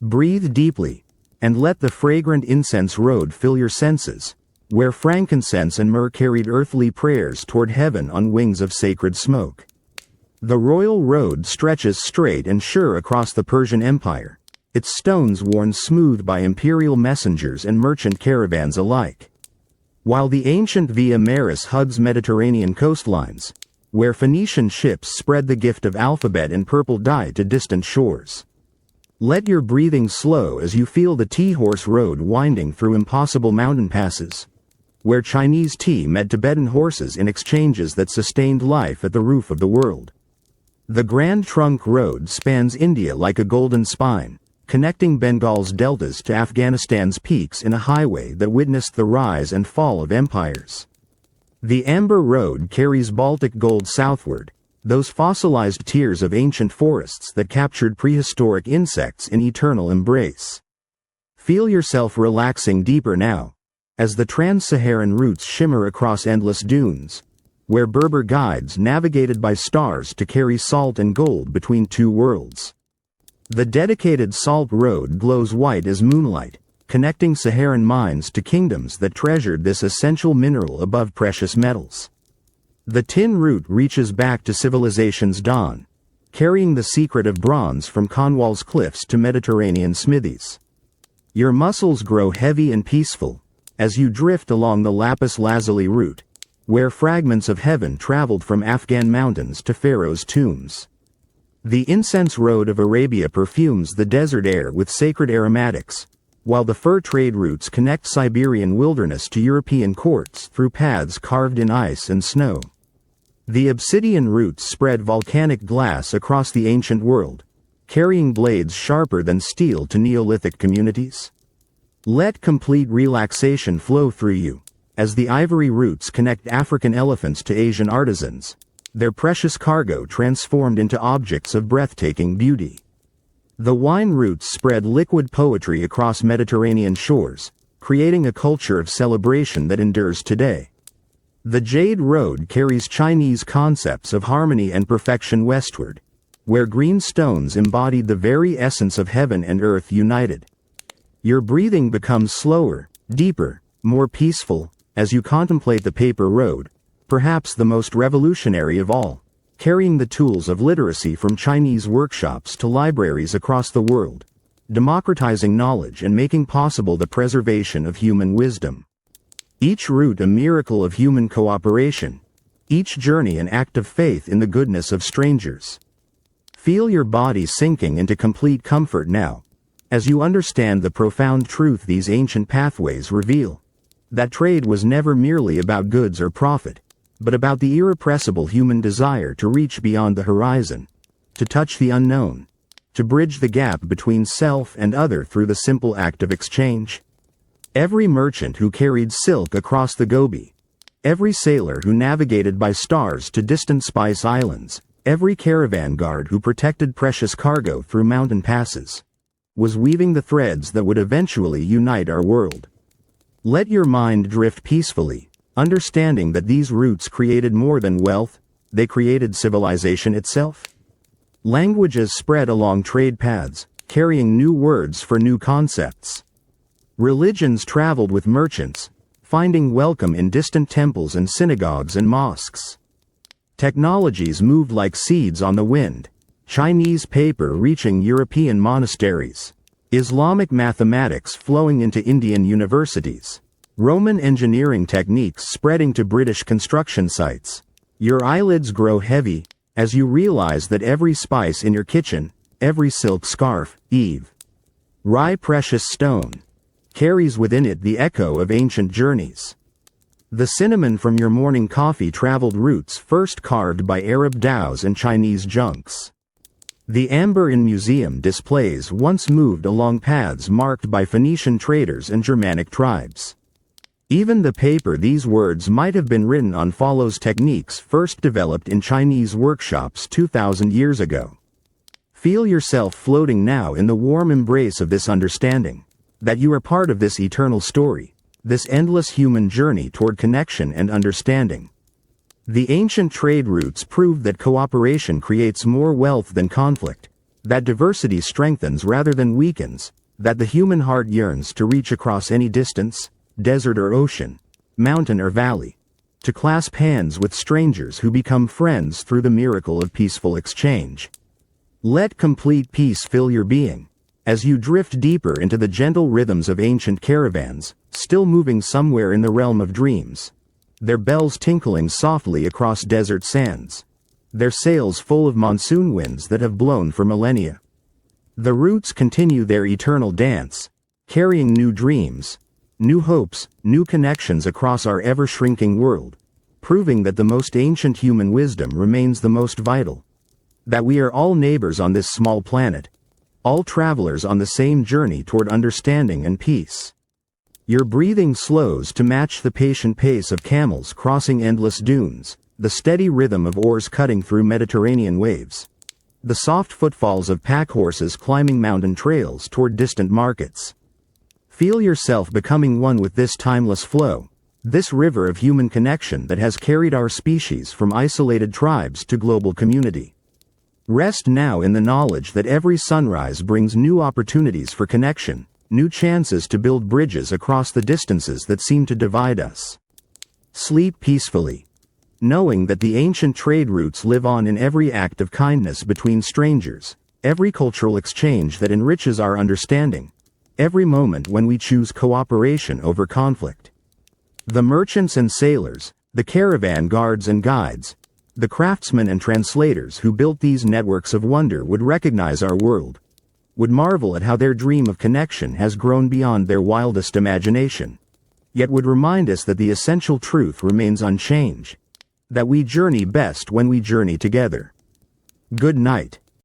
Breathe deeply, and let the fragrant incense road fill your senses, where frankincense and myrrh carried earthly prayers toward heaven on wings of sacred smoke. The royal road stretches straight and sure across the Persian Empire, its stones worn smooth by imperial messengers and merchant caravans alike. While the ancient Via Maris hugs Mediterranean coastlines, where Phoenician ships spread the gift of alphabet in purple dye to distant shores. Let your breathing slow as you feel the Tea Horse Road winding through impossible mountain passes, where Chinese tea met Tibetan horses in exchanges that sustained life at the roof of the world. The Grand Trunk Road spans India like a golden spine, connecting Bengal's deltas to Afghanistan's peaks in a highway that witnessed the rise and fall of empires. The Amber Road carries Baltic gold southward, those fossilized tiers of ancient forests that captured prehistoric insects in eternal embrace. Feel yourself relaxing deeper now, as the trans-Saharan routes shimmer across endless dunes, where Berber guides navigated by stars to carry salt and gold between two worlds. The dedicated salt road glows white as moonlight, connecting Saharan mines to kingdoms that treasured this essential mineral above precious metals. The tin route reaches back to civilization's dawn, carrying the secret of bronze from Cornwall's cliffs to Mediterranean smithies. Your muscles grow heavy and peaceful as you drift along the lapis lazuli route, where fragments of heaven traveled from Afghan mountains to pharaohs' tombs. The incense road of Arabia perfumes the desert air with sacred aromatics, while the fur trade routes connect Siberian wilderness to European courts through paths carved in ice and snow. The obsidian routes spread volcanic glass across the ancient world, carrying blades sharper than steel to Neolithic communities. Let complete relaxation flow through you, as the ivory routes connect African elephants to Asian artisans, their precious cargo transformed into objects of breathtaking beauty. The wine routes spread liquid poetry across Mediterranean shores, creating a culture of celebration that endures today. The Jade Road carries Chinese concepts of harmony and perfection westward, where green stones embodied the very essence of heaven and earth united. Your breathing becomes slower, deeper, more peaceful, as you contemplate the paper road, perhaps the most revolutionary of all, carrying the tools of literacy from Chinese workshops to libraries across the world, democratizing knowledge and making possible the preservation of human wisdom. Each route a miracle of human cooperation, each journey an act of faith in the goodness of strangers. Feel your body sinking into complete comfort now, as you understand the profound truth these ancient pathways reveal, that trade was never merely about goods or profit, but about the irrepressible human desire to reach beyond the horizon, to touch the unknown, to bridge the gap between self and other through the simple act of exchange. Every merchant who carried silk across the Gobi, every sailor who navigated by stars to distant spice islands, every caravan guard who protected precious cargo through mountain passes, was weaving the threads that would eventually unite our world. Let your mind drift peacefully, understanding that these routes created more than wealth, they created civilization itself. Languages spread along trade paths, carrying new words for new concepts. Religions traveled with merchants, finding welcome in distant temples and synagogues and mosques. Technologies moved like seeds on the wind, Chinese paper reaching European monasteries, Islamic mathematics flowing into Indian universities, Roman engineering techniques spreading to British construction sites. Your eyelids grow heavy as you realize that every spice in your kitchen, every silk scarf, rye precious stone, carries within it the echo of ancient journeys. The cinnamon from your morning coffee traveled routes first carved by Arab dhows and Chinese junks. The amber in museum displays once moved along paths marked by Phoenician traders and Germanic tribes. Even the paper these words might have been written on follows techniques first developed in Chinese workshops 2,000 years ago. Feel yourself floating now in the warm embrace of this understanding, that you are part of this eternal story, this endless human journey toward connection and understanding. The ancient trade routes proved that cooperation creates more wealth than conflict, that diversity strengthens rather than weakens, that the human heart yearns to reach across any distance, desert or ocean, mountain or valley, to clasp hands with strangers who become friends through the miracle of peaceful exchange. Let complete peace fill your being, as you drift deeper into the gentle rhythms of ancient caravans, still moving somewhere in the realm of dreams, their bells tinkling softly across desert sands, their sails full of monsoon winds that have blown for millennia. The routes continue their eternal dance, carrying new dreams, new hopes, new connections across our ever-shrinking world, proving that the most ancient human wisdom remains the most vital, that we are all neighbors on this small planet, all travelers on the same journey toward understanding and peace. Your breathing slows to match the patient pace of camels crossing endless dunes, the steady rhythm of oars cutting through Mediterranean waves, the soft footfalls of pack horses climbing mountain trails toward distant markets. Feel yourself becoming one with this timeless flow, This river of human connection that has carried our species from isolated tribes to global community. Rest now in the knowledge that every sunrise brings new opportunities for connection, new chances to build bridges across the distances that seem to divide us. Sleep peacefully, knowing that the ancient trade routes live on in every act of kindness between strangers, every cultural exchange that enriches our understanding, every moment when we choose cooperation over conflict. The merchants and sailors, the caravan guards and guides, the craftsmen and translators who built these networks of wonder would recognize our world, would marvel at how their dream of connection has grown beyond their wildest imagination, yet would remind us that the essential truth remains unchanged, that we journey best when we journey together. Good night.